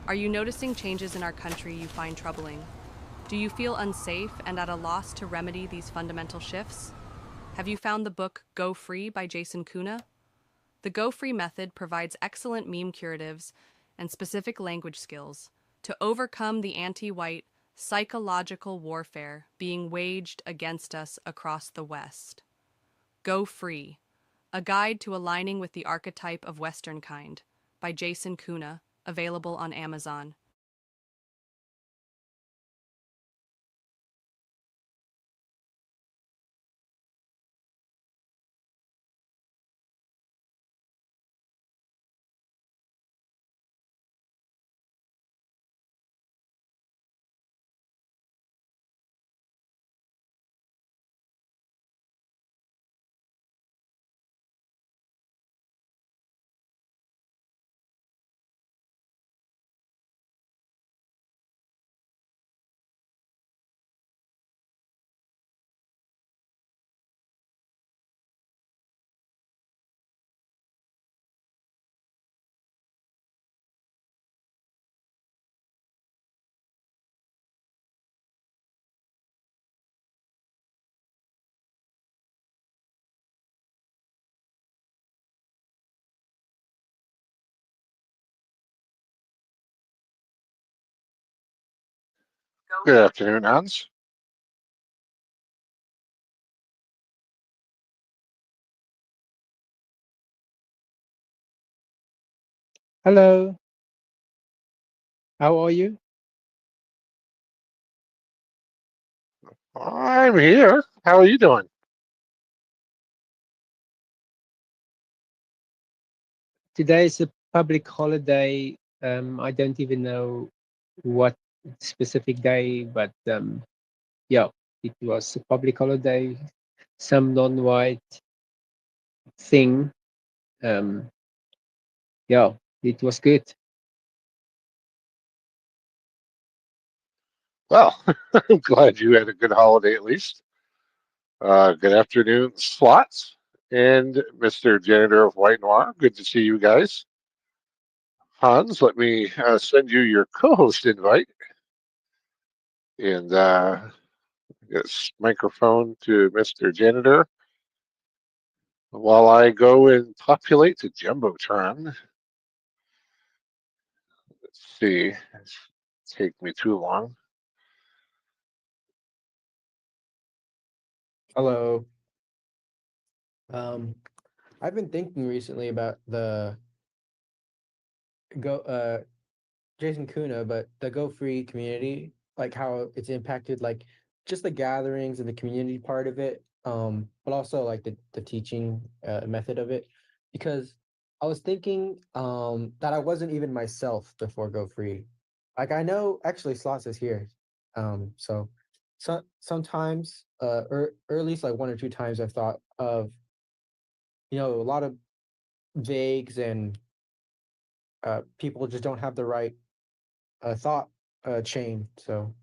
Are you noticing changes in our country you find troubling? Do you feel unsafe and at a loss to remedy these fundamental shifts? Have you found the book Go Free by Jason Kuna? The Go Free method provides excellent meme curatives and specific language skills to overcome the anti-white psychological warfare being waged against us across the West. Go Free, a guide to aligning with the archetype of Western kind, by Jason Kuna, available on Amazon. Good afternoon, Hans. Hello, how are you? I'm here. How are you doing? Today is a public holiday. I don't even know what specific day, but yeah, it was a public holiday, some non-white thing. Um, yeah, it was good. Well, I'm glad you had a good holiday at least. Good afternoon, Slots and Mr. Janitor of White Noir. Good to see you guys. Hans, let me send you your co-host invite and this microphone to Mr. Janitor while I go and populate the Jumbotron. Let's see. It's take me too long. Hello. Um, I've been thinking recently about the go Jason Kuna, but the Go Free community, like how it's impacted like just the gatherings and the community part of it, but also like the teaching method of it. Because I was thinking that I wasn't even myself before Go Free. Like I know actually Slots is here. So sometimes or at least like one or two times I've thought of a lot of vagues and people just don't have the right thought chain. So,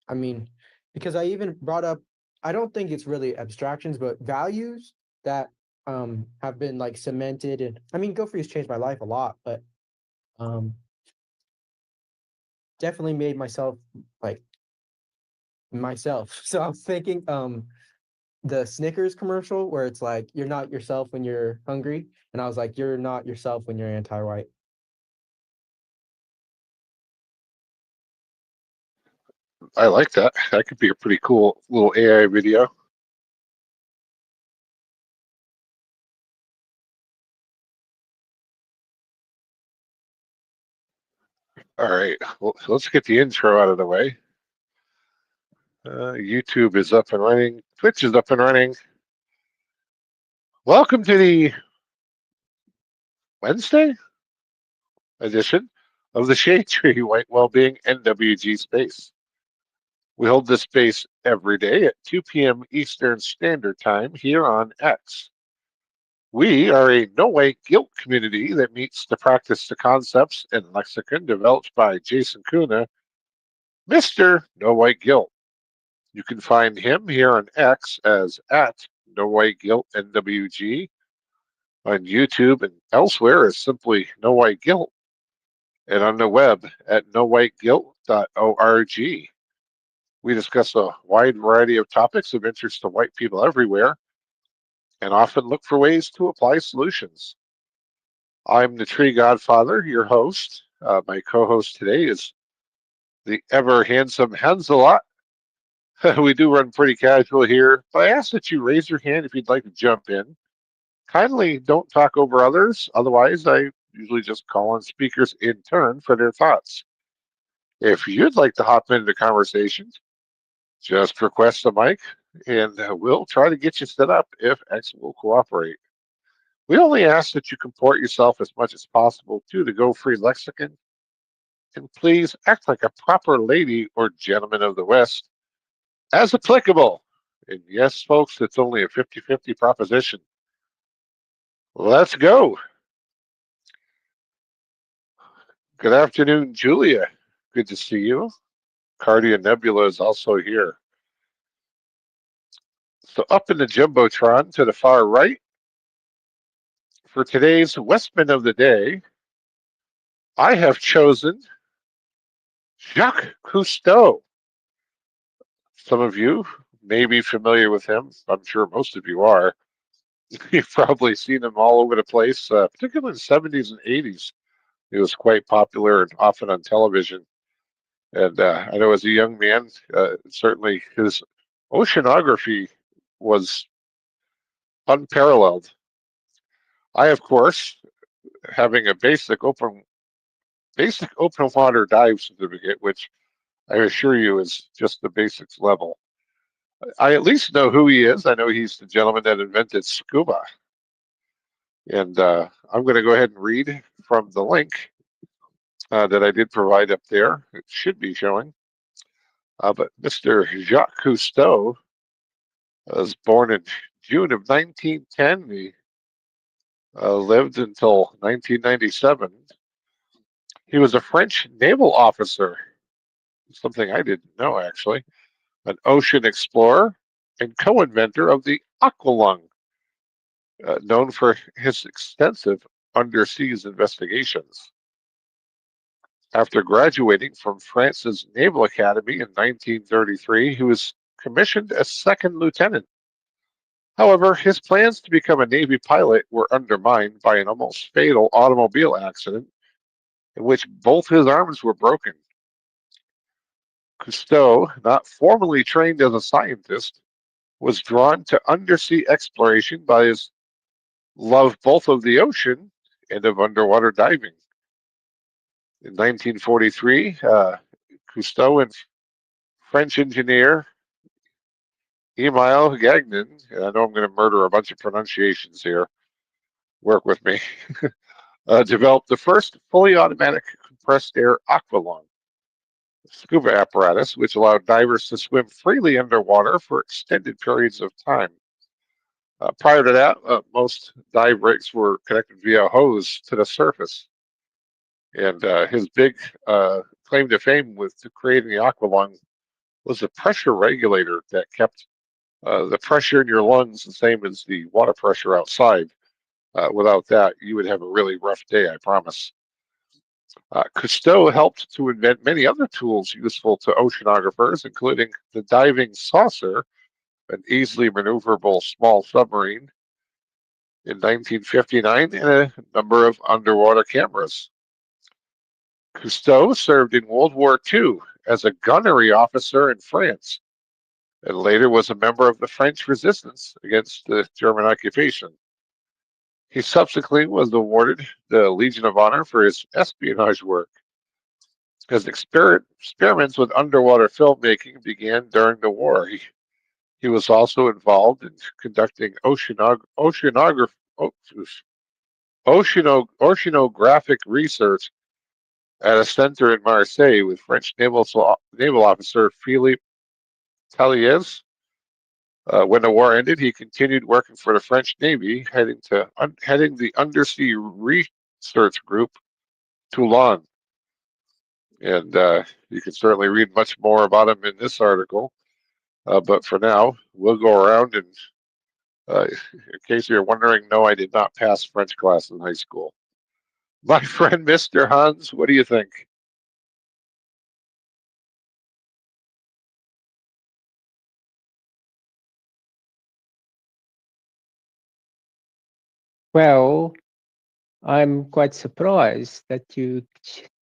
I mean, because I even brought up, I don't think it's really abstractions, but values that have been like cemented. And I mean, Go Free has changed my life a lot, but um, definitely made myself like myself. So I was thinking the Snickers commercial where it's like, you're not yourself when you're hungry. And I was like, you're not yourself when you're anti-white. I like that. That could be a pretty cool little AI video. All right, well, let's get the intro out of the way. YouTube is up and running. Twitch is up and running. Welcome to the Wednesday edition of the Shade Tree White Wellbeing NWG space. We hold this space every day at 2 p.m. Eastern Standard Time here on X. We are a no white guilt community that meets to practice the concepts and lexicon developed by Jason Kuna, Mr. No White Guilt. You can find him here on X as at No White Guilt NWG, on YouTube and elsewhere as simply No White Guilt. and on the web at nowhiteguilt.org. We discuss a wide variety of topics of interest to white people everywhere and often look for ways to apply solutions. I'm the Tree Godfather, your host. My co host today is the ever handsome Hanselot. We do run pretty casual here, but I ask that you raise your hand if you'd like to jump in. Kindly don't talk over others, otherwise, I usually just call on speakers in turn for their thoughts. If you'd like to hop into the conversation, just request a mic and we'll try to get you set up if X will cooperate. We only ask that you comport yourself as much as possible to the Go Free lexicon, and please act like a proper lady or gentleman of the West, as applicable. And yes, folks, it's only a 50-50 proposition. Let's go. Good afternoon, Julia. Good to see you. Cardia Nebula is also here. So up in the Jumbotron to the far right, for today's Westman of the Day, I have chosen Jacques Cousteau. Some of you may be familiar with him. I'm sure most of you are. You've probably seen him all over the place, particularly in the 70s and 80s. He was quite popular and often on television. And I know as a young man, certainly his oceanography was unparalleled. I, of course, having a basic open water dive certificate, which I assure you is just the basics level. I at least know who he is. I know he's the gentleman that invented scuba. And I'm going to go ahead and read from the link that I did provide up there. It should be showing. But Mr. Jacques Cousteau was born in June of 1910. He lived until 1997. He was a French naval officer, something I didn't know actually, an ocean explorer, and co-inventor of the aqualung, known for his extensive underseas investigations. After graduating from France's Naval Academy in 1933, he was commissioned as second lieutenant. However, his plans to become a Navy pilot were undermined by an almost fatal automobile accident in which both his arms were broken. Cousteau, not formally trained as a scientist, was drawn to undersea exploration by his love both of the ocean and of underwater diving. In 1943, Cousteau and French engineer Emile Gagnon, and I know I'm going to murder a bunch of pronunciations here, work with me, developed the first fully automatic compressed air aqualung scuba apparatus, which allowed divers to swim freely underwater for extended periods of time. Prior to that, most dive rigs were connected via hose to the surface. And his big claim to fame with creating the aqualung was a pressure regulator that kept the pressure in your lungs the same as the water pressure outside. Without that, you would have a really rough day, I promise. Cousteau helped to invent many other tools useful to oceanographers, including the diving saucer, an easily maneuverable small submarine, in 1959, and a number of underwater cameras. Cousteau served in World War II as a gunnery officer in France, and later was a member of the French resistance against the German occupation. He subsequently was awarded the Legion of Honor for his espionage work. His experiments with underwater filmmaking began during the war. He was also involved in conducting oceanographic research at a center in Marseille with French naval officer Philippe Talliez. When the war ended, he continued working for the French Navy, heading the undersea research group Toulon. And you can certainly read much more about him in this article. But for now, we'll go around and, in case you're wondering, no, I did not pass French class in high school. My friend Mr. Hans, what do you think? Well, I'm quite surprised that you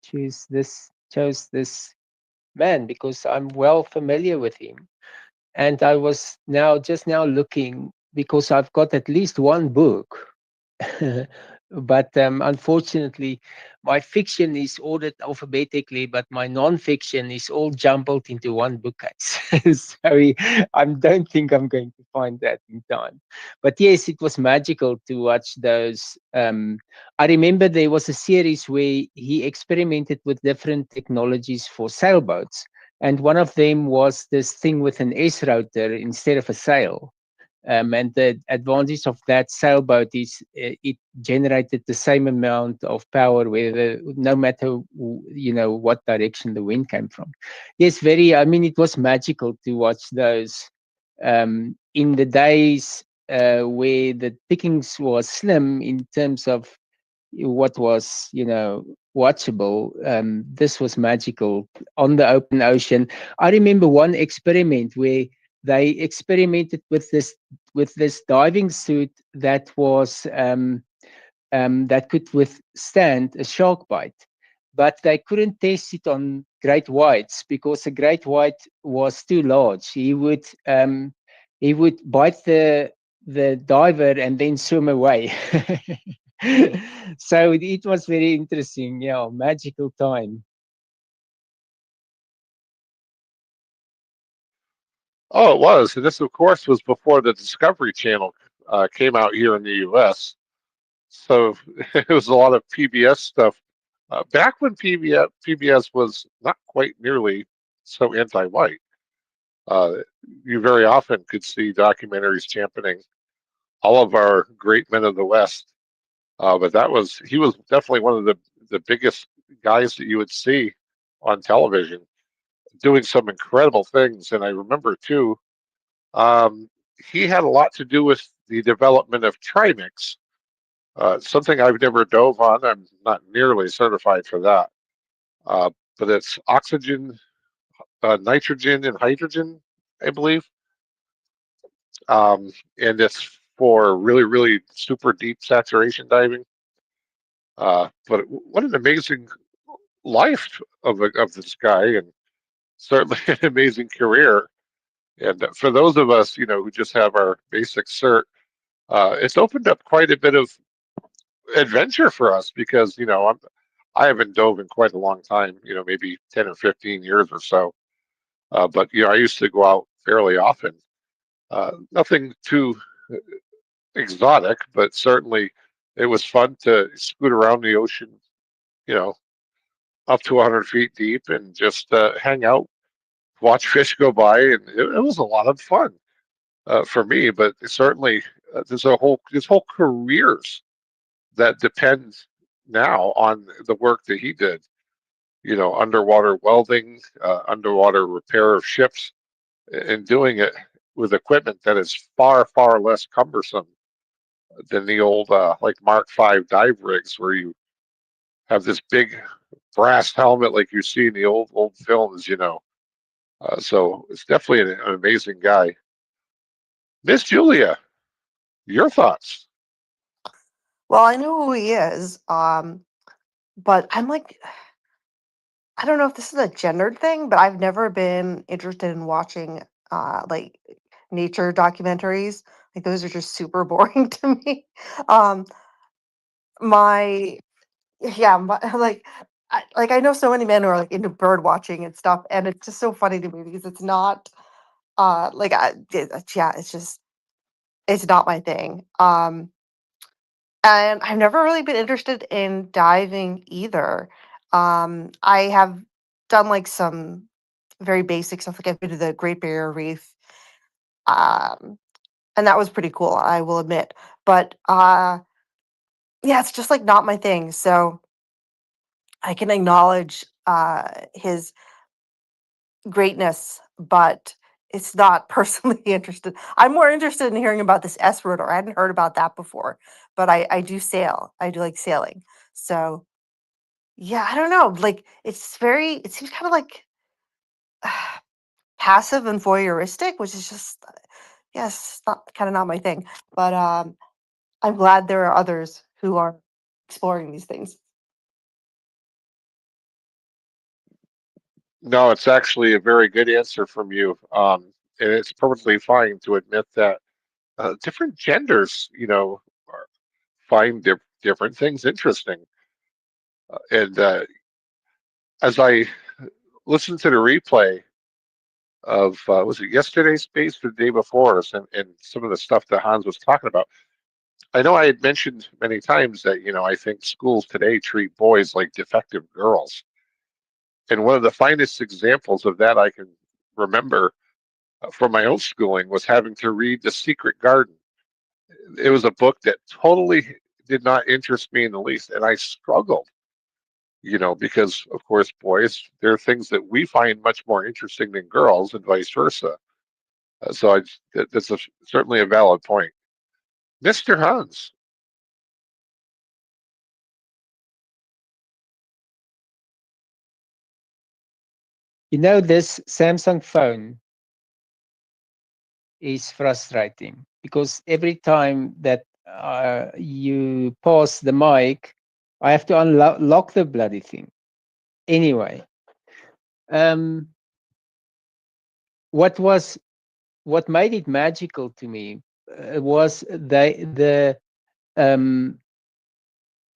chose this man because I'm well familiar with him. And I was just now looking because I've got at least one book. But unfortunately, my fiction is ordered alphabetically, but my non-fiction is all jumbled into one bookcase. So I don't think I'm going to find that in time. But yes, it was magical to watch those. I remember there was a series where he experimented with different technologies for sailboats, and one of them was this thing with an S rotor instead of a sail. And the advantage of that sailboat is it generated the same amount of power whether no matter what direction the wind came from. Yes, very. I mean, it was magical to watch those in the days where the pickings was slim in terms of what was watchable. This was magical on the open ocean. I remember one experiment where they experimented with this diving suit that was that could withstand a shark bite, but they couldn't test it on great whites because a great white was too large. He would bite the diver and then swim away. So it was very interesting. Yeah, magical time. Oh, it was. And this, of course, was before the Discovery Channel came out here in the U.S. So it was a lot of PBS stuff. Back when PBS was not quite nearly so anti-white, uh, you very often could see documentaries championing all of our great men of the West. But he was definitely one of the biggest guys that you would see on television doing some incredible things. And I remember too, um, he had a lot to do with the development of trimix, something I've never dove on. I'm not nearly certified for that. Uh, but it's oxygen, nitrogen, and hydrogen, I believe. And it's for really, really super deep saturation diving. But what an amazing life of this guy, and certainly an amazing career. And for those of us, who just have our basic cert, it's opened up quite a bit of adventure for us because I haven't dove in quite a long time, maybe 10 or 15 years or so. But I used to go out fairly often. Nothing too exotic, but certainly it was fun to scoot around the ocean, you know, up to 100 feet deep and just hang out, watch fish go by, and it was a lot of fun for me. But certainly, there's whole careers that depend now on the work that he did. Underwater welding, underwater repair of ships, and doing it with equipment that is far, far less cumbersome than the old like Mark V dive rigs, where you have this big brass helmet like you see in the old films. So it's definitely an amazing guy. Miss Julia, your thoughts? Well, I know who he is, but I'm like, I don't know if this is a gendered thing, but I've never been interested in watching like nature documentaries. Like those are just super boring to me. Um, my yeah, I know so many men who are like into bird watching and stuff, and it's just so funny to me because it's not yeah, it's not my thing. And I've never really been interested in diving either. I have done like some very basic stuff, like I've been to the Great Barrier Reef, um, and that was pretty cool, I will admit. But yeah, it's just like not my thing. So I can acknowledge his greatness, but it's not personally interested. I'm more interested in hearing about this S rotor. I hadn't heard about that before, but I do sail. I do like sailing. So Yeah, I don't know. Like it seems kind of like passive and voyeuristic, which is just, yes, not kind of not my thing. But I'm glad there are others who are exploring these things. No, it's actually a very good answer from you. And it's perfectly fine to admit that different genders, find different things interesting. And as I listened to the replay of, was it yesterday's space or the day before, and some of the stuff that Hans was talking about, I know I had mentioned many times that, I think schools today treat boys like defective girls. And one of the finest examples of that I can remember from my own schooling was having to read The Secret Garden. It was a book that totally did not interest me in the least, and I struggled, because of course, boys, there are things that we find much more interesting than girls, and vice versa. So that's certainly a valid point. Mr. Hans, This Samsung phone is frustrating because every time that you pass the mic, I have to unlock the bloody thing. Anyway, um, what was what made it magical to me was the um,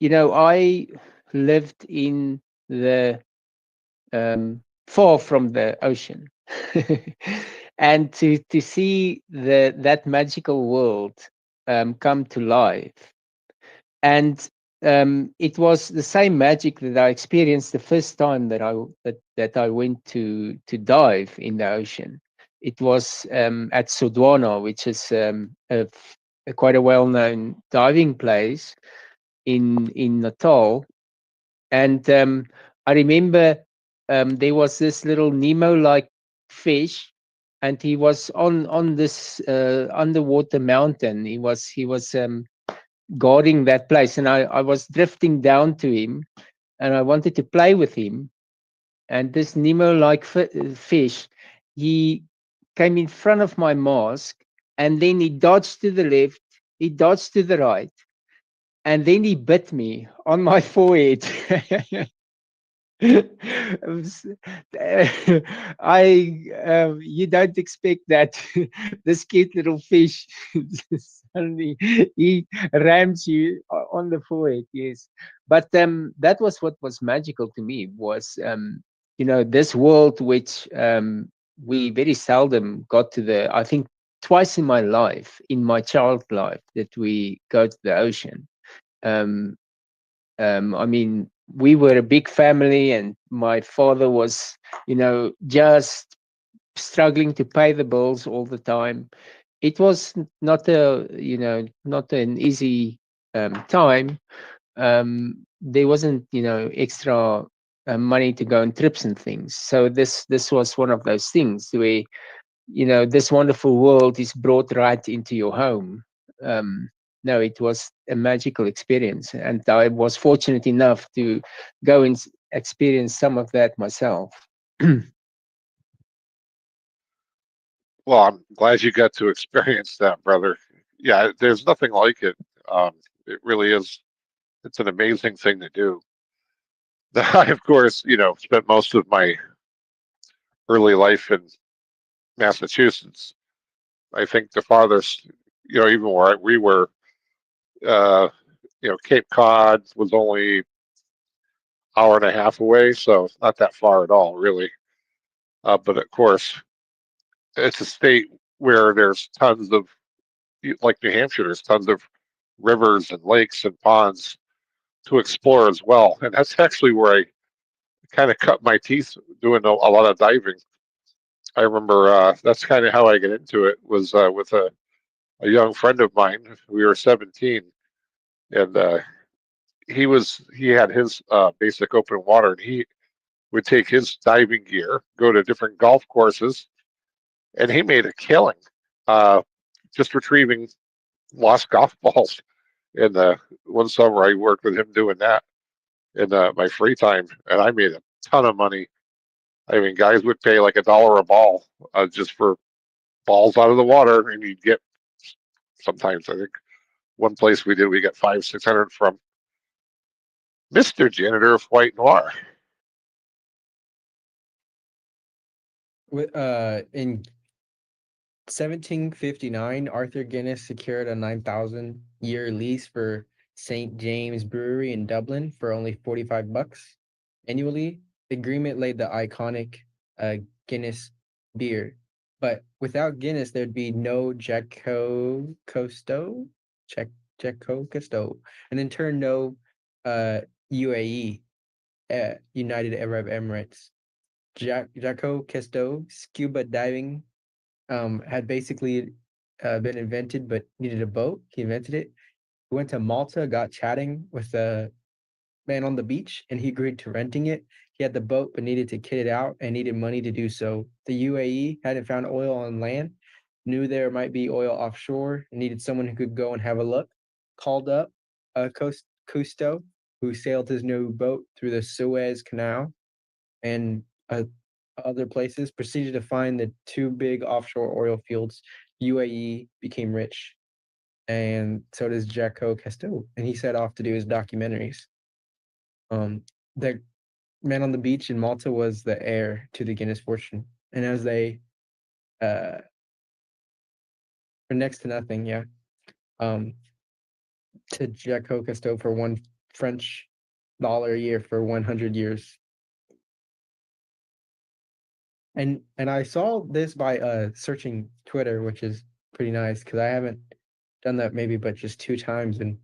I lived in the far from the ocean, and to see that magical world come to life. And it was the same magic that I experienced the first time that I went to dive in the ocean. It was at Sodwana, which is quite a well-known diving place in Natal. And I remember there was this little Nemo-like fish, and he was on this underwater mountain. He was guarding that place, and I was drifting down to him, and I wanted to play with him. And this Nemo-like fish, he came in front of my mask, and then he dodged to the left, he dodged to the right, and then he bit me on my forehead. You don't expect that this cute little fish suddenly he rams you on the forehead. Yes, but that was what was magical to me, was this world which we very seldom got to. I think twice in my life, in my child life, that we go to the ocean. um, I mean, we were a big family, and my father was, just struggling to pay the bills all the time. It was not an easy time. There wasn't, extra money to go on trips and things. So this was one of those things where, this wonderful world is brought right into your home. um, no, it was a magical experience, and I was fortunate enough to go and experience some of that myself. well, I'm glad you got to experience that, brother. Yeah, there's nothing like it. Um, it really is. It's an amazing thing to do. I, of course, spent most of my early life in Massachusetts. I think the farthest, even where we were, uh, Cape Cod was only hour and a half away, so it's not that far at all, really. But of course, it's a state where there's tons of, like New Hampshire, there's tons of rivers and lakes and ponds to explore as well. And that's actually where I kind of cut my teeth doing a lot of diving. I remember that's kind of how I get into it, was with a young friend of mine. We were 17, and he had his basic open water, and he would take his diving gear, go to different golf courses, and he made a killing uh, just retrieving lost golf balls. And one summer I worked with him doing that. in my free time, and I made a ton of money. I mean, guys would pay like $1 a ball just for balls out of the water, and you'd get sometimes. I think one place we got 500-600 from Mr. Janitor of White Noir. In 1759, Arthur Guinness secured a 9,000-year lease for St. James Brewery in Dublin for only $45 annually. The agreement laid the iconic Guinness beer. But without Guinness, there'd be no Jacko Cousteau, and in turn, no UAE, United Arab Emirates. Jacko Cousteau, scuba diving had basically been invented, but needed a boat. He invented it. He went to Malta, got chatting with a man on the beach, and he agreed to renting it. He had the boat, but needed to kit it out and needed money to do so. The UAE hadn't found oil on land, knew there might be oil offshore, and needed someone who could go and have a look. Called up Cousteau, who sailed his new boat through the Suez Canal and other places, proceeded to find the two big offshore oil fields. UAE became rich, and so does Jacko Cousteau, and he set off to do his documentaries. The man on the beach in Malta was the heir to the Guinness fortune, and as they for next to nothing, yeah, to Jacko Cousteau for $1 French a year for 100 years. And I saw this by searching Twitter, which is pretty nice because I haven't done that maybe but just 2 times. And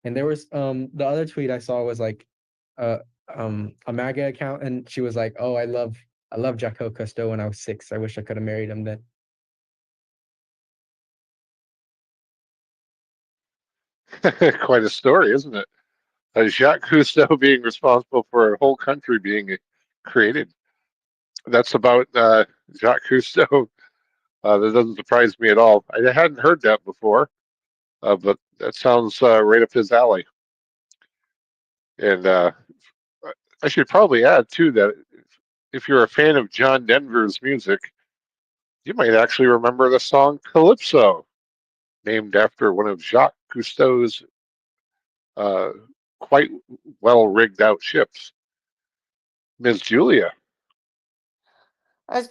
there was the other tweet I saw was like a MAGA account, and she was like, "Oh, I love Jacko Cousteau when I was 6. I wish I could have married him then." Quite a story, isn't it? Jacques Cousteau being responsible for a whole country being created. That's about Jacques Cousteau. That doesn't surprise me at all. I hadn't heard that before, but that sounds right up his alley. And I should probably add, too, that if you're a fan of John Denver's music, you might actually remember the song Calypso, named after one of Jacques Cousteau's uh, quite well rigged out ships. Miss Julia. I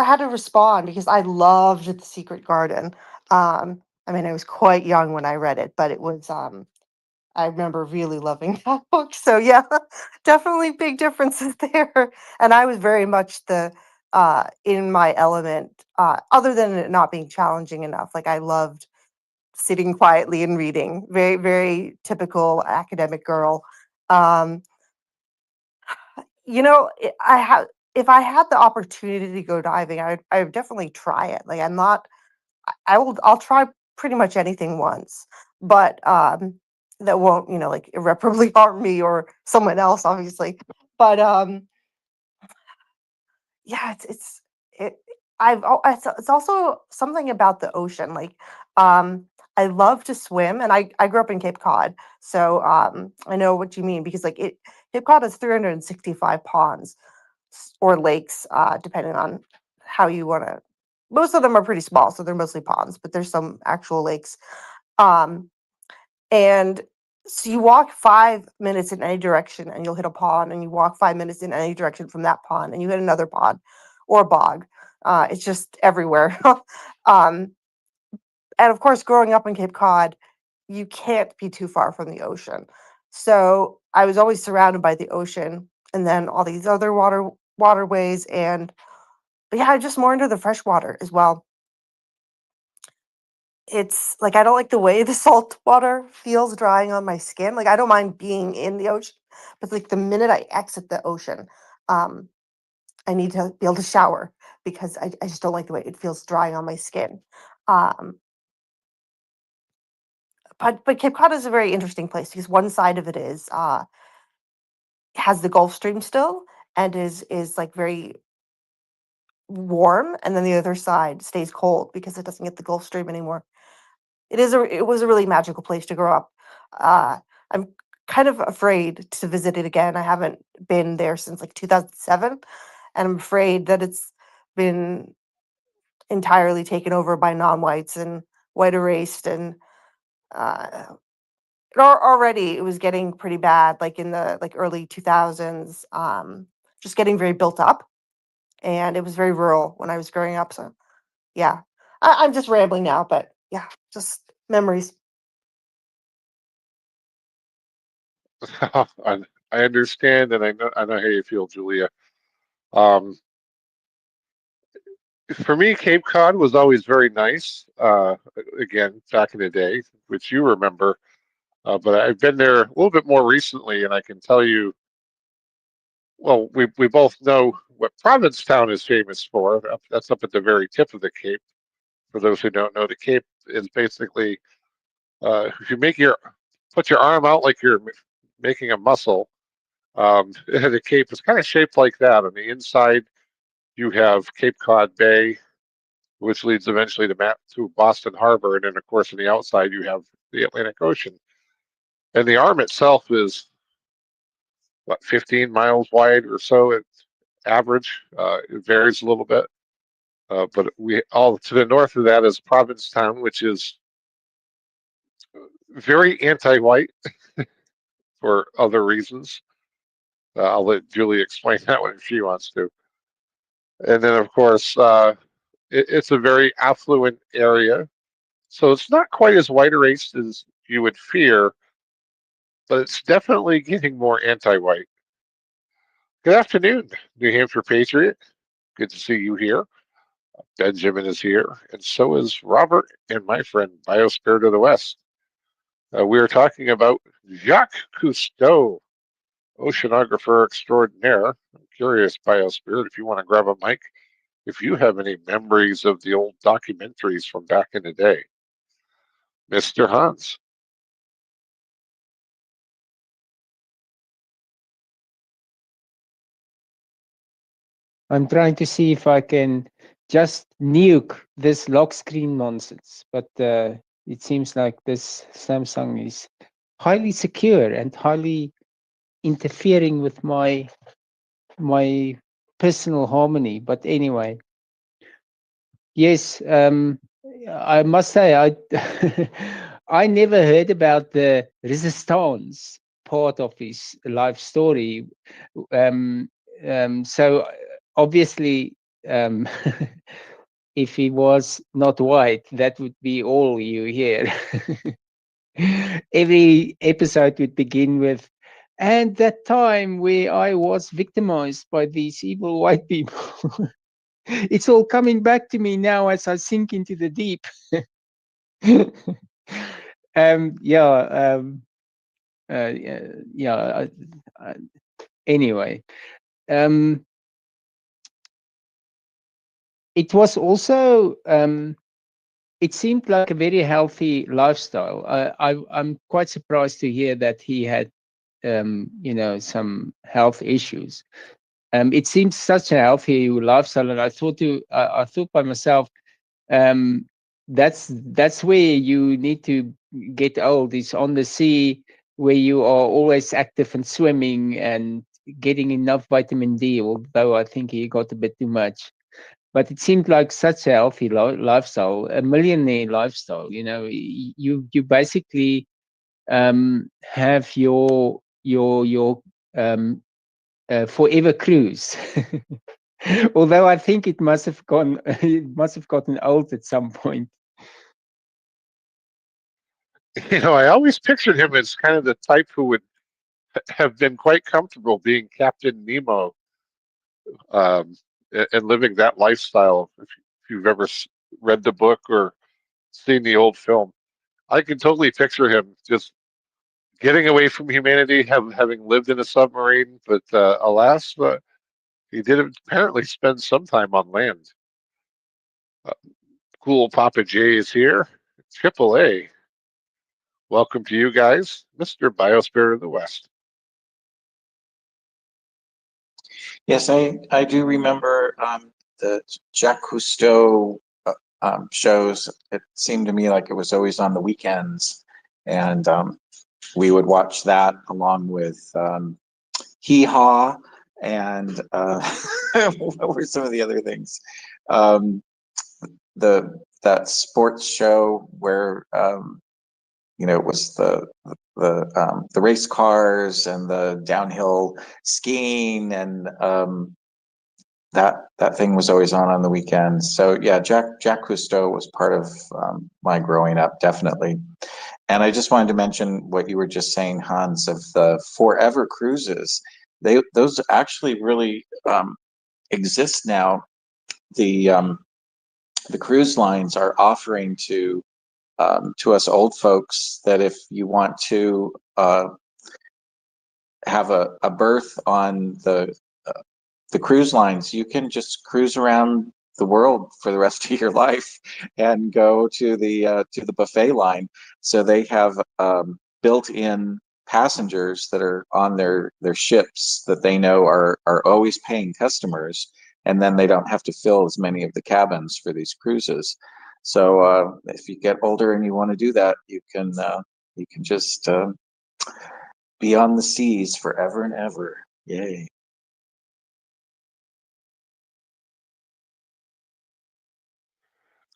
had to respond because I loved The Secret Garden. I mean, I was quite young when I read it, but it was I remember really loving that book. So yeah, definitely big differences there. And I was very much the in my element, other than it not being challenging enough. Like I loved sitting quietly and reading. Very, very typical academic girl. Um, I have if I had the opportunity to go diving, I would definitely try it. Like I'm not I'll try pretty much anything once, but that won't, like irreparably harm me or someone else, obviously. But yeah, it it's also something about the ocean. Like I love to swim, and I grew up in Cape Cod, so I know what you mean because like Cape Cod has 365 ponds or lakes, depending on how you want to. Most of them are pretty small, so they're mostly ponds, but there's some actual lakes. Um, and so you walk 5 minutes in any direction and you'll hit a pond, and you walk 5 minutes in any direction from that pond and you hit another pond or bog. It's just everywhere. um, and of course, growing up in Cape Cod, you can't be too far from the ocean. So I was always surrounded by the ocean and then all these other waterways, and yeah, I'm just more into the freshwater as well. It's like I don't like the way the salt water feels drying on my skin. Like I don't mind being in the ocean, but like the minute I exit the ocean, um, I need to be able to shower because I just don't like the way it feels drying on my skin. Um, but Cape Cod is a very interesting place because one side of it is has the Gulf Stream still and is like very warm, and then the other side stays cold because it doesn't get the Gulf Stream anymore. It was a really magical place to grow up. Uh, I'm kind of afraid to visit it again. I haven't been there since like 2007, and I'm afraid that it's been entirely taken over by non-whites and white erased, and uh, already it was getting pretty bad, like in the like early 2000s, just getting very built up, and it was very rural when I was growing up. So yeah, I'm just rambling now, but yeah, just memories. I, I understand, and I know how you feel, Julia. Um, for me, Cape Cod was always very nice. Again, back in the day, which you remember. But I've been there a little bit more recently, and I can tell you, well, we both know what Provincetown is famous for. That's up at the very tip of the Cape. For those who don't know, the Cape is basically if you put your arm out like you're making a muscle. The Cape is kind of shaped like that. On the inside, you have Cape Cod Bay, which leads eventually to Boston Harbor, and then of course on the outside you have the Atlantic Ocean. And the arm itself is what 15 miles wide or so at average. It varies a little bit, but we all to the north of that is Provincetown, which is very anti-white for other reasons. I'll let Julie explain that one if she wants to. And then, of course, it's a very affluent area, so it's not quite as white erased as you would fear, but it's definitely getting more anti-white. Good afternoon, New Hampshire Patriot. Good to see you here. Benjamin is here, and so is Robert and my friend Biospirit of the West. We are talking about Jacques Cousteau, oceanographer extraordinaire. I'm curious, Biospirit, if you want to grab a mic, if you have any memories of the old documentaries from back in the day. Mr. Hans. I'm trying to see if I can just nuke this lock screen nonsense, but it seems like this Samsung is highly secure and highly interfering with my personal harmony. But anyway, yes, I must say I I never heard about the resistance part of his life story. Um, so obviously, if he was not white, that would be all you hear. Every episode would begin with, and that time where I was victimized by these evil white people. It's all coming back to me now as I sink into the deep. Yeah, yeah. Anyway, it was also. It seemed like a very healthy lifestyle. I'm quite surprised to hear that he had, some health issues. It seems such a healthy lifestyle, and I thought by myself, um, that's where you need to get old. Is on the sea where you are always active and swimming and getting enough vitamin D. Although I think he got a bit too much, but it seemed like such a healthy lifestyle, a millionaire lifestyle. You basically have your forever cruise. Although I think it must have gotten old at some point. I always pictured him as kind of the type who would have been quite comfortable being Captain Nemo um, and living that lifestyle. If you've ever read the book or seen the old film, I can totally picture him just getting away from humanity, having lived in a submarine. But alas, he did apparently spend some time on land. Uh, cool Papa J is here. Triple A. Welcome to you guys, Mr. Biospirit of the West. Yes, I do remember the Jacques Cousteau shows. It seemed to me like it was always on the weekends, and we would watch that along with Hee Haw and what were some of the other things? That sports show where it was the race cars and the downhill skiing, and that thing was always on the weekends. So yeah, Jack Cousteau was part of my growing up, definitely. And I just wanted to mention what you were just saying, Hans, of the forever cruises. Those actually really exist now. The cruise lines are offering to us old folks that if you want to have a berth on the cruise lines, you can just cruise around the world for the rest of your life and go to the buffet line. So they have built-in passengers that are on their ships that they know are always paying customers, and then they don't have to fill as many of the cabins for these cruises. So if you get older and you want to do that, you can just be on the seas forever and ever. Yay.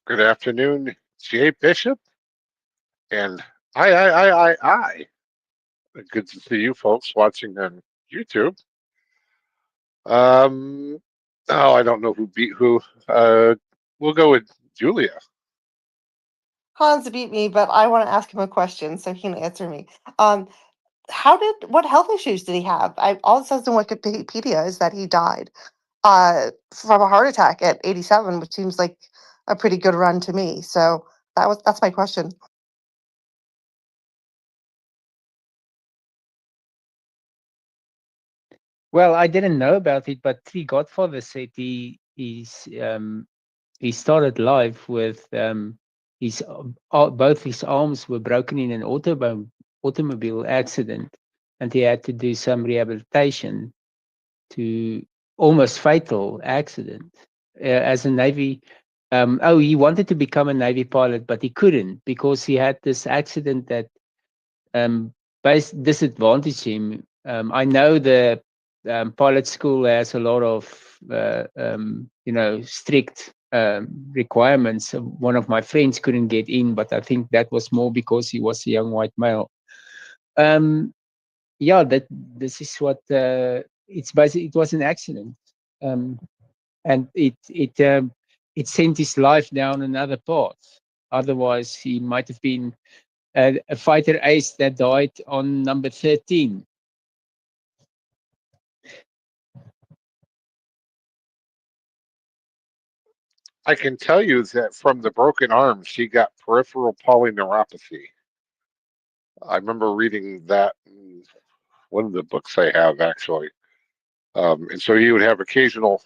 Good afternoon, Jay Bishop, and I. Good to see you folks watching on YouTube. Oh, I don't know who beat who. We'll go with Julia. Hans beat me, but I want to ask him a question so he can answer me. What health issues did he have? All it says in Wikipedia is that he died from a heart attack at 87, which seems like a pretty good run to me. So that's my question. Well, I didn't know about it, but Three Godfather said he started life with his both his arms were broken in an automobile accident, and he had to do some rehabilitation to almost fatal accident as a Navy. He wanted to become a Navy pilot, but he couldn't because he had this accident that disadvantaged him. I know the pilot school has a lot of strict requirements. One of my friends couldn't get in, but I think that was more because he was a young white male. This is what it's basically. It was an accident, and it sent his life down another path. Otherwise, he might have been a fighter ace that died on number 13. I can tell you that from the broken arm, she got peripheral polyneuropathy. I remember reading that in one of the books I have, actually. And so he would have occasional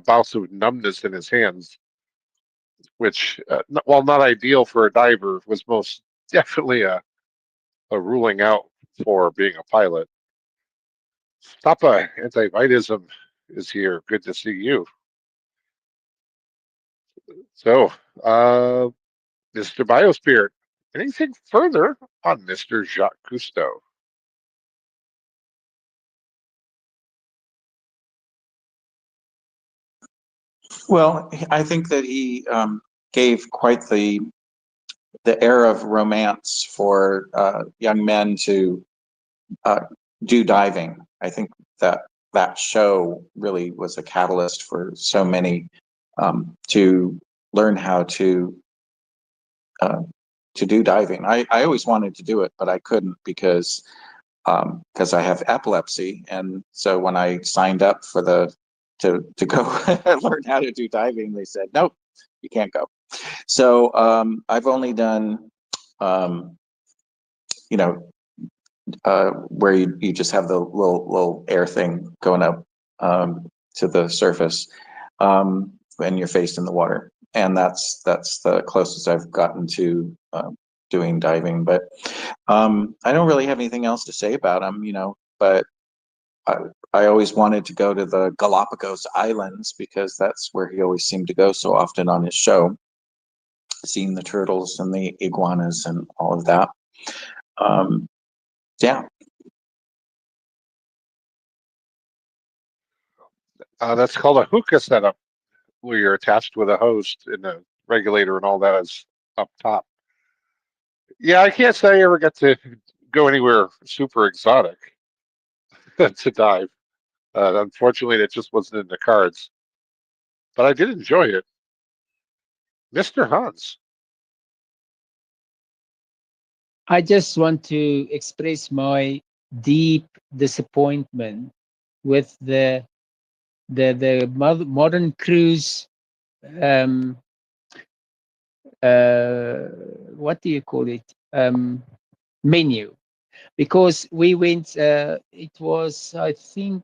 bouts of numbness in his hands, which, while not ideal for a diver, was most definitely a ruling out for being a pilot. Stoppa Antivitism is here. Good to see you. So, Mr. Biospirit, anything further on Mr. Jacques Cousteau? Well, I think that he gave quite the air of romance for young men to do diving. I think that show really was a catalyst for so many to learn how to do diving. I always wanted to do it, but I couldn't because I have epilepsy, and so when I signed up for to go learn how to do diving, they said nope, you can't go. So I've only done you know where you just have the little air thing going up to the surface when you're faced in the water, and that's the closest I've gotten to doing diving. But I don't really have anything else to say about him, but I always wanted to go to the Galapagos Islands because that's where he always seemed to go so often on his show, seeing the turtles and the iguanas and all of that. Yeah. That's called a hookah setup, where you're attached with a hose and a regulator and all that is up top. Yeah, I can't say I ever got to go anywhere super exotic to dive. Unfortunately, that just wasn't in the cards, but I did enjoy it. Mr. Hans. I just want to express my deep disappointment with the modern cruise. Um, what do you call it? Menu, because we went. It was, I think,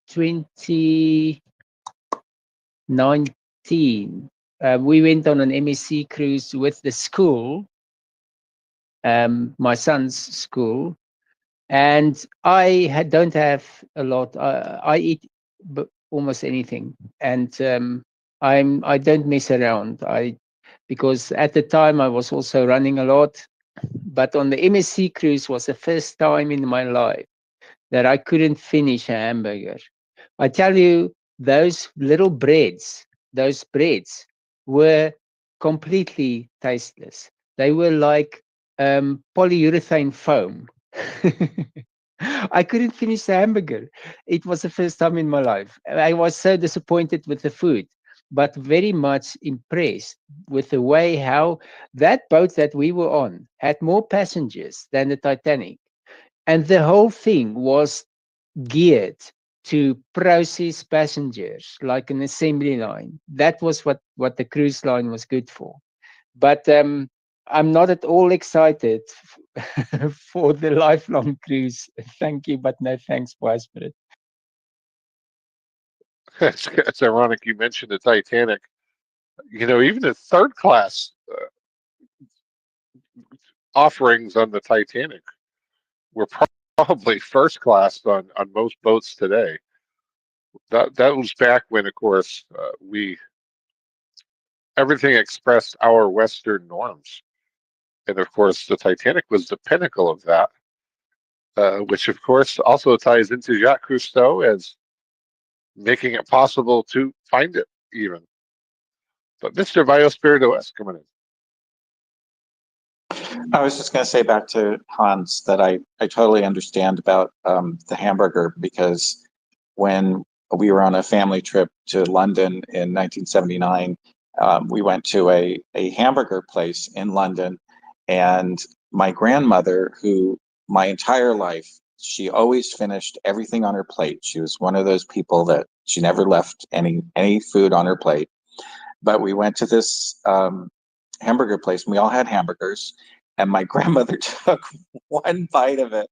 2019. We went on an MSC cruise with the school, my son's school, and don't have a lot. I eat almost anything, and I don't mess around. Because at the time I was also running a lot, but on the MSC cruise was the first time in my life that I couldn't finish a hamburger. I tell you, those breads were completely tasteless. They were like polyurethane foam. I couldn't finish the hamburger. It was the first time in my life. I was so disappointed with the food, but very much impressed with the way how that boat that we were on had more passengers than the Titanic. And the whole thing was geared to process passengers like an assembly line. That was what the cruise line was good for. But I'm not at all excited for the lifelong cruise. Thank you, but no thanks, Boy Spirit. It's ironic you mentioned the Titanic. Even the third class offerings on the Titanic were probably first class on most boats today. That was back when, of course, we everything expressed our Western norms, and of course, the Titanic was the pinnacle of that, which of course also ties into Jacques Cousteau as making it possible to find it even. But Mr. Biospirito S coming in. I was just going to say back to Hans that I totally understand about the hamburger, because when we were on a family trip to London in 1979, we went to a hamburger place in London, and my grandmother, who my entire life, she always finished everything on her plate. She was one of those people that she never left any food on her plate. But we went to this hamburger place, and we all had hamburgers. And my grandmother took one bite of it,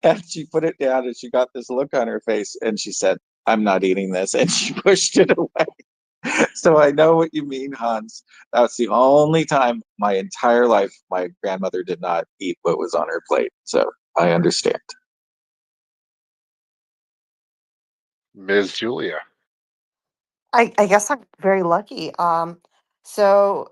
and she put it down, and she got this look on her face, and she said, "I'm not eating this," and she pushed it away. So I know what you mean, Hans. That's the only time my entire life my grandmother did not eat what was on her plate. So I understand. Ms. Julia. I guess I'm very lucky. So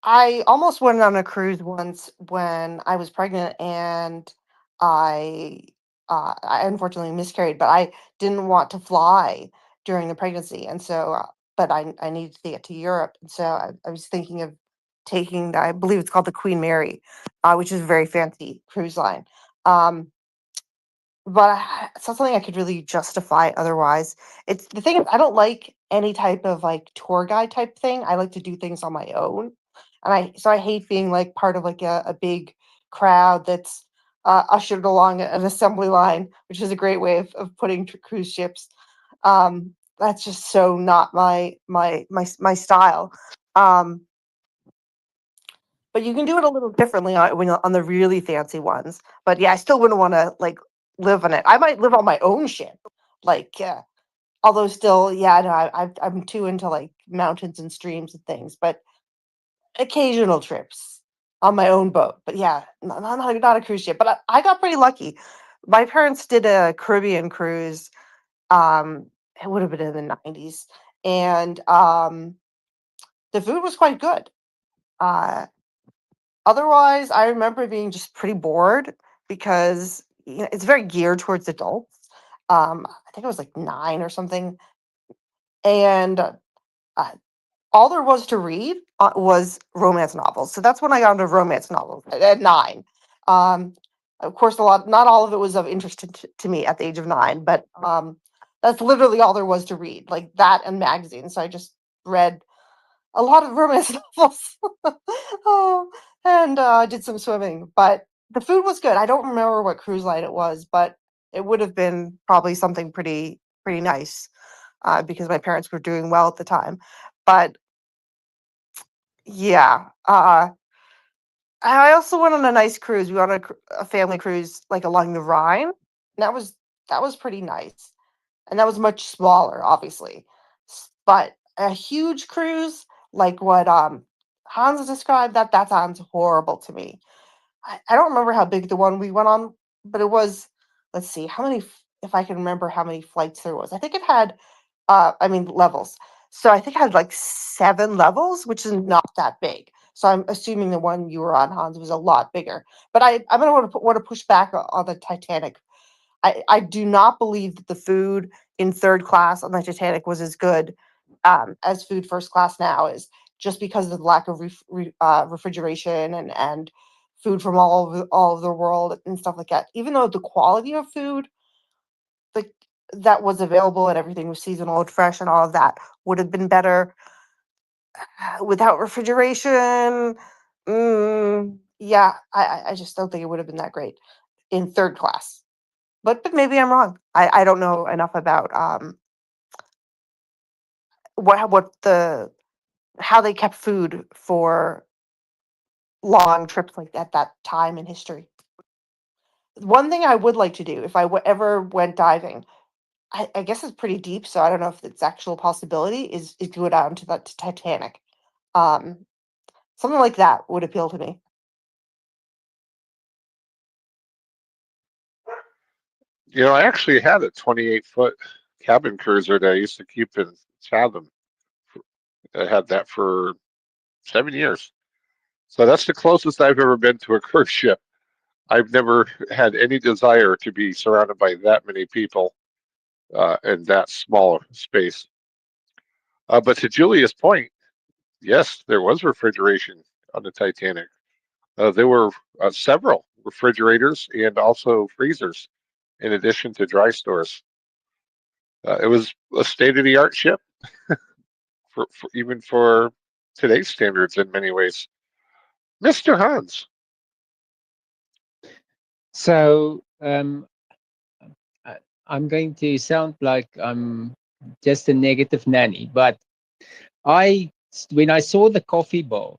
I almost went on a cruise once when I was pregnant, and I I unfortunately miscarried, but I didn't want to fly during the pregnancy, and so but I needed to get to Europe, and so I was thinking of taking I believe it's called the Queen Mary, which is a very fancy cruise line. Um, but it's not something I could really justify otherwise. It's the thing is, I don't like any type of like tour guide type thing. I like to do things on my own, and I hate being like part of like a big crowd that's ushered along an assembly line, which is a great way of putting cruise ships. That's just so not my style. Um, but you can do it a little differently on the really fancy ones. But yeah, I still wouldn't want to like live on it. I might live on my own ship, like although still, yeah, no, I'm too into like mountains and streams and things. But occasional trips on my own boat. But yeah, not a cruise ship. But I got pretty lucky. My parents did a Caribbean cruise. It would have been in the '90s, and the food was quite good. Uh, Otherwise, I remember being just pretty bored because it's very geared towards adults. I think I was like 9 or something, and all there was to read was romance novels. So that's when I got into romance novels at 9. Um, of course, not all of it was of interest to me at the age of 9, but that's literally all there was to read, like that and magazines. So I just read a lot of romance novels. Oh, and I did some swimming, but the food was good. I don't remember what cruise line it was, but it would have been probably something pretty nice because my parents were doing well at the time. But yeah, I also went on a nice cruise. We went on a family cruise like along the Rhine. And that was pretty nice, and that was much smaller, obviously. But a huge cruise like what Hans described, that sounds horrible to me. I don't remember how big the one we went on, but it was. Let's see how many. If I can remember how many flights there was, I think it had. I mean levels. So I think it had like 7 levels, which is not that big. So I'm assuming the one you were on, Hans, was a lot bigger. But I'm gonna want to push back on the Titanic. I do not believe that the food in third class on the Titanic was as good as food first class now is, just because of the lack of refrigeration and food from all over the world and stuff like that. Even though the quality of food like that was available and everything was seasonal and fresh and all of that would have been better without refrigeration. Yeah, I just don't think it would have been that great in third class. But maybe I'm wrong. I don't know enough about what the how they kept food for long trips like that time in history. One thing I would like to do if I ever went diving, I guess it's pretty deep, so I don't know if it's actual possibility, is to go down to the Titanic. Um, Something like that would appeal to me. I actually had a 28-foot cabin cruiser that I used to keep in Chatham. I had that for 7 years. So that's the closest I've ever been to a cruise ship. I've never had any desire to be surrounded by that many people in that small space. But to Julia's point, yes, there was refrigeration on the Titanic. There were several refrigerators and also freezers, in addition to dry stores. It was a state-of-the-art ship, even for today's standards in many ways. Mr. Hans. So I'm going to sound like I'm just a negative nanny, but when I saw the coffee bar,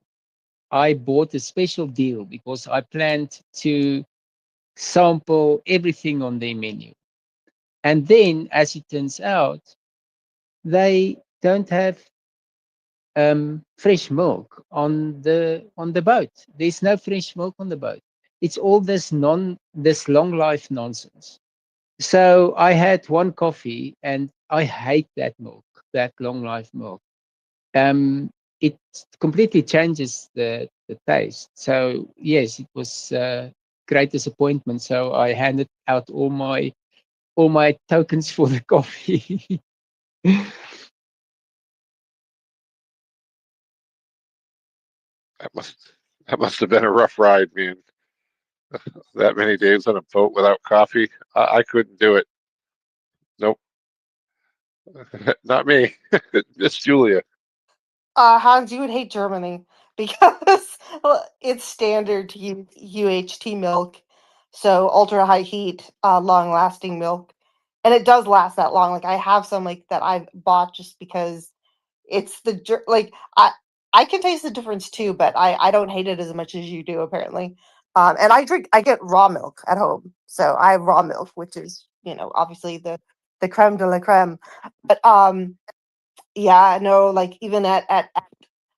I bought a special deal because I planned to sample everything on their menu. And then, as it turns out, they don't have fresh milk on the boat. There's no fresh milk on the boat. It's all this long life nonsense. So I had one coffee, and I hate that milk, that long life milk. It completely changes the taste. So yes, it was a great disappointment. So I handed out all my tokens for the coffee. That must have been a rough ride, man. That many days on a boat without coffee. I couldn't do it. Nope, not me. It's Julia. Hans, you would hate Germany because it's standard to use UHT milk, so ultra high heat, long lasting milk, and it does last that long. Like I have some like that I've bought just because it's like I can taste the difference too, but I don't hate it as much as you do apparently. And I get raw milk at home, so I have raw milk, which is obviously the creme de la creme. But yeah, no, like even at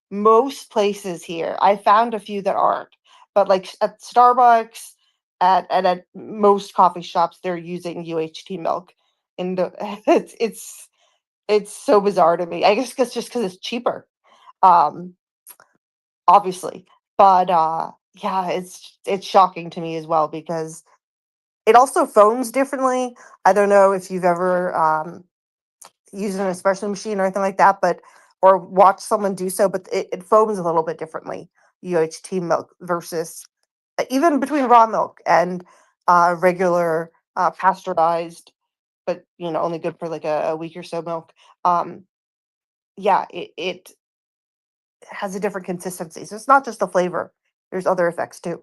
most places here, I found a few that aren't, but like at Starbucks, at most coffee shops, they're using UHT milk. And it's so bizarre to me. I guess it's just because it's cheaper, um, obviously. But Yeah, it's shocking to me as well because it also foams differently. I don't know if you've ever used an espresso machine or anything like that, but or watch someone do so, but it foams a little bit differently. UHT milk versus even between raw milk and regular pasteurized, but only good for like a week or so milk. Um, yeah, it has a different consistency. So it's not just the flavor. There's other effects too.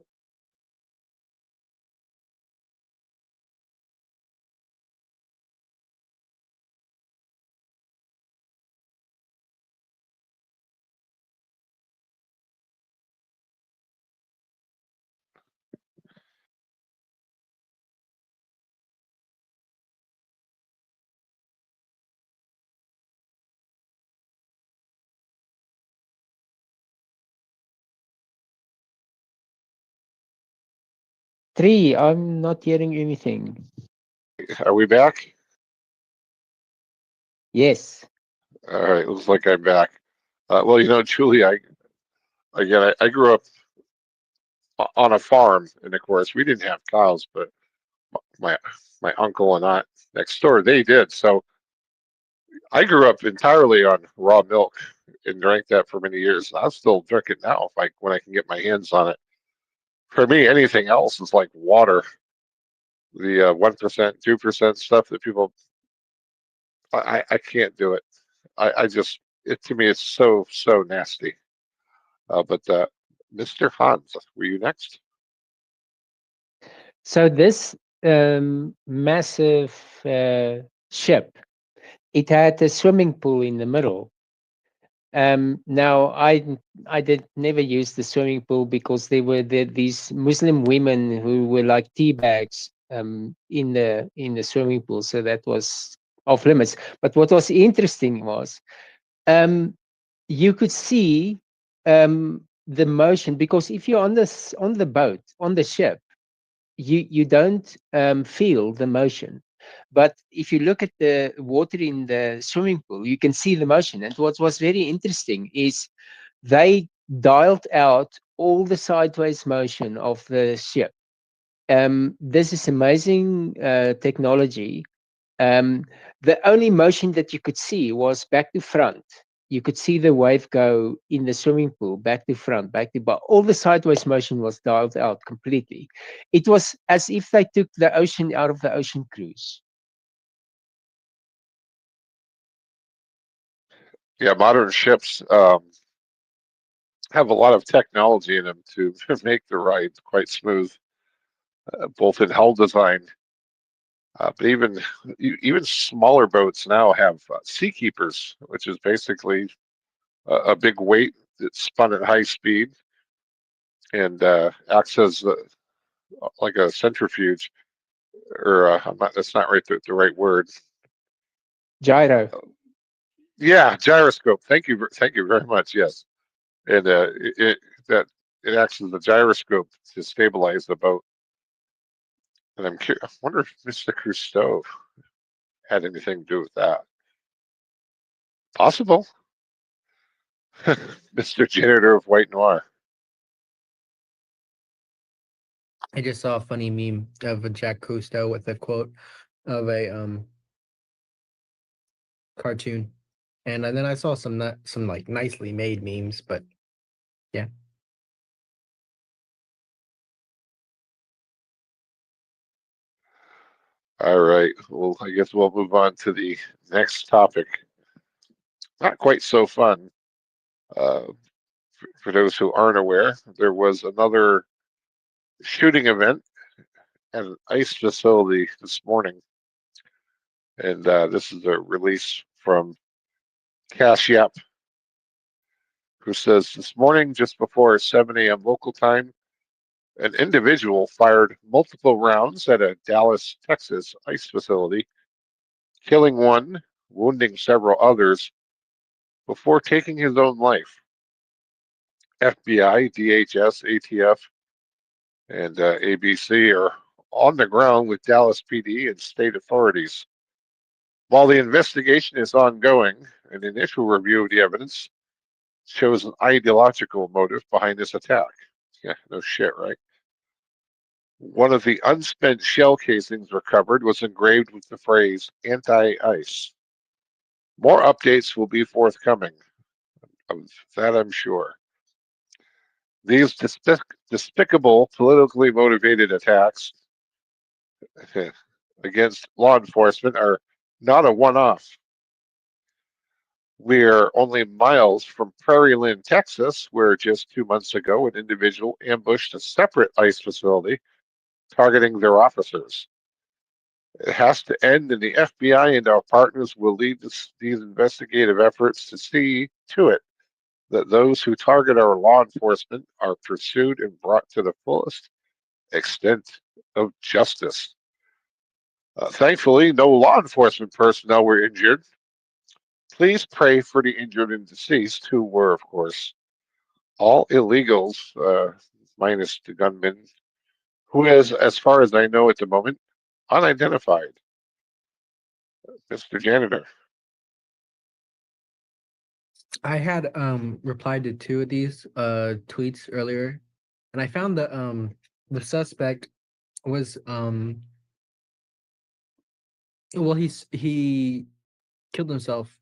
Three, I'm not hearing anything. Are we back? Yes. All right, looks like I'm back. Well, Julie, I grew up on a farm, and of course, we didn't have cows, but my my uncle and aunt next door, they did. So I grew up entirely on raw milk and drank that for many years. I'll still drink it now if when I can get my hands on it. For me, anything else is like water. The 1%, 2% stuff that people, I can't do it. I just, it to me, it's so nasty. But Mr. Hans, were you next? So this massive ship, it had a swimming pool in the middle. Now I did never use the swimming pool because there were these Muslim women who were like tea bags in the swimming pool, so that was off limits. But what was interesting was um, you could see the motion, because if you're on the boat on the ship, you don't feel the motion, but if you look at the water in the swimming pool, you can see the motion. And what was very interesting is they dialed out all the sideways motion of the ship. This is amazing technology. um, the only motion that you could see was back to front. You could see the wave go in the swimming pool, back to front, back to back. All the sideways motion was dialed out completely. It was as if they took the ocean out of the ocean cruise. Yeah, modern ships have a lot of technology in them to make the ride quite smooth, both in hull design. But even smaller boats now have seakeepers, which is basically a big weight that's spun at high speed and acts as like a centrifuge, or that's not right the right word. Gyro. Yeah, gyroscope. Thank you very much. Yes, and that it acts as a gyroscope to stabilize the boat. And I'm curious, I wonder if Mr. Cousteau had anything to do with that. Possible. Mr. Janitor of White Noir. I just saw a funny meme of a Jack Cousteau with a quote of a cartoon, and then I saw some like nicely made memes, but yeah. All right. Well, I guess we'll move on to the next topic. Not quite so fun. Uh, for those who aren't aware, there was another shooting event at an ice facility this morning. And this is a release from Cash Yap, who says this morning, just before 7 a.m. local time, an individual fired multiple rounds at a Dallas, Texas ice facility, killing one, wounding several others, before taking his own life. FBI, DHS, ATF, and ABC are on the ground with Dallas PD and state authorities. While the investigation is ongoing, an initial review of the evidence shows an ideological motive behind this attack. Yeah, no shit, right? One of the unspent shell casings recovered was engraved with the phrase anti-ice. More updates will be forthcoming. Of that I'm sure. These despicable, politically motivated attacks against law enforcement are not a one-off. We're only miles from Prairie Land, Texas, where just 2 months ago an individual ambushed a separate ICE facility targeting their officers. It has to end, and the FBI and our partners will lead these investigative efforts to see to it that those who target our law enforcement are pursued and brought to the fullest extent of justice. Thankfully, no law enforcement personnel were injured. Please pray for the injured and deceased, who were, of course, all illegals, minus the gunman, who is, as far as I know at the moment, unidentified. Mr. Janitor. I had replied to two of these tweets earlier, and I found the suspect was well, he killed himself.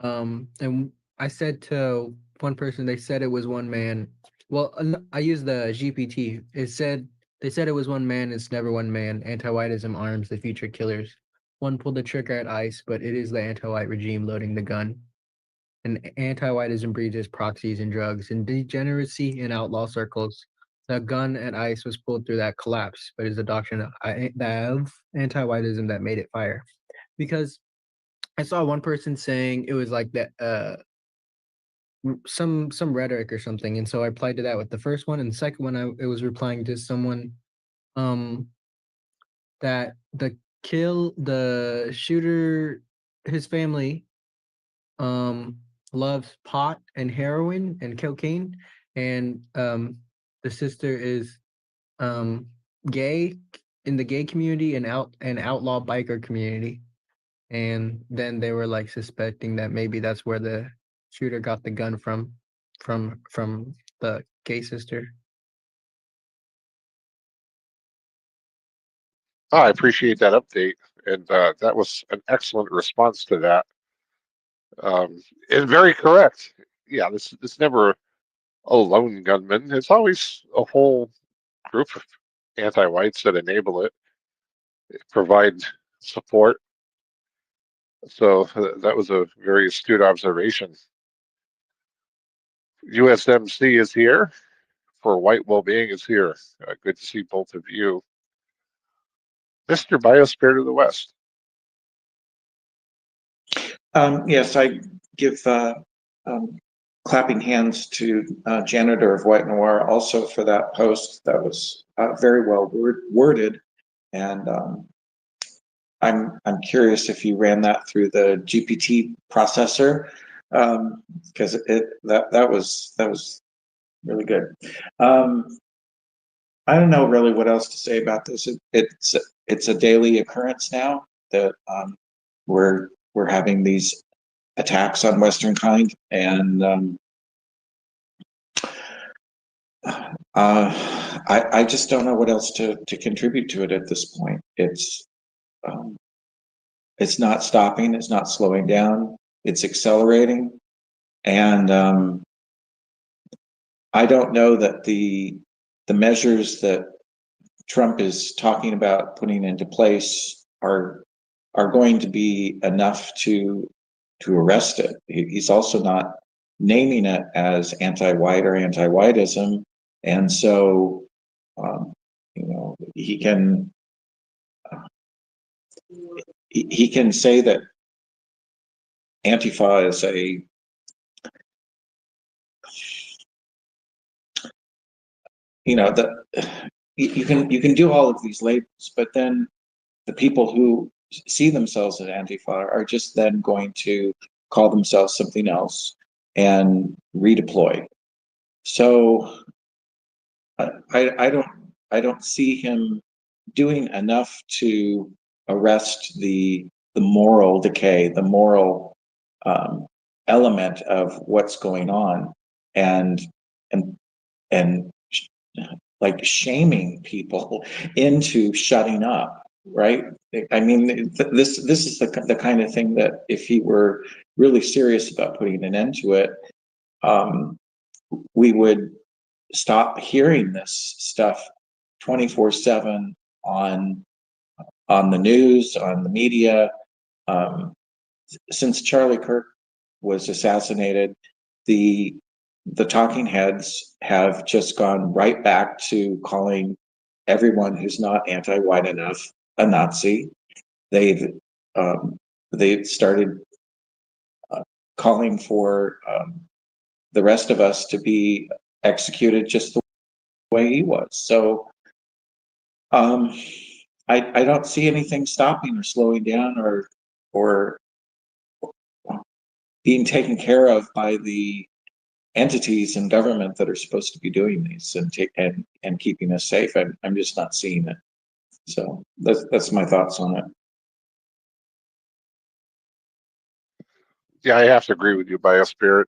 And I said to one person, they said it was one man. Well, I used the GPT. They said it was one man. It's never one man. Anti-whiteism arms the future killers. One pulled the trigger at ICE, but it is the anti-white regime loading the gun. And anti-whiteism breeds proxies and drugs and degeneracy in outlaw circles. The gun at ICE was pulled through that collapse, but it's the doctrine of anti-whiteism that made it fire. Because I saw one person saying it was like that some rhetoric or something, and so I applied to that with the first one, and the second one it was replying to someone that the shooter, his family loves pot and heroin and cocaine, and the sister is gay in the gay community and outlaw biker community. And then they were like suspecting that maybe that's where the shooter got the gun from the gay sister. Oh, I appreciate that update, and that was an excellent response to that. And very correct. Yeah, this never a lone gunman. It's always a whole group of anti-whites that enable it, provide support. So that was a very astute observation. USMC is here for White Wellbeing is here. Good to see both of you. Mr. Biospirit of the West. Yes, I give clapping hands to Janitor of White Noir also for that post. That was very well worded, and I'm curious if you ran that through the GPT processor, because that was really good. I don't know really what else to say about this. It's a daily occurrence now that we're having these attacks on Western kind, and I just don't know what else to contribute to it at this point. It's not stopping. It's not slowing down. It's accelerating, and I don't know that the measures that Trump is talking about putting into place are going to be enough to arrest it. He's also not naming it as anti-white or anti-whiteism, and so he can say that Antifa is a that you can do all of these labels, but then the people who see themselves as Antifa are just then going to call themselves something else and redeploy. So I don't see him doing enough to arrest the moral decay, the moral element of what's going on, and and and like shaming people into shutting up, right? I mean, this is the kind of thing that if he were really serious about putting an end to it, we would stop hearing this stuff 24/7 on the news, on the media. Um, since Charlie Kirk was assassinated, the the talking heads have just gone right back to calling everyone who's not anti-white enough a Nazi. They've they've started calling for the rest of us to be executed just the way he was. So um, I don't see anything stopping or slowing down or being taken care of by the entities in government that are supposed to be doing these and keeping us safe. I'm just not seeing it. So that's my thoughts on it. Yeah, I have to agree with you, Biospirit.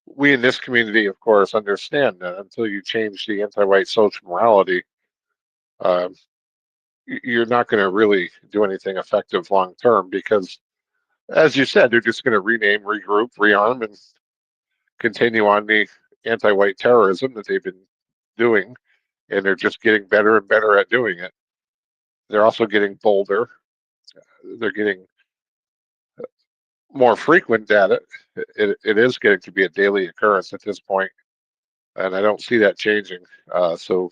We in this community, of course, understand that until you change the anti-white social morality, um, you're not going to really do anything effective long term because, as you said, they're just going to rename, regroup, rearm, and continue on the anti-white terrorism that they've been doing, and they're just getting better and better at doing it. They're also getting bolder. They're getting more frequent at it. It is getting to be a daily occurrence at this point, and I don't see that changing. So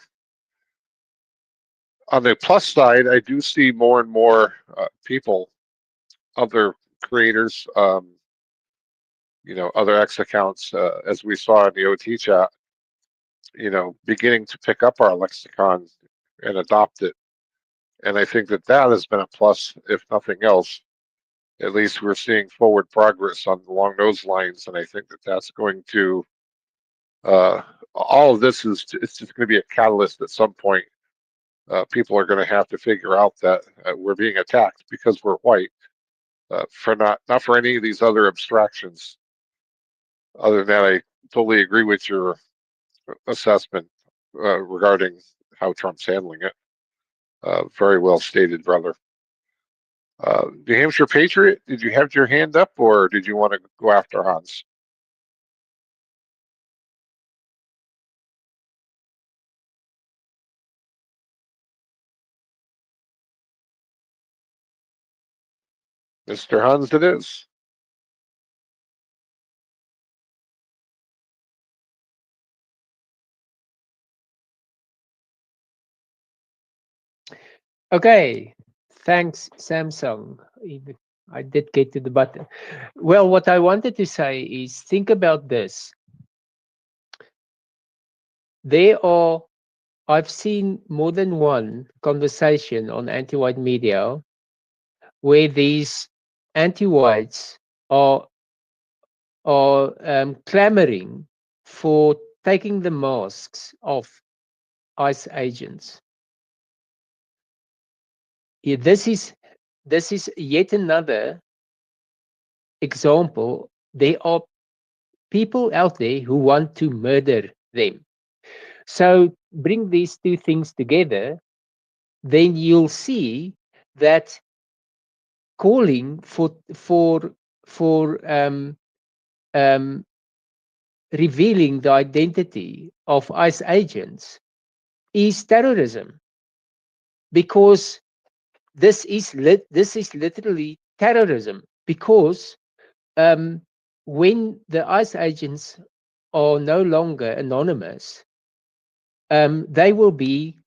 on the plus side, I do see more and more people, other creators, other X accounts, as we saw in the OT chat, beginning to pick up our lexicon and adopt it. And I think that that has been a plus, if nothing else. At least we're seeing forward progress along those lines, and I think that that's going to all of this is it's just going to be a catalyst at some point. People are going to have to figure out that we're being attacked because we're white, for not for any of these other abstractions. Other than that, I totally agree with your assessment regarding how Trump's handling it. Very well stated, brother. New Hampshire Patriot, did you have your hand up or did you want to go after Hans? Mr. Hans, it is. Okay, thanks, Samsung. I did get to the button. Well, what I wanted to say is think about this. I've seen more than one conversation on anti-white media where these anti-whites are clamoring for taking the masks off ICE agents. Yeah, this is yet another example. There are people out there who want to murder them. So bring these two things together, then you'll see that calling for revealing the identity of ICE agents is terrorism, because this is literally terrorism. Because when the ICE agents are no longer anonymous, they will be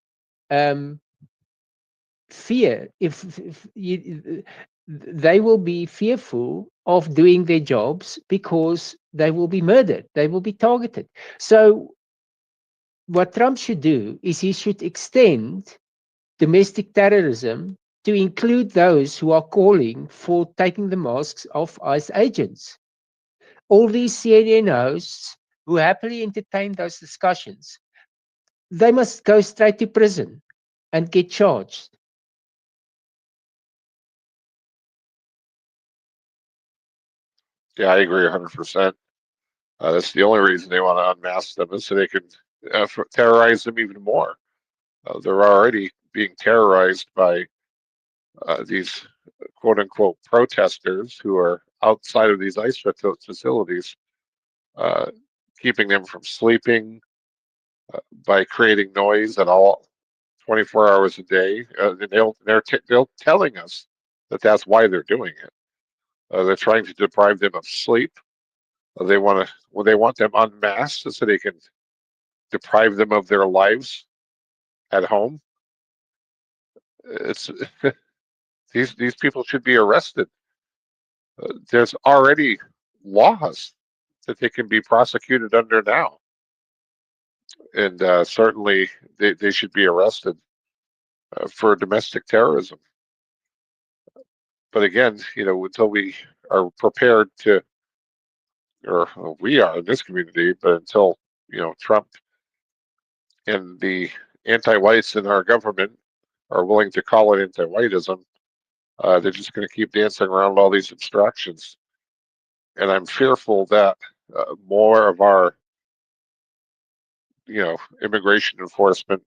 they will be fearful of doing their jobs because they will be murdered, they will be targeted. So what Trump should do is he should extend domestic terrorism to include those who are calling for taking the masks off ICE agents. All these CNN hosts who happily entertain those discussions, they must go straight to prison and get charged. Yeah, I agree 100%. That's the only reason they want to unmask them, is so they can terrorize them even more. They're already being terrorized by these quote unquote protesters who are outside of these ice facilities, uh, keeping them from sleeping by creating noise at all 24 hours a day. They're telling us that that's why they're doing it. They're trying to deprive them of sleep. They want them unmasked so they can deprive them of their lives at home. It's these people should be arrested. There's already laws that they can be prosecuted under now, and certainly they should be arrested for domestic terrorism. But again, until we are prepared to, or we are in this community, but until Trump and the anti-whites in our government are willing to call it anti-whiteism, they're just going to keep dancing around all these abstractions. And I'm fearful that more of our, immigration enforcement,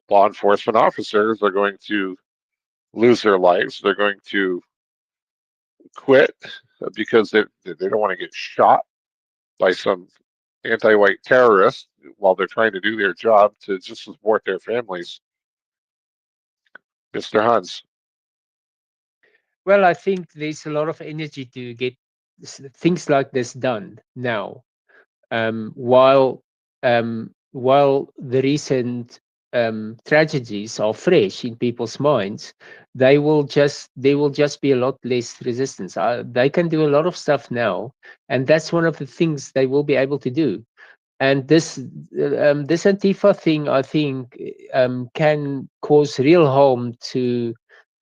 law enforcement officers are going to lose their lives. They're going to quit because they don't want to get shot by some anti-white terrorist while they're trying to do their job to just support their families. Mr. Hans. Well, I think there's a lot of energy to get things like this done now. While the recent tragedies are fresh in people's minds, there will just be a lot less resistance. They can do a lot of stuff now, and that's one of the things they will be able to do. And this Antifa thing, I think, can cause real harm to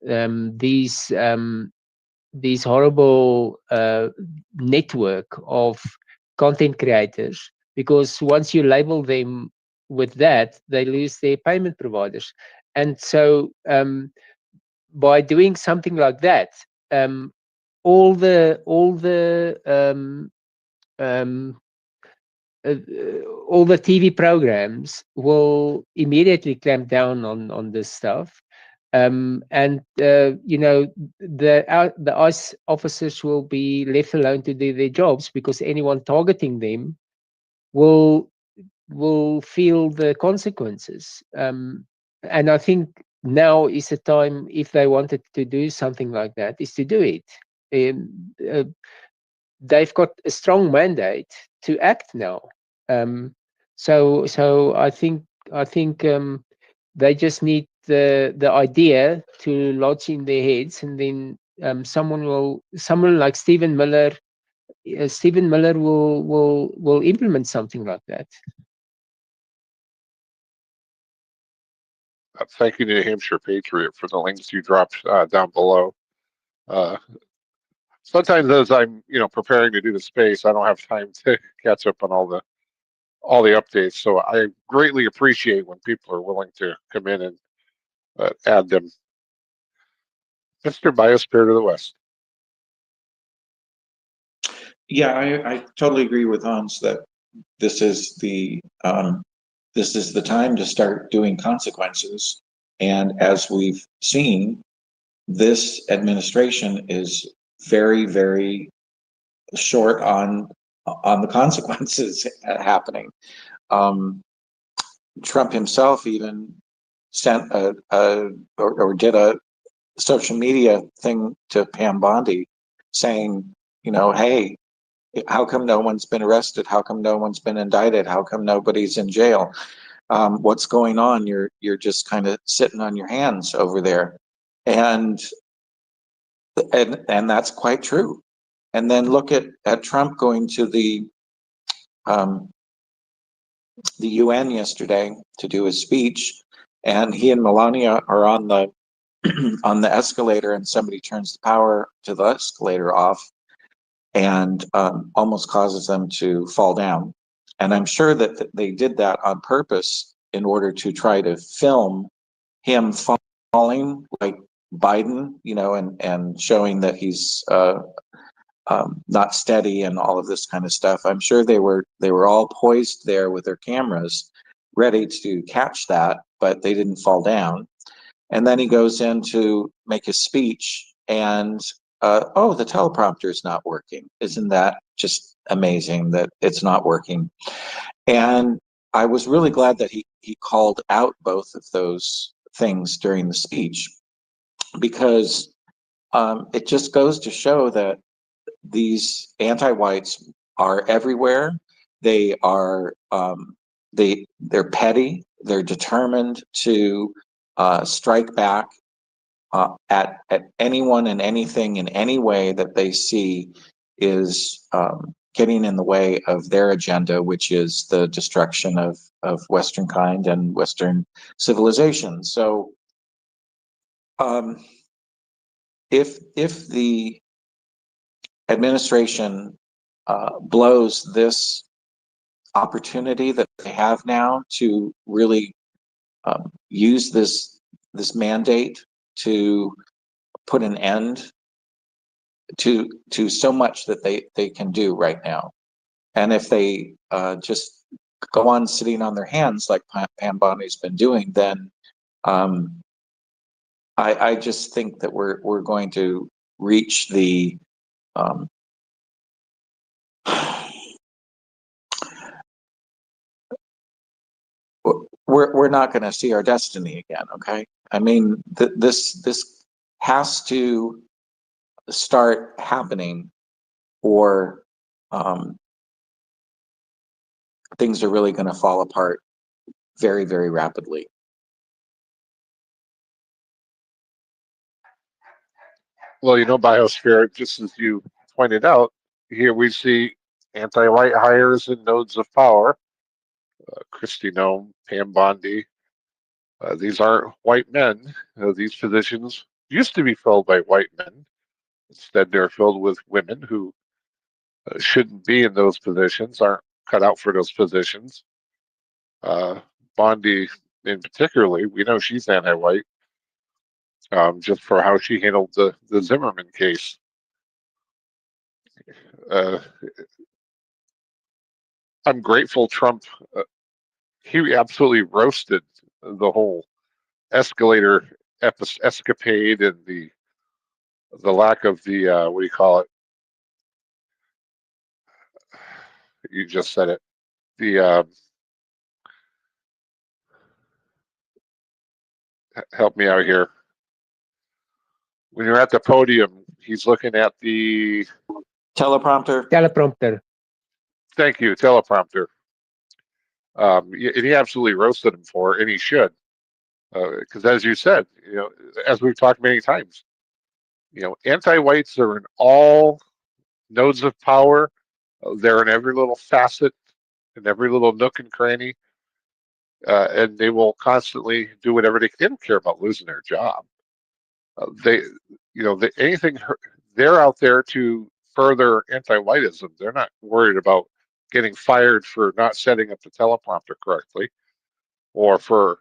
um, these um, these horrible network of content creators, because once you label them with that, they lose their payment providers. And so by doing something like that, um, um, um, uh, all the TV programs will immediately clamp down on this stuff. And the ICE officers will be left alone to do their jobs, because anyone targeting them will feel the consequences. And I think now is the time, if they wanted to do something like that, is to do it. Uh, they've got a strong mandate to act now. So I think they just need the idea to lodge in their heads, and then someone like Stephen Miller. Stephen Miller will implement something like that. Thank you, New Hampshire Patriot, for the links you dropped down below. Uh, Sometimes as I'm, preparing to do the space, I don't have time to catch up on all the updates. So I greatly appreciate when people are willing to come in and add them. Mr. Biospirit of the West. Yeah, I totally agree with Hans that this is the time to start doing consequences. And as we've seen, this administration is very, very short on the consequences happening. Trump himself even sent or did a social media thing to Pam Bondi saying, hey, how come no one's been arrested? How come no one's been indicted? How come nobody's in jail? What's going on? You're just kind of sitting on your hands over there, and that's quite true. And then look at Trump going to the UN yesterday to do his speech, and he and Melania are on the on the escalator, and somebody turns the power to the escalator off, and almost causes them to fall down. And I'm sure that they did that on purpose in order to try to film him falling like Biden, and showing that he's not steady and all of this kind of stuff. I'm sure they were all poised there with their cameras, ready to catch that, but they didn't fall down. And then he goes in to make his speech, and oh, the teleprompter is not working. Isn't that just amazing that it's not working? And I was really glad that he called out both of those things during the speech, because it just goes to show that these anti-whites are everywhere. They are they're petty. They're determined to strike back at anyone and anything in any way that they see is getting in the way of their agenda, which is the destruction of Western kind and Western civilization. So if the administration blows this opportunity that they have now to really use this mandate to put an end to so much that they can do right now, and if they just go on sitting on their hands like Pam Bondi's been doing, then I just think that we're going to reach the we're not going to see our destiny again. Okay, I mean this has to start happening, or things are really going to fall apart very, very rapidly. Well, biosphere, just as you pointed out, here we see anti-white hires in nodes of power. Christy Nome, Pam Bondi. These aren't white men. These positions used to be filled by white men. Instead, they're filled with women who shouldn't be in those positions, aren't cut out for those positions. Bondi, in particularly, we know she's anti-white, just for how she handled the Zimmerman case. I'm grateful Trump, he absolutely roasted the whole escalator escapade and the lack of the what do you call it? You just said it. The help me out here. When you're at the podium, he's looking at the Teleprompter. Teleprompter. Thank you, teleprompter. And he absolutely roasted him for it, and he should, because as you said, as we've talked many times, anti-whites are in all nodes of power. They're in every little facet, in every little nook and cranny, and they will constantly do whatever they don't care about losing their job. Anything. They're out there to further anti-whiteism. They're not worried about getting fired for not setting up the teleprompter correctly, or for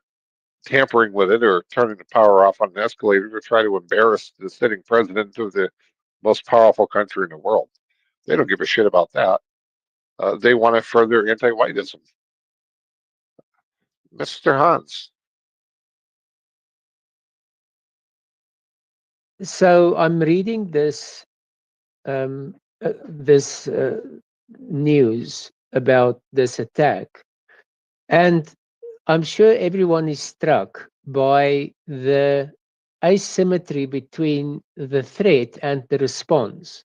tampering with it, or turning the power off on an escalator to try to embarrass the sitting president of the most powerful country in the world. They don't give a shit about that. They want to further anti-whiteism. Mr. Hans. So I'm reading this news about this attack, and I'm sure everyone is struck by the asymmetry between the threat and the response.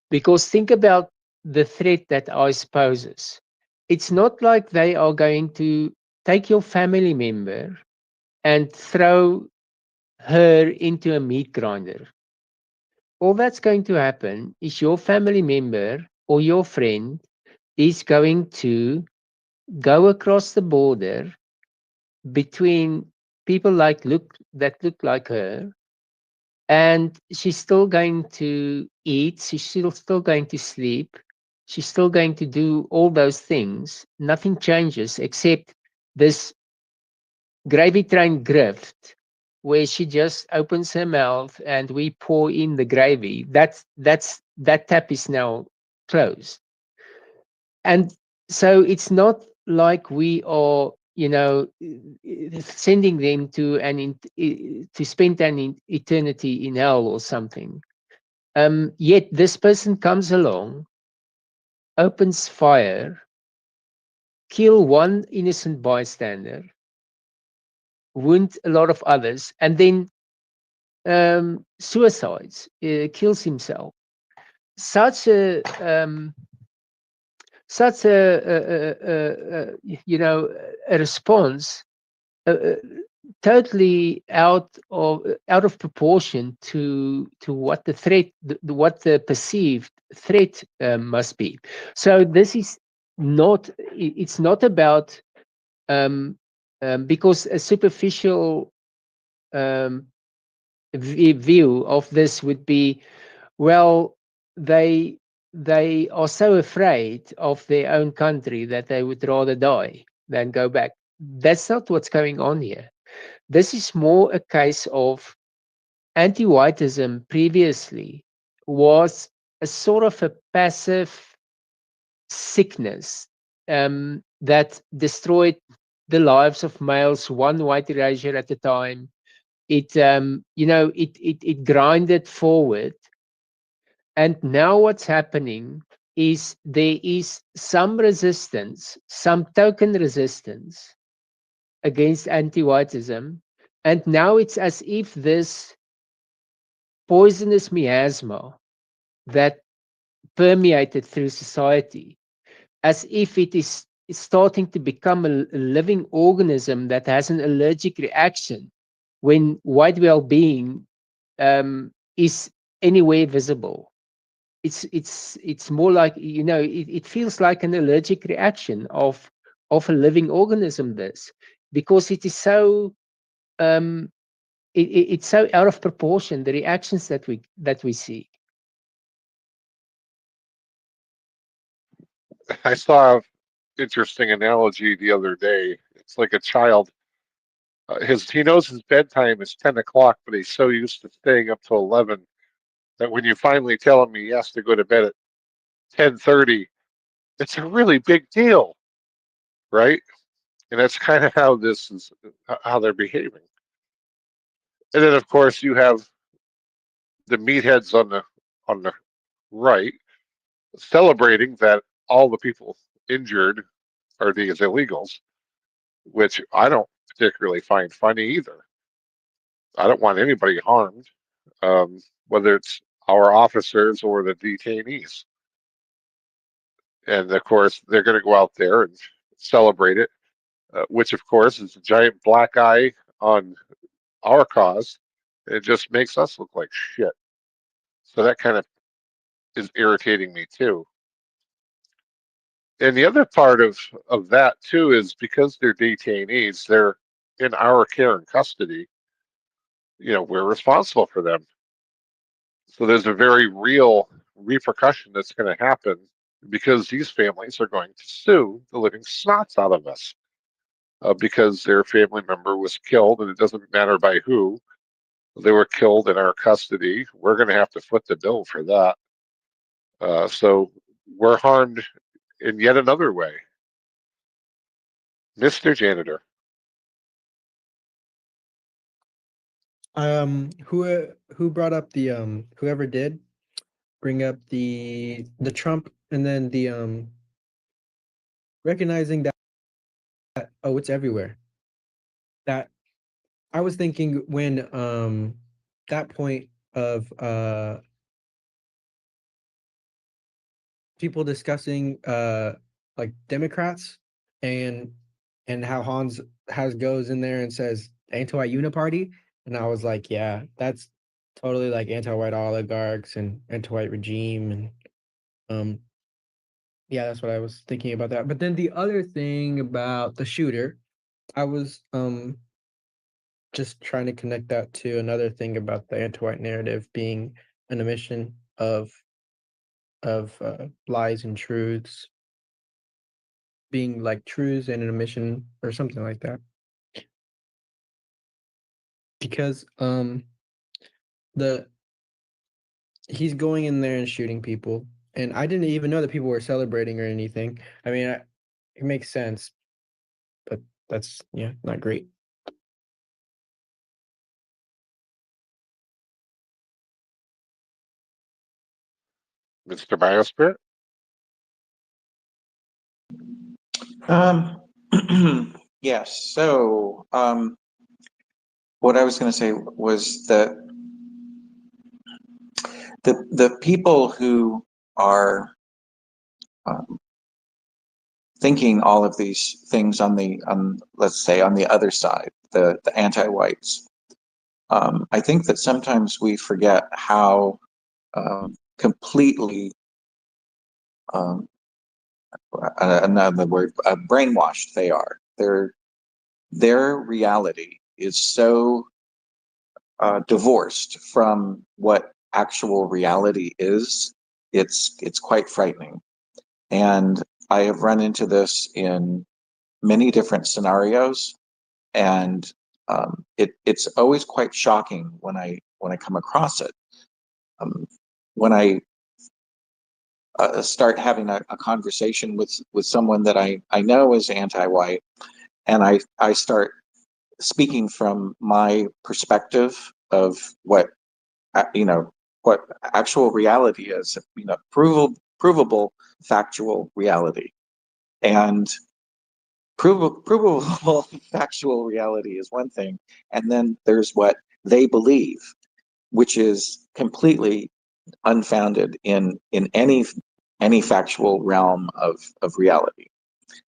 Because think about the threat that ICE poses. It's not like they are going to take your family member and throw her into a meat grinder. All that's going to happen is your family member or your friend is going to go across the border between people that look like her, and she's still going to eat, she's still going to sleep, she's still going to do all those things. Nothing changes except this gravy train grift where she just opens her mouth and we pour in the gravy. That's that tap is now closed. And so it's not like we are, sending them to to spend an eternity in hell or something. Yet this person comes along, opens fire, kill one innocent bystander, wound a lot of others, and then suicides, kills himself. Such a such a response, totally out of proportion to what the threat, what the perceived threat must be. So this is not. It's not about because a superficial um, view of this would be, well, they they are so afraid of their own country that they would rather die than go back. That's not what's going on here. This is more a case of anti-whiteism previously was a sort of a passive sickness that destroyed the lives of males, one white erasure at a time. It grinded forward. And now what's happening is there is some resistance, some token resistance against anti-whiteism. And now it's as if this poisonous miasma that permeated through society, as if it is starting to become a living organism that has an allergic reaction when white well-being is anywhere visible. It's more like, it feels like an allergic reaction of a living organism, this, because it is so it's so out of proportion, the reactions that we see. I saw an interesting analogy the other day. It's like a child. He knows his bedtime is 10 o'clock, but he's so used to staying up till 11 that when you finally tell him he has to go to bed at 10:30, it's a really big deal, right? And that's kind of how this is, how they're behaving. And then, of course, you have the meatheads on the right celebrating that all the people injured are these illegals, which I don't particularly find funny either. I don't want anybody harmed, whether it's our officers or the detainees. And of course, they're going to go out there and celebrate it, which of course is a giant black eye on our cause. It just makes us look like shit. So that kind of is irritating me too. And the other part of that too is because they're detainees, they're in our care and custody. We're responsible for them. So there's a very real repercussion that's going to happen because these families are going to sue the living snots out of us because their family member was killed, and it doesn't matter by who. They were killed in our custody. We're going to have to foot the bill for that. So we're harmed in yet another way. Mr. Janitor. Who brought up the whoever did bring up the Trump, and then the recognizing that, oh, it's everywhere. That I was thinking when that point of people discussing like Democrats, and how Hans has goes in there and says anti-white uniparty, and I was like, yeah, that's totally like anti-white oligarchs and anti-white regime, and yeah, that's what I was thinking about that. But then the other thing about the shooter, I was just trying to connect that to another thing about the anti-white narrative being an omission of lies and truths, being like truths and an omission or something like that. Because the he's going in there and shooting people, and I didn't even know that people were celebrating or anything. I mean, it makes sense, but that's yeah, not great. Mr. Biospirit? Um, yes. So, what I was going to say was that the people who are um, thinking all of these things on let's say on the other side, the anti-whites, I think that sometimes we forget how completely um, another word, brainwashed they are. Their reality is so divorced from what actual reality is. It's quite frightening, and I have run into this in many different scenarios, and it's always quite shocking when I come across it. When I start having a conversation with someone that I know is anti-white, and I start speaking from my perspective of what you know what actual reality is, provable factual reality, and provable factual reality is one thing, and then there's what they believe, which is completely unfounded in any factual realm of reality.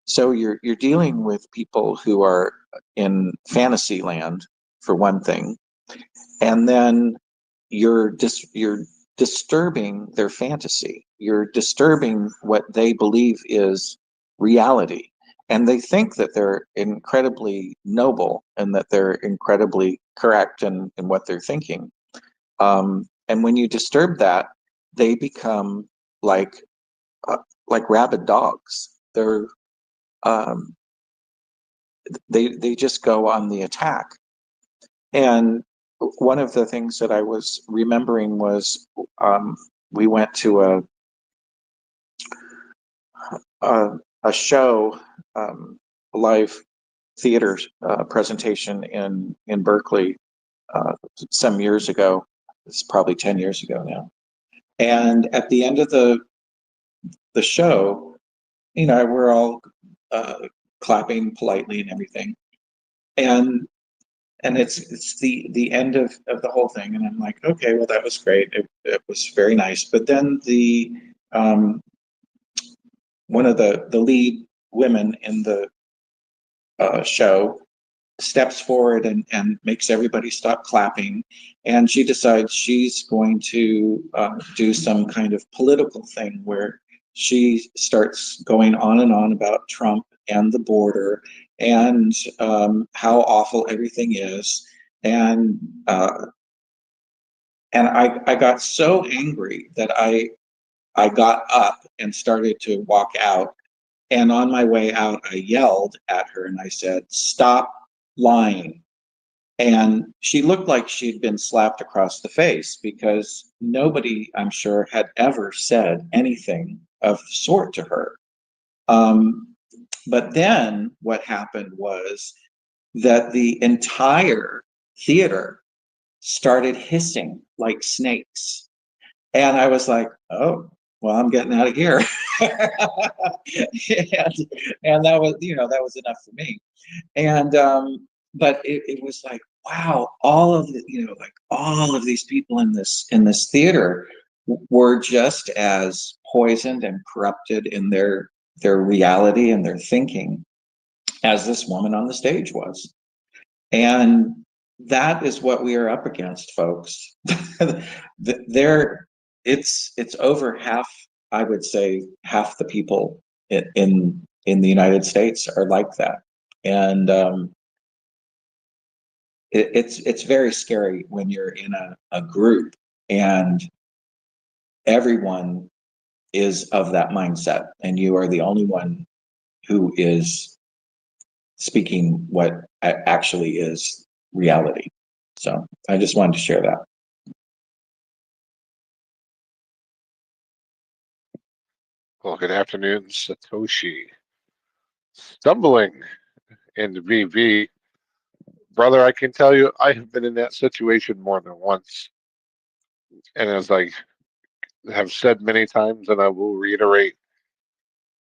So you're dealing with people who are in fantasy land for one thing, and then you're disturbing their fantasy. You're disturbing what they believe is reality, and they think that they're incredibly noble and that they're incredibly correct in what they're thinking. And when you disturb that, they become like uh, like rabid dogs. Um, they just go on the attack. And one of the things that I was remembering was we went to a show, a live theater presentation in Berkeley some years ago. It's probably 10 years ago now. And at the end of the show, we're all clapping politely and everything. And it's the end of the whole thing, and I'm like, okay, well, that was great. It was very nice. But then the one of the lead women in the show steps forward and makes everybody stop clapping, and she decides she's going to do some kind of political thing where she starts going on and on about Trump and the border and how awful everything is, and uh, I got so angry that I got up and started to walk out. And on my way out, I yelled at her and I said, "Stop lying." And she looked like she'd been slapped across the face, because nobody, I'm sure, had ever said anything of the sort to her. Um, but then what happened was that the entire theater started hissing like snakes. And I was like, oh, well, I'm getting out of here. and, and that was enough for me. And but it was like, wow, all of these people in this theater were just as poisoned and corrupted in their reality and their thinking as this woman on the stage was. And that is what we are up against, folks. there it's over half, I would say half the people in the United States are like that. And it's very scary when you're in a group and everyone is of that mindset and you are the only one who is speaking what actually is reality. So I just wanted to share that. Well, good afternoon, Satoshi. Stumbling into VV. Brother, I can tell you, I have been in that situation more than once. And as I have said many times, and I will reiterate,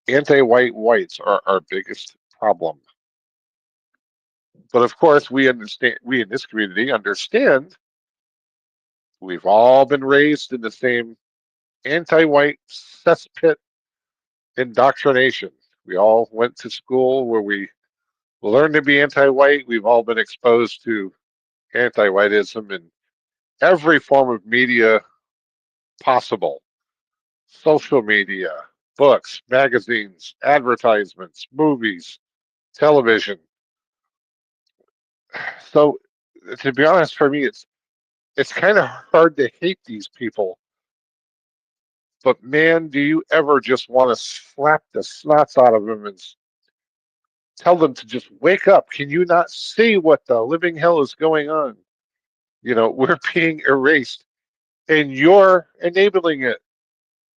anti-white whites are our biggest problem. But of course, we in this community understand we've all been raised in the same anti-white cesspit indoctrination. We all went to school where we learned to be anti-white. We've all been exposed to anti-whiteism in every form of media possible: social media, books, magazines, advertisements, movies, television. So, to be honest, for me, it's kind of hard to hate these people. But man, do you ever just want to slap the snots out of them and tell them to just wake up? Can you not see what the living hell is going on? We're being erased, and you're enabling it.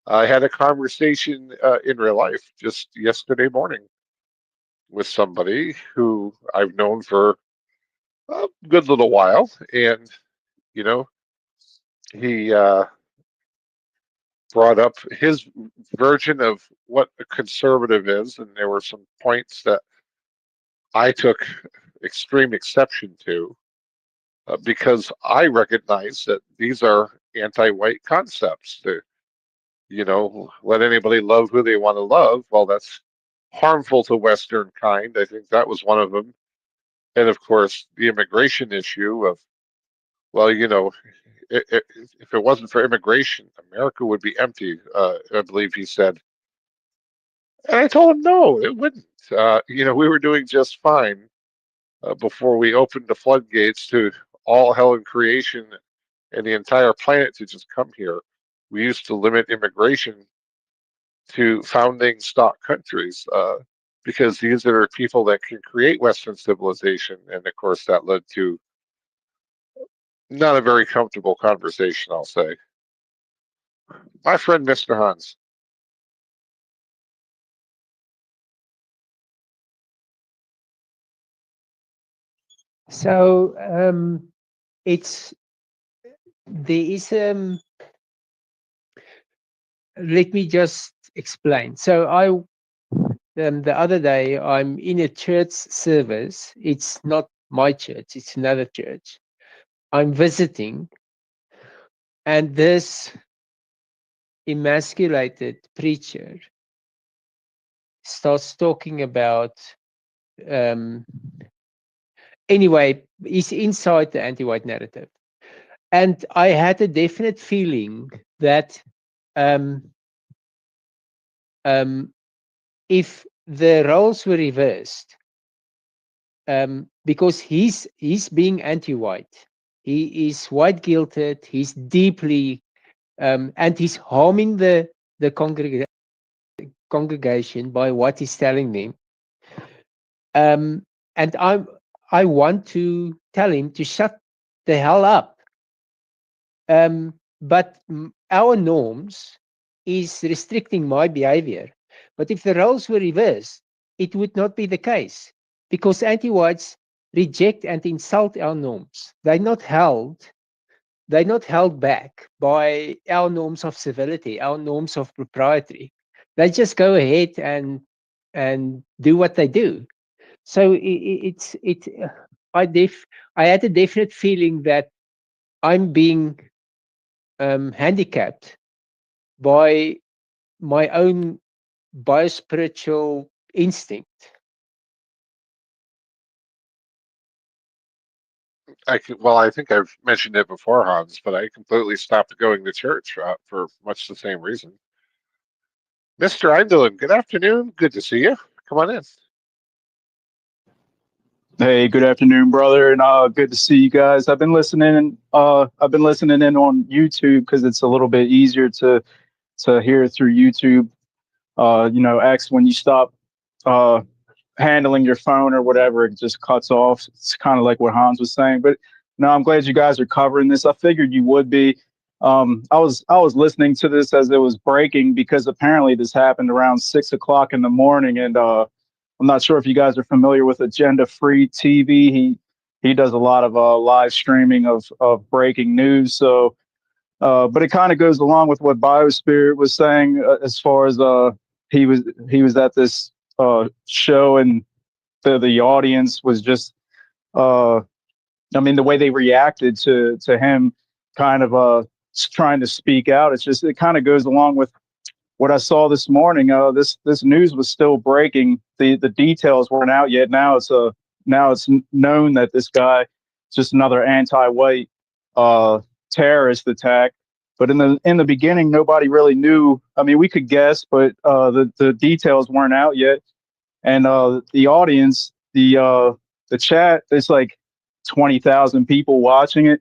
I had a conversation in real life just yesterday morning with somebody who I've known for a good little while, and you know, he brought up his version of what a conservative is, and there were some points that I took extreme exception to because I recognize that these are anti-white concepts. Let anybody love who they want to love. Well, that's harmful to Western kind. I think that was one of them. And of course, the immigration issue of, well, if it wasn't for immigration, America would be empty, I believe he said. And I told him, no, it wouldn't. We were doing just fine before we opened the floodgates to all hell in creation and the entire planet to just come here. We used to limit immigration to founding stock countries because these are people that can create Western civilization. And of course, that led to not a very comfortable conversation, I'll say. My friend, Mr. Hans. So it's there is let me just explain. So the other day I'm in a church service. It's not my church, it's another church. I'm visiting, and this emasculated preacher starts talking about anyway, he's inside the anti-white narrative. And I had a definite feeling that if the roles were reversed, because he's being anti-white, he is white guilted, he's deeply and he's harming the congregation by what he's telling them. And I want to tell him to shut the hell up. But our norms is restricting my behavior. But if the roles were reversed, it would not be the case, because anti-whites reject and insult our norms. They're not held back by our norms of civility, our norms of propriety. They just go ahead and do what they do. So I had a definite feeling that I'm being handicapped by my own biospiritual instinct. I think I've mentioned it before, Hans, but I completely stopped going to church for much the same reason. Mr. Eindelen, good afternoon. Good to see you. Come on in. Hey, good afternoon, brother, and good to see you guys. I've been listening. I've been listening in on YouTube because it's a little bit easier to hear through YouTube. X when you stop handling your phone or whatever, it just cuts off. It's kind of like what Hans was saying. But no, I'm glad you guys are covering this. I figured you would be. I was listening to this as it was breaking because apparently this happened around 6 o'clock in the morning, and I'm not sure if you guys are familiar with Agenda Free TV. He does a lot of live streaming of breaking news. So, but it kind of goes along with what Biospirit was saying as far as he was he was at this show, and the audience was just uh, I mean, the way they reacted to him kind of trying to speak out. It's just it kind of goes along with what I saw this morning. This news was still breaking. The details weren't out yet. Now it's known that this guy is just another anti-white uh, terrorist attack. But in the beginning, nobody really knew. I mean, we could guess, but the details weren't out yet. And the audience, the chat, it's like 20,000 people watching it.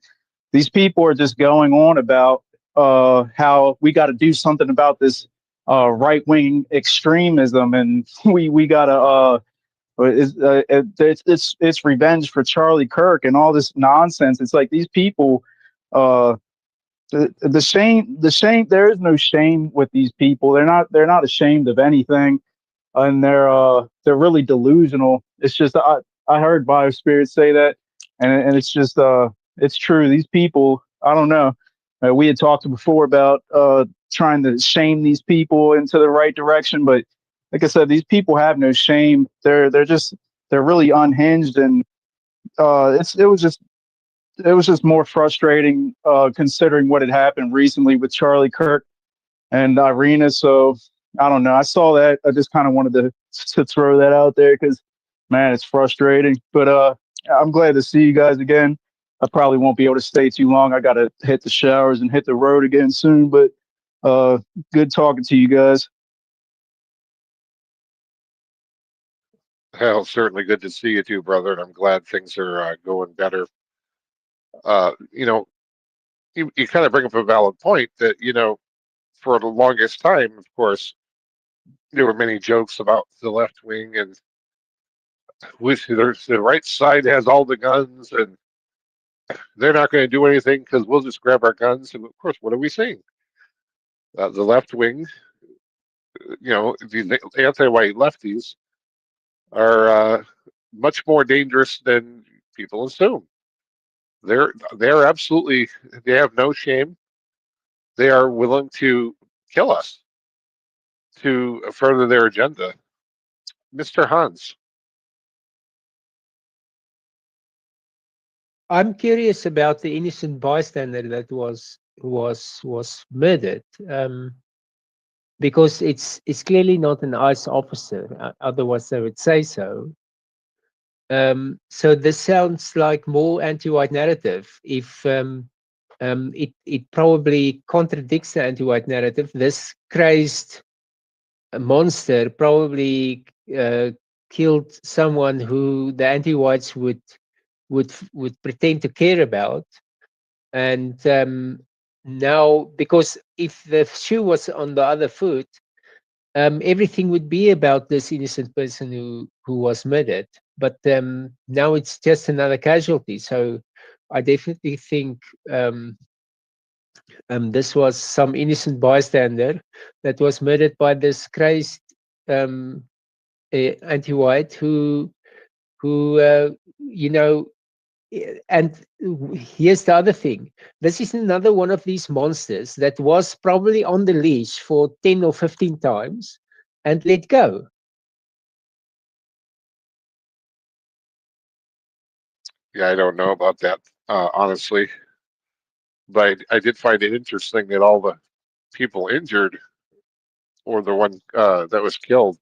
These people are just going on about how we got to do something about this right wing extremism, and we got to it's revenge for Charlie Kirk and all this nonsense. It's like these people. Uh, the shame. There is no shame with these people. They're not ashamed of anything, and they're really delusional. It's just I heard Biospirit say that, and it's just it's true. These people, I don't know. We had talked before about trying to shame these people into the right direction, but like I said, these people have no shame. They're really unhinged, and it was just more frustrating considering what had happened recently with Charlie Kirk and Irina. So I don't know. I saw that. I just kind of wanted to throw that out there because, man, it's frustrating. But I'm glad to see you guys again. I probably won't be able to stay too long. I got to hit the showers and hit the road again soon. But uh, good talking to you guys. Hell, certainly good to see you too, brother. And I'm glad things are going better. You know, you kind of bring up a valid point that, for the longest time, of course, there were many jokes about the left wing and the right side has all the guns and they're not going to do anything because we'll just grab our guns. And of course, what are we seeing? The left wing, the anti-white lefties are much more dangerous than people assume. They're absolutely, they have no shame. They are willing to kill us to further their agenda. Mr. Hans. I'm curious about the innocent bystander that was murdered, because it's clearly not an ICE officer. Otherwise, they would say so. So this sounds like more anti-white narrative. If it probably contradicts the anti-white narrative. This crazed monster probably killed someone who the anti-whites would pretend to care about, and now, because if the shoe was on the other foot, everything would be about this innocent person who was murdered. But now it's just another casualty. So I definitely think this was some innocent bystander that was murdered by this crazed um, anti-white who you know. And here's the other thing. This is another one of these monsters that was probably on the leash for 10 or 15 times and let go. Yeah, I don't know about that, honestly. But I did find it interesting that all the people injured or the one that was killed,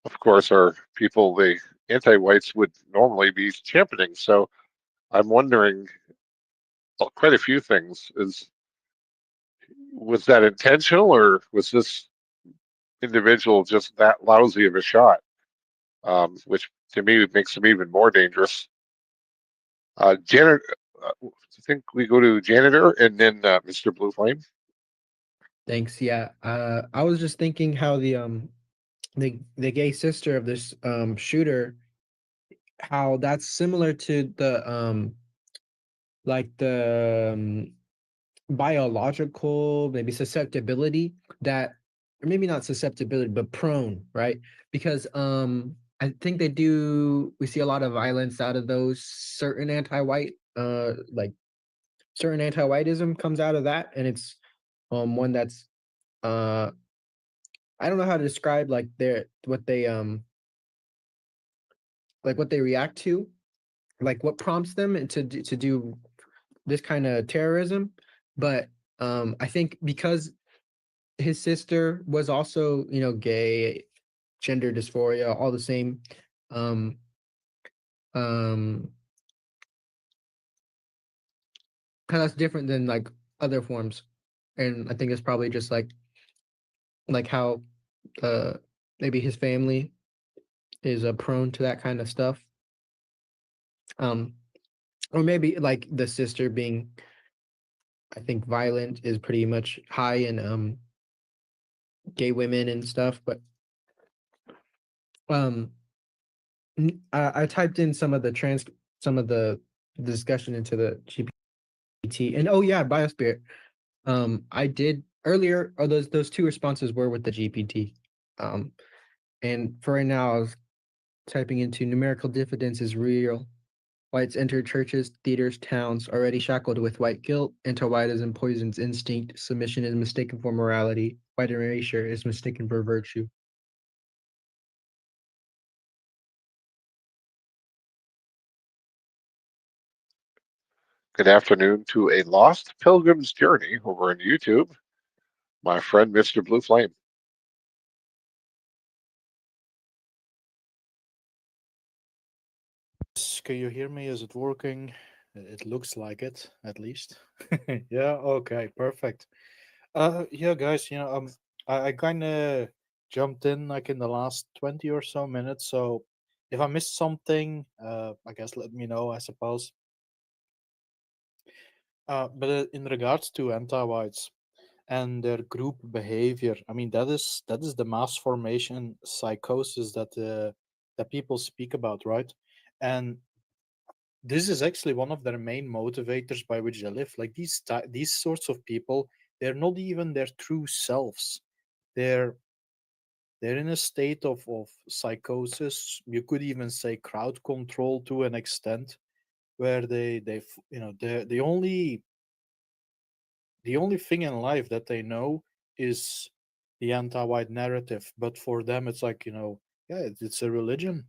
of course, are people the anti-whites would normally be championing. So I'm wondering quite a few things. Was that intentional or was this individual just that lousy of a shot? Which to me makes him even more dangerous. Janitor, I think we go to janitor and then Mr. Blue Flame. Thanks. Yeah. I was just thinking how the gay sister of this shooter, how that's similar to the like biological, maybe susceptibility that, or maybe not susceptibility, but prone, right? Because I think we see a lot of violence out of those certain anti-white, like certain anti-whiteism comes out of that, and it's one that's uh I don't know how to describe like what they react to, like what prompts them to do this kind of terrorism. But I think because his sister was also, gay, gender dysphoria, all the same, um um kind of different than like other forms. And I think it's probably just like how uh maybe his family is prone to that kind of stuff. um or maybe like the sister being, I think, violent is pretty much high in gay women and stuff. But um I typed in some of the discussion into the GPT, and oh yeah, biosphere. I did earlier, or those two responses were with the GPT. Um and for right now I was typing into numerical diffidence is real. Whites enter churches, theaters, towns, already shackled with white guilt. Anti-whiteism poisons instinct. Submission is mistaken for morality. White erasure is mistaken for virtue. Good afternoon to A Lost Pilgrim's Journey over on YouTube. My friend, Mr. Blue Flame. Can you hear me? Is it working? It looks like it, at least. Yeah, okay, perfect. Yeah, guys, I kind of jumped in like in the last 20 or so minutes, so if I missed something, I guess let me know, I suppose. But in regards to anti-whites and their group behavior, I mean that is the mass formation psychosis that people speak about, right? And this is actually one of their main motivators by which they live. Like these sorts of people, they're not even their true selves. They're they're in a state of psychosis. You could even say crowd control to an extent, where the only thing in life that they know is the anti-white narrative. But for them, it's like, yeah, it's a religion.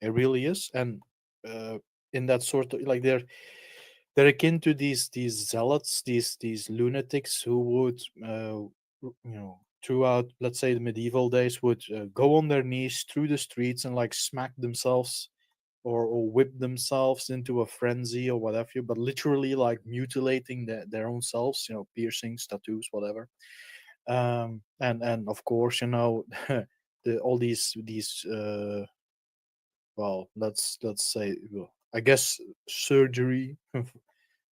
It really is. And uh, in that sort of, like, they're akin to these zealots, these lunatics who would, throughout, let's say, the medieval days, would go on their knees through the streets and like smack themselves, or whip themselves into a frenzy or whatever, but literally like mutilating their own selves, piercings, tattoos, whatever. And of course, all these well, let's say, well, I guess, surgery,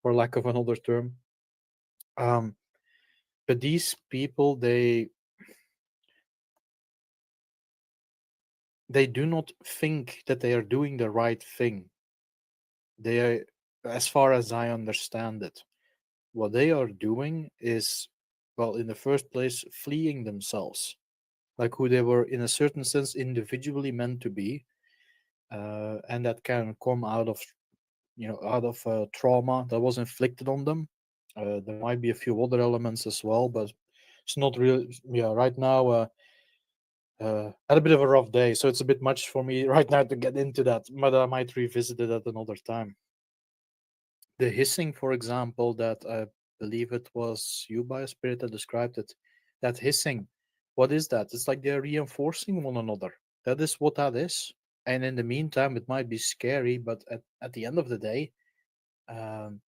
for lack of another term. Um, but these people, they do not think that they are doing the right thing. They, as far as I understand it, what they are doing is, well, in the first place, fleeing themselves, like who they were in a certain sense individually meant to be, and that can come out of trauma that was inflicted on them. There might be a few other elements as well, but it's not really. Yeah, right now, had a bit of a rough day, so it's a bit much for me right now to get into that. But I might revisit it at another time. The hissing, for example, that I believe it was you, by a spirit, that described it. That hissing, what is that? It's like they're reinforcing one another. That is what that is. And in the meantime, it might be scary, but at the end of the day, um,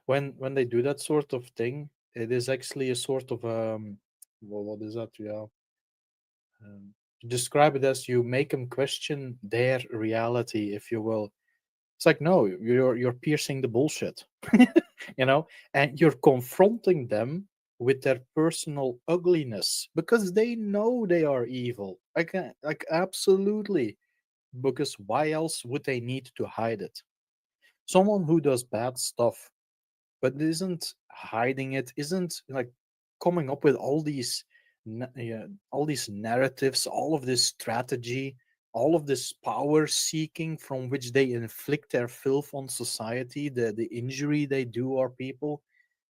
when they do that sort of thing, it is actually a sort of well, what is that? Yeah, describe it as you make them question their reality, if you will. It's like, no, you're piercing the bullshit, you know, and you're confronting them with their personal ugliness because they know they are evil. Like absolutely, because why else would they need to hide it? Someone who does bad stuff, but isn't hiding it, isn't like coming up with all these yeah, all these narratives, all of this strategy, all of this power seeking from which they inflict their filth on society, the injury they do our people.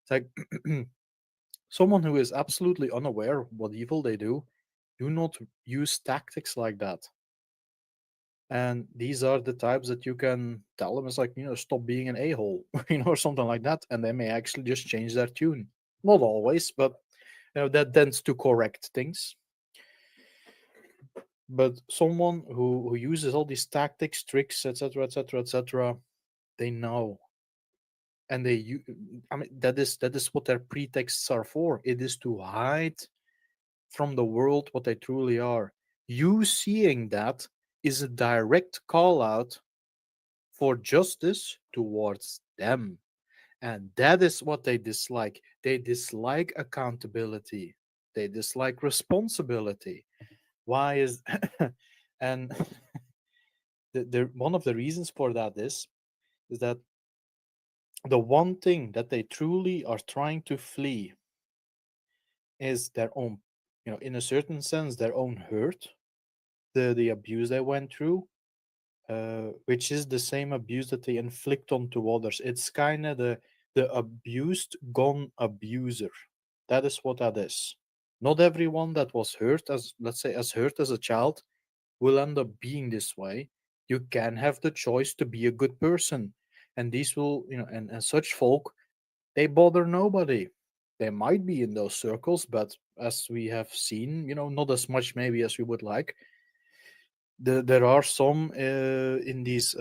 It's like someone who is absolutely unaware of what evil they do not use tactics like that. And these are the types that you can tell them, it's like, stop being an a-hole, or something like that, and they may actually just change their tune. Not always, but that tends to correct things. But someone who uses all these tactics, tricks, etc., etc., etc., they know, and I mean, that is what their pretexts are for. It is to hide from the world what they truly are. You seeing that is a direct call out for justice towards them. And that is what they dislike. They dislike accountability. They dislike responsibility. Why is and one of the reasons for that is that the one thing that they truly are trying to flee is their own, in a certain sense, their own hurt, the abuse they went through, which is the same abuse that they inflict onto others. It's kind of the abused gone abuser. That is what that is. Not everyone that was hurt, as let's say, as hurt as a child, will end up being this way. You can have the choice to be a good person, and these will, and such folk, they bother nobody. They might be in those circles, but as we have seen, not as much maybe as we would like. There are some in these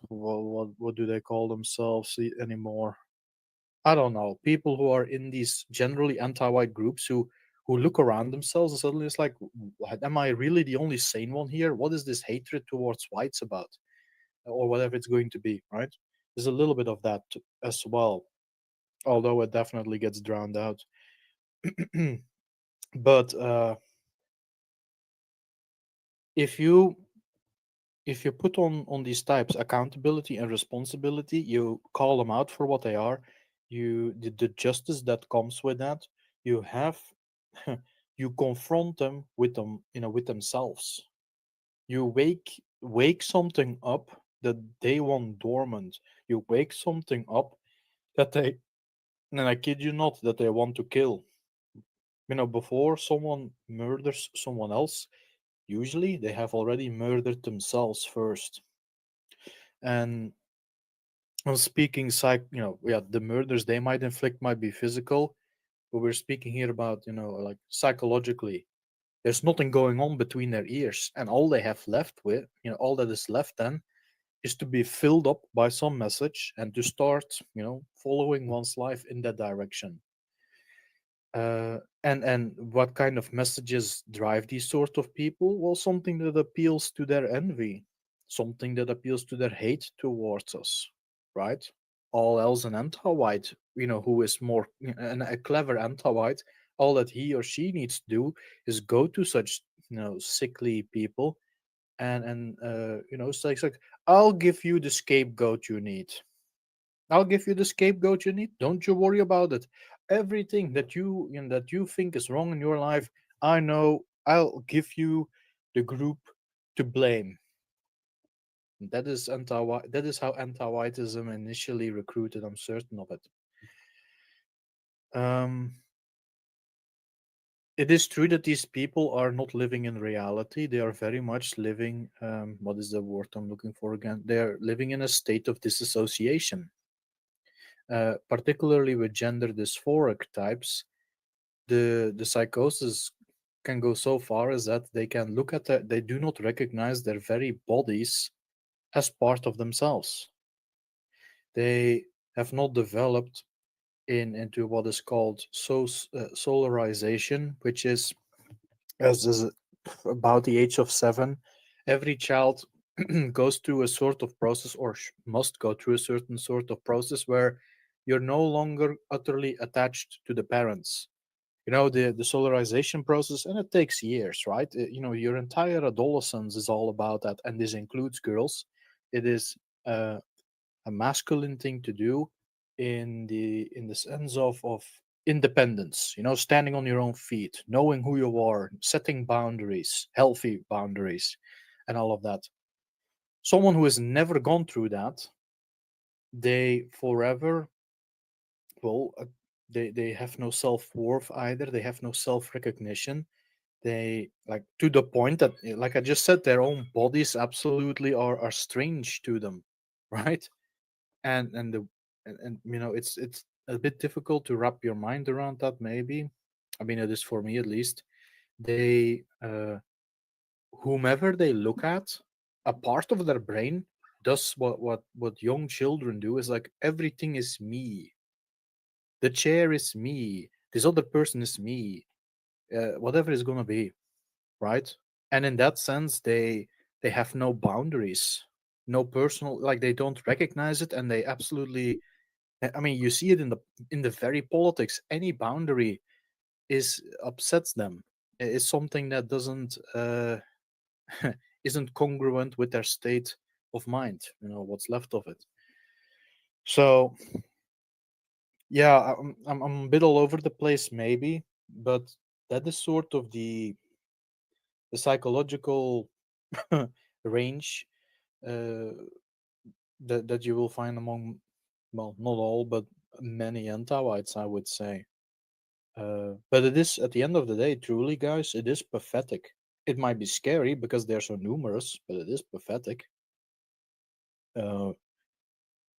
what do they call themselves anymore? I don't know. People who are in these generally anti-white groups who look around themselves and suddenly it's like, am I really the only sane one here? What is this hatred towards whites about, or whatever it's going to be? Right? There's a little bit of that as well, although it definitely gets drowned out. But if you put on these types accountability and responsibility, you call them out for what they are, the justice that comes with that, you have you confront them with themselves. You wake something up that they want dormant. You wake something up that they, and I kid you not, that they want to kill. Before someone murders someone else, usually they have already murdered themselves first. And I'm speaking yeah, the murders they might inflict might be physical, but we're speaking here about, like psychologically. There's nothing going on between their ears, and all they have left with, all that is left then is to be filled up by some message and to start, following one's life in that direction. And what kind of messages drive these sort of people? Well, something that appeals to their envy, something that appeals to their hate towards us, right? All else an anti-white, who is more a clever anti-white, all that he or she needs to do is go to such, sickly people and it's like, I'll give you the scapegoat you need. I'll give you the scapegoat you need. Don't you worry about it. Everything that you think is wrong in your life, I know. I'll give you the group to blame. That is That is how anti-whiteism initially recruited. I'm certain of it. It is true that these people are not living in reality. They are very much living. What is the word I'm looking for again? They are living in a state of disassociation. Particularly with gender dysphoric types, the psychosis can go so far as that they can look at they do not recognize their very bodies as part of themselves. They have not developed into what is called solarization, which is as about the age of 7, every child goes through a sort of process, or must go through a certain sort of process where you're no longer utterly attached to the parents. The solarization process, and it takes years, right? Your entire adolescence is all about that, and this includes girls. It is a masculine thing to do, in the sense of independence, standing on your own feet, knowing who you are, setting boundaries, healthy boundaries, and all of that. Someone who has never gone through that, they forever, well, they have no self-worth either. They have no self-recognition. They, like, to the point that, like I just said, their own bodies absolutely are strange to them, right? And the and it's a bit difficult to wrap your mind around that, maybe. I mean, it is for me at least. They whomever they look at, a part of their brain does what young children do, is like, everything is me. The chair is me. This other person is me. Whatever is gonna be, right? And in that sense, they have no boundaries, no personal, like, they don't recognize it, and they absolutely, I mean, you see it in the very politics. Any boundary is upsets them. It's something that doesn't isn't congruent with their state of mind. What's left of it. So yeah, I'm a bit all over the place, maybe, but that is sort of the psychological range uh, that you will find among, well, not all, but many anti-whites, I would say. But it is, at the end of the day, truly, guys, it is pathetic. It might be scary because they're so numerous, but it is pathetic. Uh,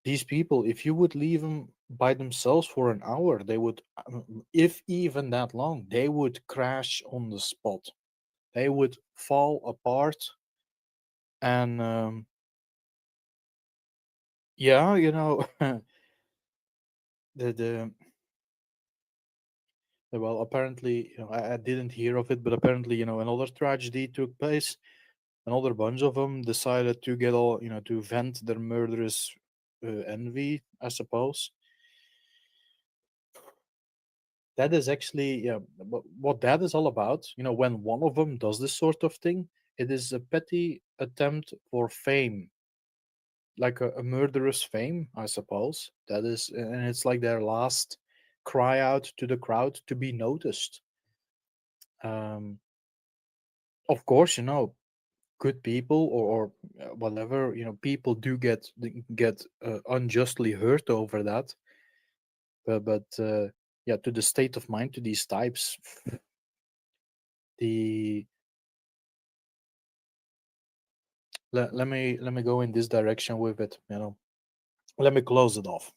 these people, if you would leave them by themselves for an hour, they would, if even that long, they would crash on the spot. They would fall apart. And yeah, the well, apparently, I didn't hear of it, but apparently, another tragedy took place. Another bunch of them decided to get all, to vent their murderous envy, I suppose. That is actually, yeah, what that is all about. When one of them does this sort of thing, it is a petty attempt for fame, like a murderous fame, I suppose. That is, and it's like their last cry out to the crowd to be noticed. Um, of course, good people, or whatever, people do get unjustly hurt over that. But yeah, to the state of mind, to these types, the let me go in this direction with it. Let me close it off,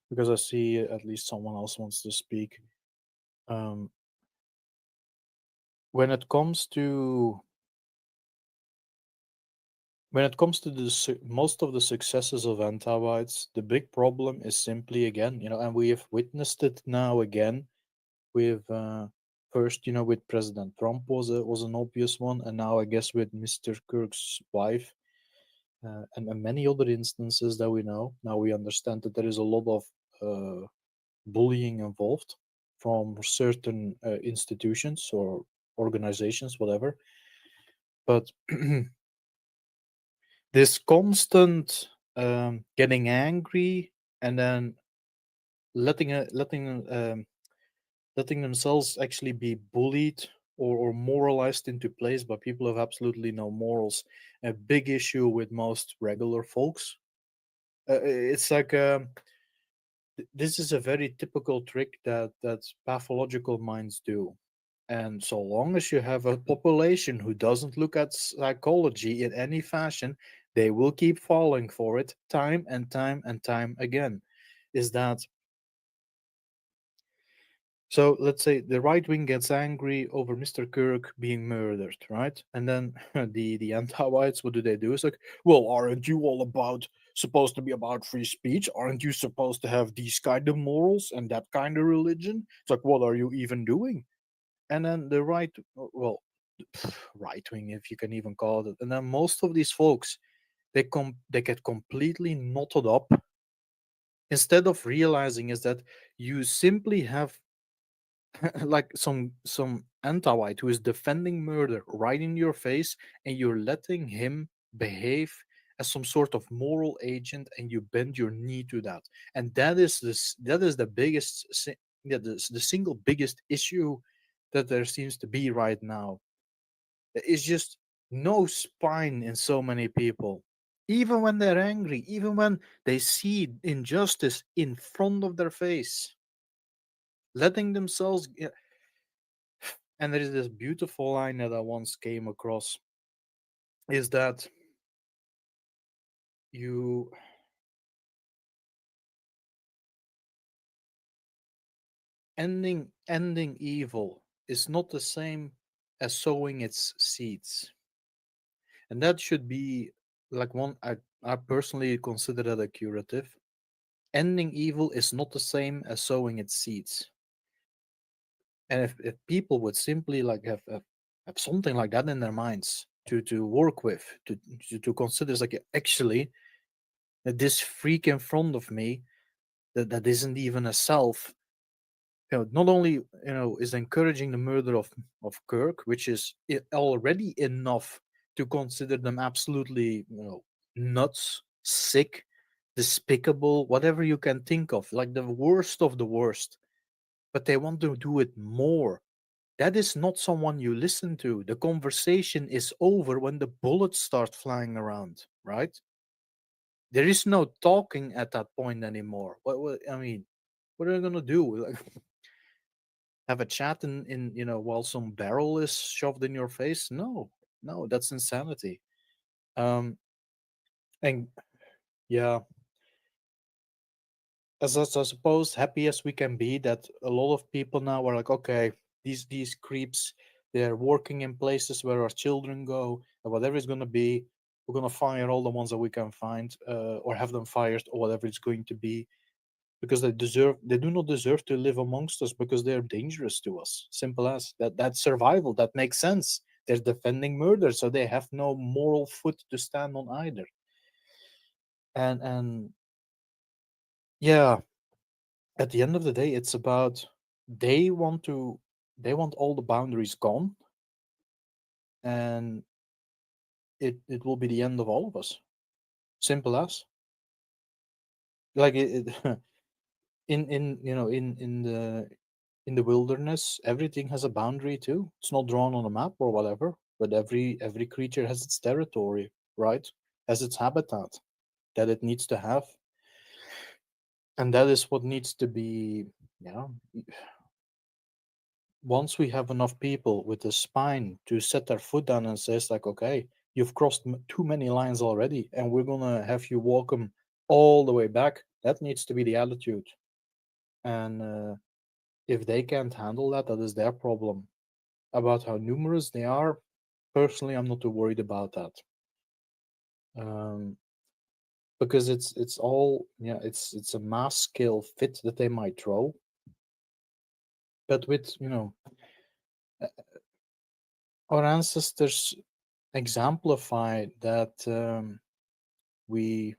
because I see at least someone else wants to speak. um when it comes to most of the successes of anti-whites, the big problem is simply, again, and we have witnessed it now again with first, with President Trump was an obvious one, and now I guess with Mr. Kirk's wife, and many other instances that we know. Now we understand that there is a lot of bullying involved from certain institutions or organizations, whatever. But this constant getting angry, and then letting letting themselves actually be bullied or moralized into place by people who have absolutely no morals, a big issue with most regular folks. It's like, this is a very typical trick that pathological minds do. And so long as you have a population who doesn't look at psychology in any fashion, they will keep falling for it time and time and time again. Is that, so let's say the right wing gets angry over Mr. Kirk being murdered, right? And then the anti-whites, what do? It's like, well, aren't you all supposed to be about free speech? Aren't you supposed to have these kind of morals and that kind of religion? It's like, what are you even doing? And then the right, well, right wing, if you can even call it, and then most of these folks, they get completely knotted up, instead of realizing is that you simply have like some anti-white who is defending murder right in your face, and you're letting him behave as some sort of moral agent, and you bend your knee to that. And that is the biggest the single biggest issue that there seems to be right now. It's just no spine in so many people. Even when they're angry, even when they see injustice in front of their face, letting themselves. And there is this beautiful line that I once came across, is that you ending evil is not the same as sowing its seeds. And that should be like one I personally consider that a curative. Ending evil is not the same as sowing its seeds. And if people would simply like have something like that in their minds to work with, to consider, it's like, actually, that this freak in front of me, that isn't even a self, not only is encouraging the murder of Kirk, which is already enough to consider them absolutely nuts, sick, despicable, whatever you can think of, like the worst of the worst. But they want to do it more. That is not someone you listen to. The conversation is over when the bullets start flying around, right? There is no talking at that point anymore. What I mean, what are you gonna do? Like, have a chat in while some barrel is shoved in your face? No, no, that's insanity. Um, and yeah, as I suppose, happy as we can be that a lot of people now are like, okay, these creeps, they're working in places where our children go, and whatever it's gonna be, we're gonna fire all the ones that we can find, or have them fired, or whatever it's going to be, because they do not deserve to live amongst us because they're dangerous to us. Simple as that. That's survival. That makes sense. They're defending murder, so they have no moral foot to stand on either. And yeah, at the end of the day, it's about they want to they want all the boundaries gone, and it will be the end of all of us. Simple as. Like in in the wilderness, everything has a boundary too. It's not drawn on a map or whatever, but every creature has its territory, right? Has its habitat that it needs to have, and that is what needs to be. Yeah, once we have enough people with the spine to set their foot down and says like, okay, you've crossed too many lines already, and we're gonna have you walk them all the way back. That needs to be the attitude, and if they can't handle that, that is their problem. About how numerous they are, personally, I'm not too worried about that. Um, because it's all, yeah, it's a mass scale fit that they might throw, but with uh, our ancestors exemplify that, we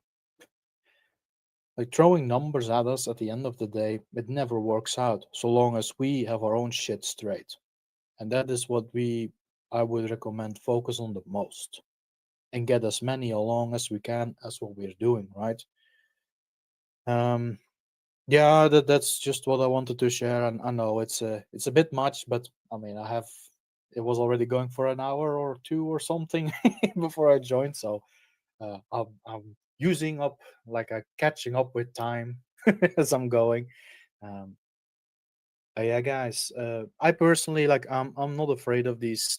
like throwing numbers at us. At the end of the day, it never works out so long as we have our own shit straight, and that is what I would recommend focus on the most, and get as many along as we can as what we're doing, right? um yeah, that's just what I wanted to share. And I know it's a bit much, but I mean, it was already going for an hour or two or something before I joined, so I'm using up, like, catching up with time as I'm going. um yeah, guys, I personally, like, I'm not afraid of these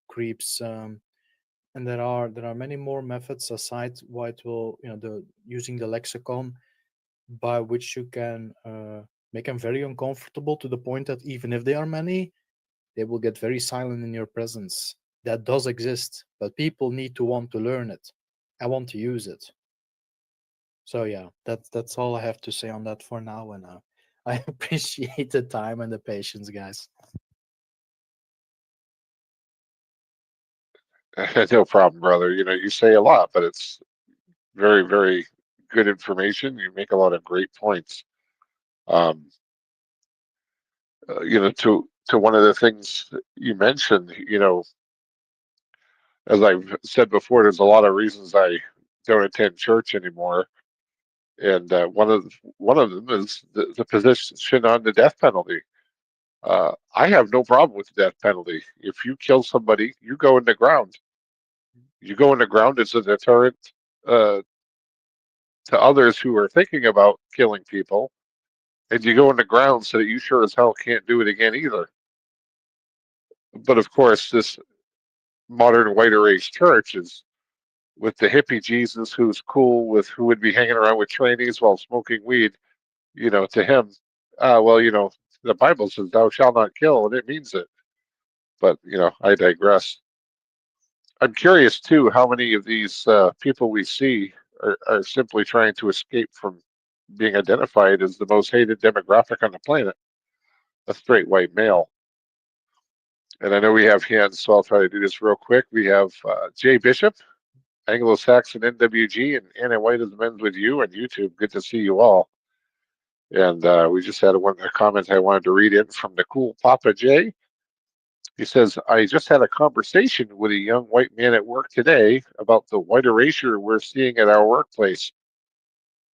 creeps. And there are many more methods aside why it will, the using the lexicon, by which you can make them very uncomfortable, to the point that even if they are many, they will get very silent in your presence. That does exist, but people need to want to learn it. I want to use it. So yeah, that's all I have to say on that for now. And I appreciate the time and the patience, guys. No problem, brother. You say a lot, but it's very, very good information. You make a lot of great points. Um, to one of the things that you mentioned, as I've said before, there's a lot of reasons I don't attend church anymore, and one of them is the position on the death penalty. I have no problem with the death penalty. If you kill somebody, you go in the ground. You go in the ground as a deterrent uh, to others who are thinking about killing people, and you go in the ground so that you sure as hell can't do it again either. But of course, this modern white age church is with the hippie Jesus who's cool with who would be hanging around with trainees while smoking weed, to him, well, the Bible says thou shalt not kill, and it means it. But, I digress. I'm curious too how many of these people we see are simply trying to escape from being identified as the most hated demographic on the planet, a straight white male. And I know we have hands, so I'll try to do this real quick. We have Jay Bishop, Anglo-Saxon NWG, and Anna White is Men's with You on YouTube. Good to see you all. And we just had a comment I wanted to read in from the cool Papa Jay. He says, I just had a conversation with a young white man at work today about the white erasure we're seeing at our workplace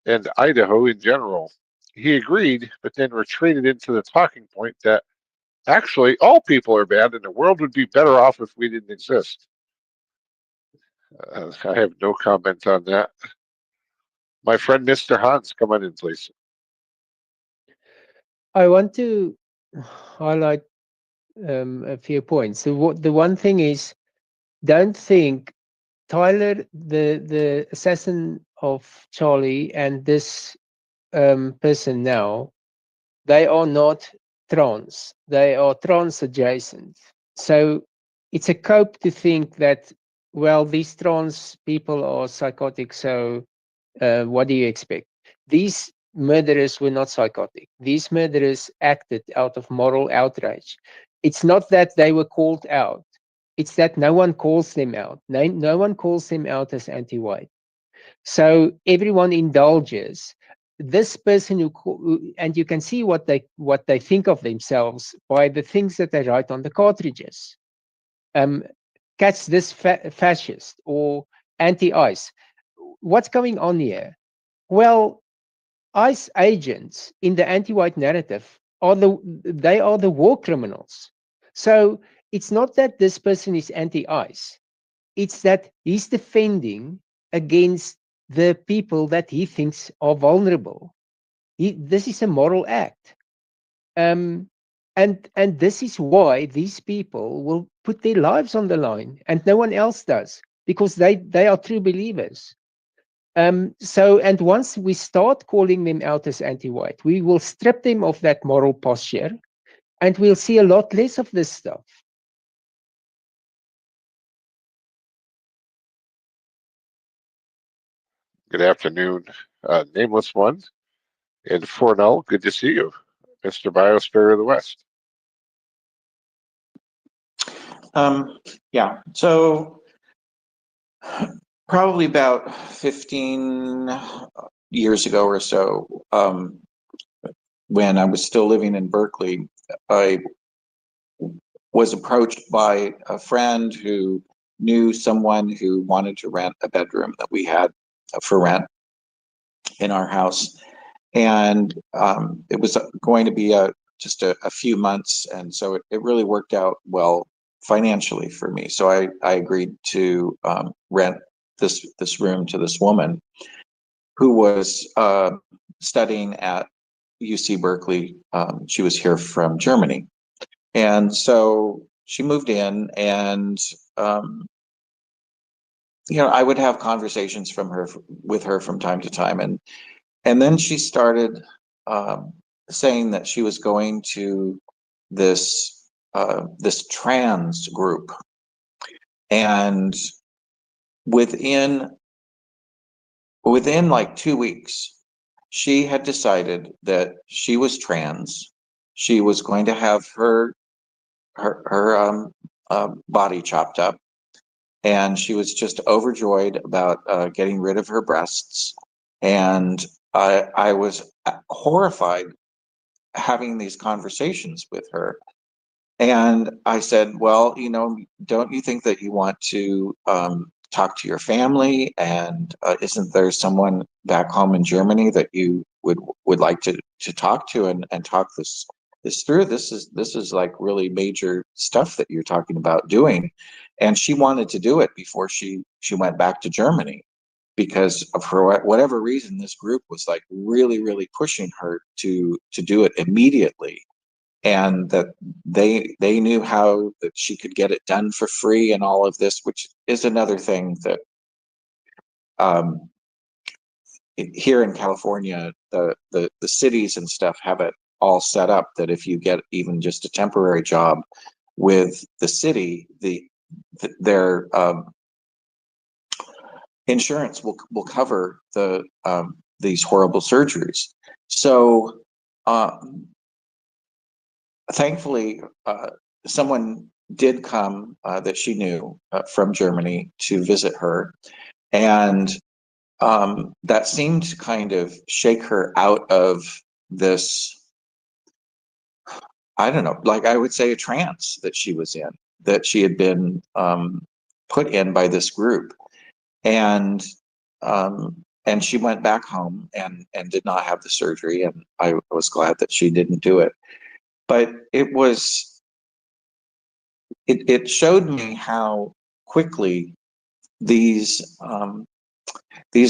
and Idaho in general. He agreed, but then retreated into the talking point that actually all people are bad and the world would be better off if we didn't exist. I have no comment on that. My friend Mr. Hans, come on in, please. I want to highlight a few points. So the one thing is, don't think Tyler, the assassin of Charlie, and this person now, they are not trans. They are trans adjacent. So it's a cope to think that, well, these trans people are psychotic, so what do you expect? These murderers were not psychotic. These murderers acted out of moral outrage. It's not that they were called out. It's that no one calls them out. No one calls them out as anti-white. So everyone indulges. This person and you can see what they think of themselves by the things that they write on the cartridges. Catch this fascist or anti-ICE. What's going on here? Well, ICE agents in the anti-white narrative are the war criminals. So it's not that this person is anti-ICE. It's that he's defending against the people that he thinks are vulnerable. This is a moral act. And this is why these people will put their lives on the line and no one else does, because they are true believers. And once we start calling them out as anti-white, we will strip them of that moral posture and we'll see a lot less of this stuff. Good afternoon, Nameless One. And Fornell, good to see you, Mr. Biosphere of the West. Yeah, so probably about 15 years ago or so, when I was still living in Berkeley, I was approached by a friend who knew someone who wanted to rent a bedroom that we had for rent in our house. And it was going to be just a few months. And so it really worked out well financially for me. So I agreed to rent this room to this woman who was studying at UC Berkeley. She was here from Germany. And so she moved in, and I would have conversations with her from time to time, and then she started saying that she was going to this trans group, and within like 2 weeks, she had decided that she was trans. She was going to have her body chopped up, and she was just overjoyed about getting rid of her breasts. And I was horrified having these conversations with her. And I said, well, don't you think that you want to talk to your family? And isn't there someone back home in Germany that you would like to talk to and talk this through? This is like really major stuff that you're talking about doing. And she wanted to do it before she went back to Germany, because for whatever reason, this group was like really, really pushing her to do it immediately, and that they knew how that she could get it done for free and all of this, which is another thing that um, here in California, the cities and stuff have it all set up that if you get even just a temporary job with the city, their insurance will cover these horrible surgeries. So thankfully, someone did come that she knew from Germany to visit her, and that seemed to kind of shake her out of this, I don't know, like I would say a trance that she was in, that she had been put in by this group. And she went back home and did not have the surgery, and I was glad that she didn't do it. But it showed me how quickly these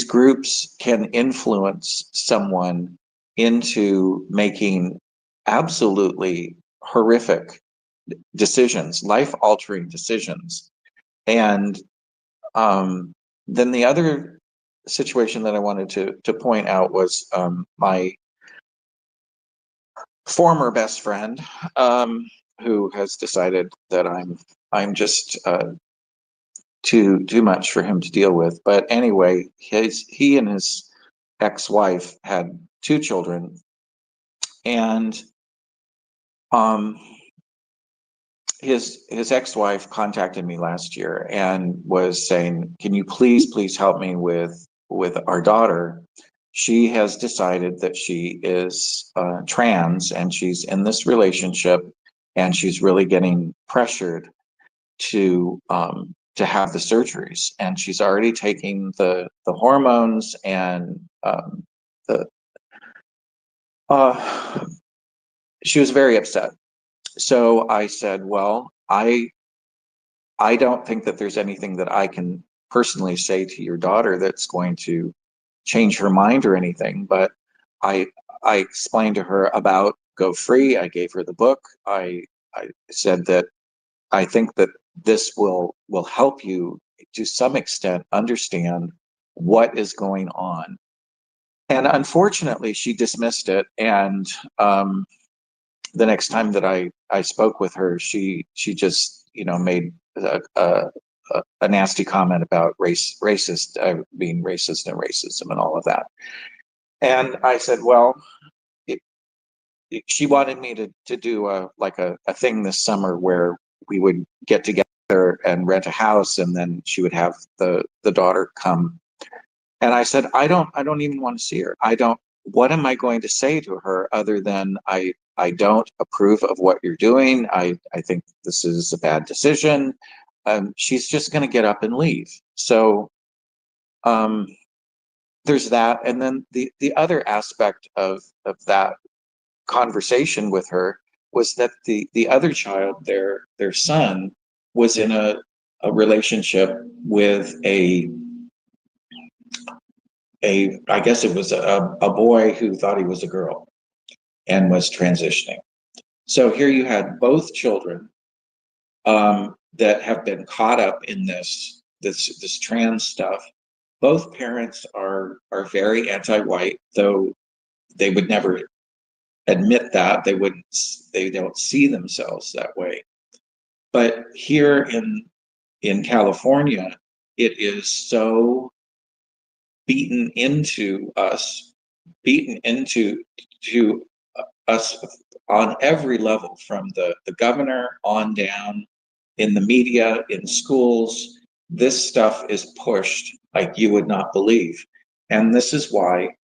groups can influence someone into making absolutely horrific decisions, life-altering decisions. And then the other situation that I wanted to point out was my former best friend, who has decided that I'm just too much for him to deal with. But anyway, he and his ex-wife had 2 children, and his ex-wife contacted me last year and was saying, "Can you please help me with our daughter? She has decided that she is trans, and she's in this relationship, and she's really getting pressured to have the surgeries, and she's already taking the hormones, and the she was very upset." So I said, "Well, I don't think that there's anything that I can personally say to your daughter that's going to change her mind or anything, but I explained to her about Go Free. I gave her the book. I said that I think that this will help you to some extent understand what is going on." And unfortunately, she dismissed it. And the next time that I spoke with her, she just made a nasty comment about being racist and racism and all of that. And I said, well, she wanted me to do a thing this summer where we would get together and rent a house, and then she would have the daughter come. And I said, I don't even want to see her. What am I going to say to her other than I don't approve of what you're doing. I think this is a bad decision. She's just going to get up and leave. So there's that. And then the other aspect of that conversation with her was that the other child, their son, was in a relationship with I guess it was a boy who thought he was a girl and was transitioning. So here you had both children that have been caught up in this trans stuff. Both parents are very anti-white, though they would never admit that. They don't see themselves that way. But here in California, it is so beaten into us to us on every level, from the governor on down, in the media, in schools. This stuff is pushed like you would not believe. And this is why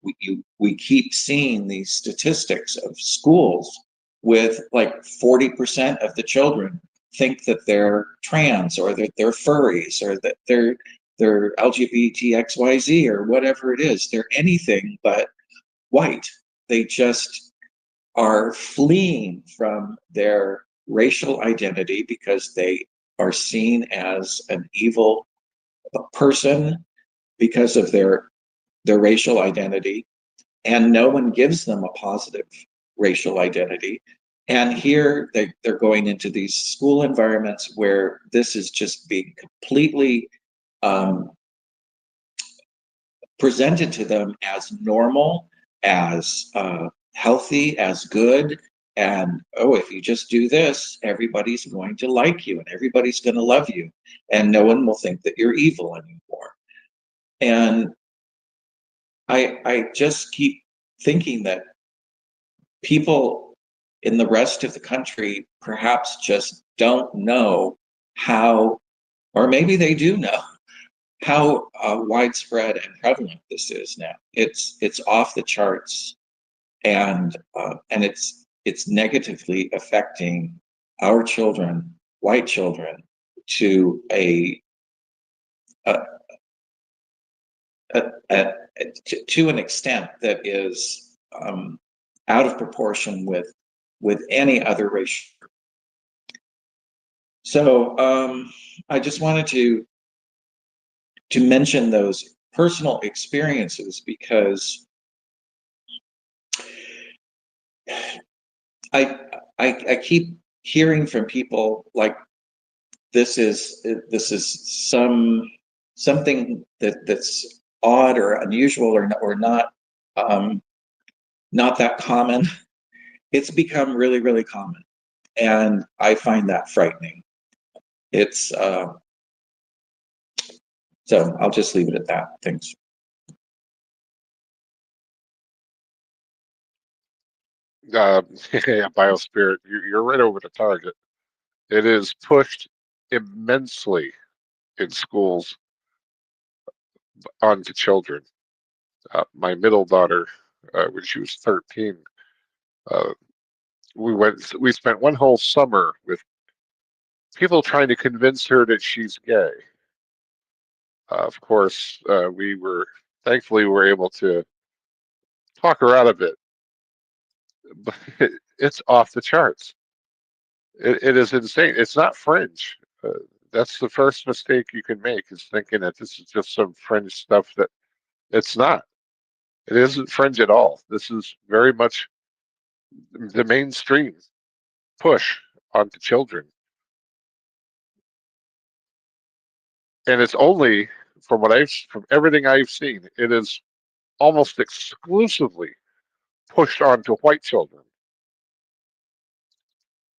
we keep seeing these statistics of schools with like 40% of the children think that they're trans, or that they're furries, or that they're LGBTXYZ or whatever it is. They're anything but white. They just are fleeing from their racial identity because they are seen as an evil person because of their racial identity, and no one gives them a positive racial identity. And here they're going into these school environments where this is just being completely presented to them as normal, as healthy, as good. And oh, if you just do this, everybody's going to like you and everybody's going to love you. And no one will think that you're evil anymore. And I just keep thinking that people in the rest of the country perhaps just don't know how, or maybe they do know how widespread and prevalent this is now. It's off the charts, and it's negatively affecting our children, white children, to a, a to an extent that is out of proportion with any other race. So I just wanted to mention those personal experiences because I keep hearing from people like this is something that's odd or unusual or not that common. It's become really, really common, and I find that frightening. It's so I'll just leave it at that. Thanks. Yeah, Biospirit, you're right over the target. It is pushed immensely in schools onto children. My middle daughter, when she was 13, uh, we spent one whole summer with people trying to convince her that she's gay. Of course, thankfully we were able to talk her out of it, but it's off the charts. It is insane. It's not fringe. That's the first mistake you can make, is thinking that this is just some fringe stuff that it's not. It isn't fringe at all. This is very much the mainstream push onto children. And it's only from everything I've seen, it is almost exclusively pushed onto white children.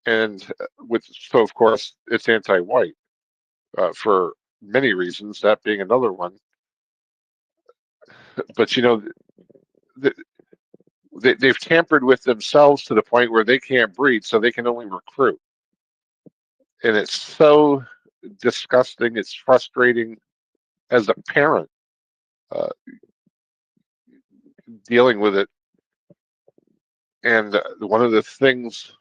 And so of course it's anti-white for many reasons, that being another one. But they've tampered with themselves to the point where they can't breed, so they can only recruit. And it's so disgusting. It's frustrating as a parent uh, dealing with it. And one of the things,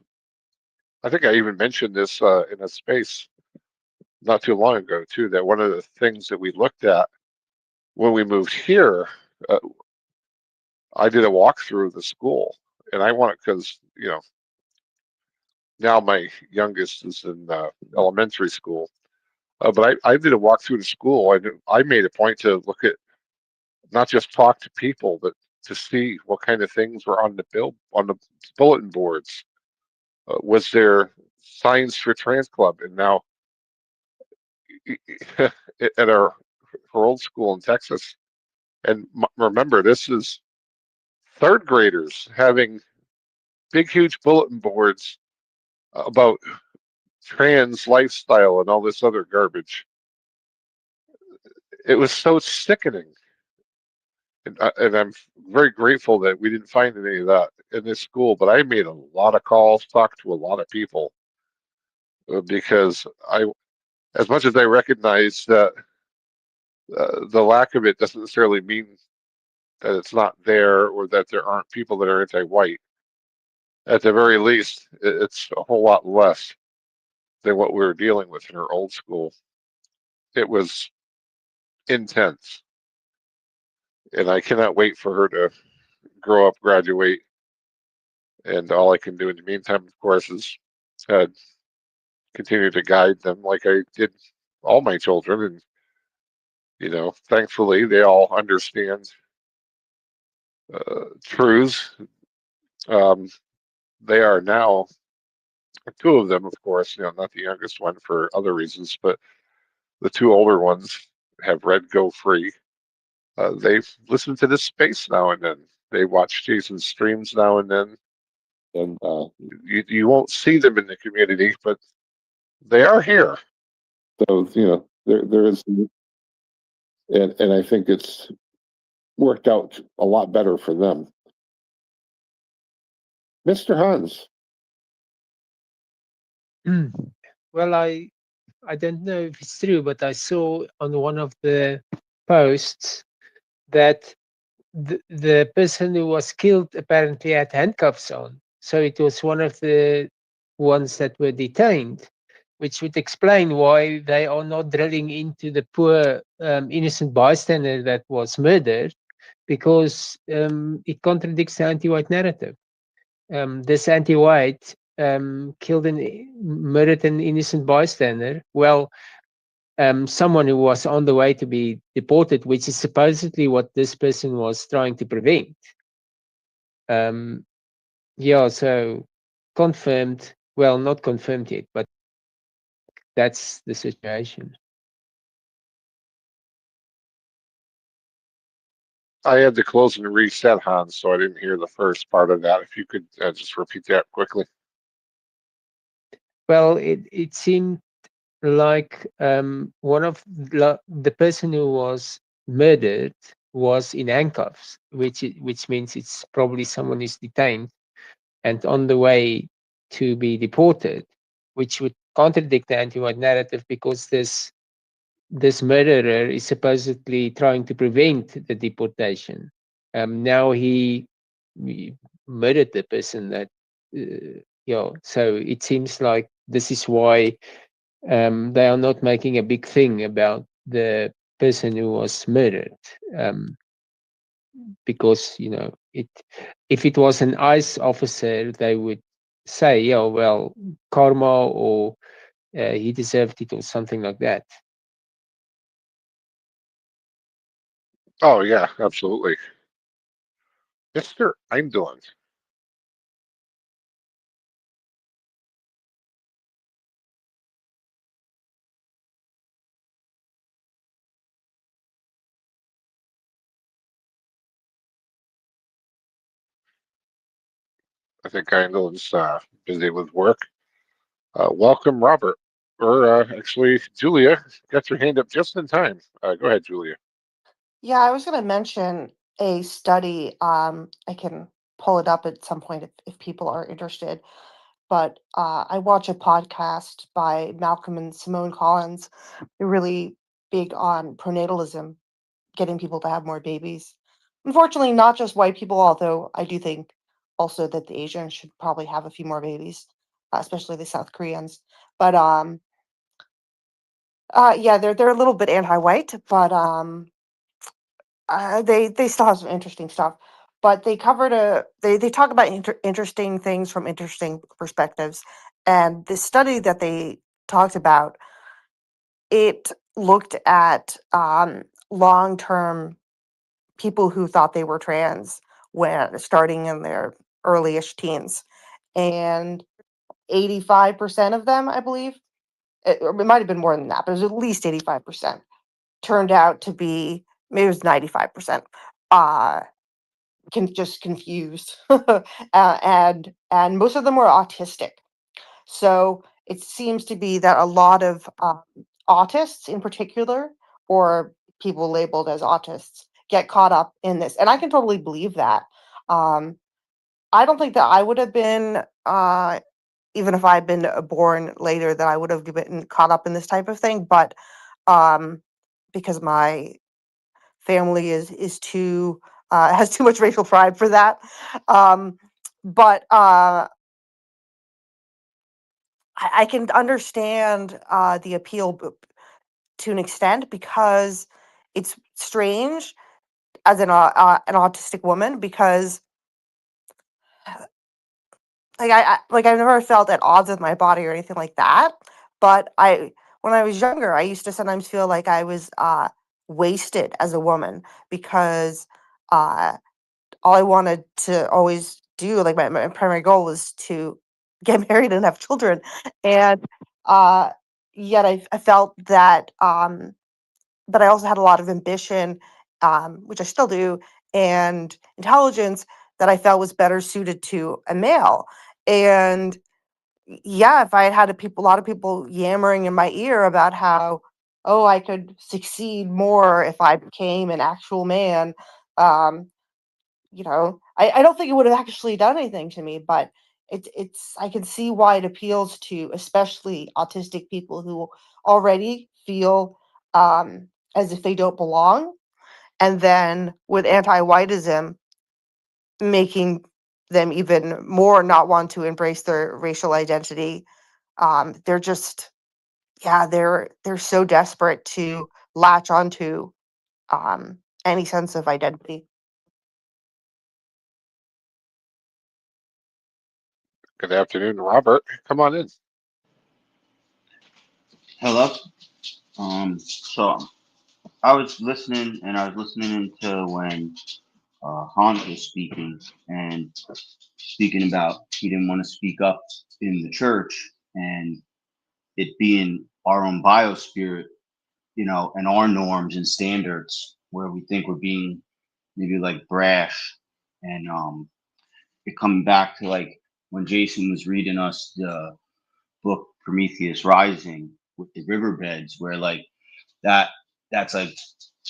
I think I even mentioned this in a space not too long ago too, that one of the things that we looked at when we moved here, uh, I did a walkthrough of the school, and I want it because now my youngest is in elementary school. But I did a walk through the school. I made a point to look at, not just talk to people, but to see what kind of things were on the bulletin boards. Was there signs for trans club? And now at her old school in Texas, and remember, this is third graders having big, huge bulletin boards about trans lifestyle and all this other garbage. It was so sickening. And I'm very grateful that we didn't find any of that in this school. But I made a lot of calls, talked to a lot of people, because as much as I recognize that the lack of it doesn't necessarily mean that it's not there or that there aren't people that are anti-white. At the very least, it's a whole lot less than what we were dealing with in our old school. It was intense. And I cannot wait for her to grow up, graduate, and all I can do in the meantime, of course, is uh, continue to guide them like I did all my children. And, thankfully, they all understand truths. Um, they are now, two of them, of course, not the youngest one for other reasons, but the two older ones have read Go Free. They listen to this space now and then. They watch Jason's streams now and then. And you won't see them in the community, but they are here. So, there is, and I think it's worked out a lot better for them. Mr. Hans. Well, I don't know if it's true, but I saw on one of the posts that the person who was killed apparently had handcuffs on. So it was one of the ones that were detained, which would explain why they are not drilling into the poor innocent bystander that was murdered, because it contradicts the anti-white narrative. This anti-white murdered an innocent bystander. Well, someone who was on the way to be deported, which is supposedly what this person was trying to prevent. Yeah, so confirmed. Well, not confirmed yet, but that's the situation. I had to close and reset, Hans, so I didn't hear the first part of that. If you could just repeat that quickly. Well, it seemed like one of the person who was murdered was in handcuffs, which means it's probably someone who's detained and on the way to be deported, which would contradict the anti-white narrative, because this murderer is supposedly trying to prevent the deportation. Now he murdered the person that, so it seems like this is why they are not making a big thing about the person who was murdered. Because, if it was an ICE officer, they would say, yeah, well, karma, or he deserved it, or something like that. Oh, yeah, absolutely. Mr. Eindland. I think Eindland's busy with work. Welcome, Robert. Or actually, Julia, got your hand up just in time. Go ahead, Julia. Yeah, I was going to mention a study. I can pull it up at some point if people are interested. But I watch a podcast by Malcolm and Simone Collins. They're really big on pronatalism, getting people to have more babies. Unfortunately, not just white people, although I do think also that the Asians should probably have a few more babies, especially the South Koreans. But yeah, they're a little bit anti-white, but they still have some interesting stuff. But they talk about interesting things from interesting perspectives, and the study that they talked about, it looked at long term people who thought they were trans when starting in their early-ish teens, and 85% of them, I believe, it might have been more than that, but it was at least 85%, turned out to be, maybe it was 95%, just confused. And most of them were autistic. So it seems to be that a lot of autists in particular, or people labeled as autists, get caught up in this. And I can totally believe that. Um, I don't think that I would have been, even if I had been born later, that I would have been caught up in this type of thing. But um, because my family is too has too much racial pride for that. Um, but I can understand the appeal to an extent, because it's strange as an autistic woman because like I've never felt at odds with my body or anything like that. But when I was younger, I used to sometimes feel like I was wasted as a woman because uh, all I wanted to always do, like my primary goal was to get married and have children, and uh, yet I felt that but I also had a lot of ambition, which I still do, and intelligence that I felt was better suited to a male. And yeah, if I had had a lot of people yammering in my ear about how, oh, I could succeed more if I became an actual man, um, I don't think it would have actually done anything to me, but it's I can see why it appeals to especially autistic people who already feel as if they don't belong, and then with anti-whiteism making them even more not want to embrace their racial identity. They're just yeah, they're so desperate to latch onto any sense of identity. Good afternoon, Robert. Come on in. Hello. So I was listening, and I was listening to when Hans was speaking and speaking about he didn't want to speak up in the church and it being our own biospirit, and our norms and standards where we think we're being maybe like brash, and it coming back to like when Jason was reading us the book Prometheus Rising with the riverbeds, where like that that's like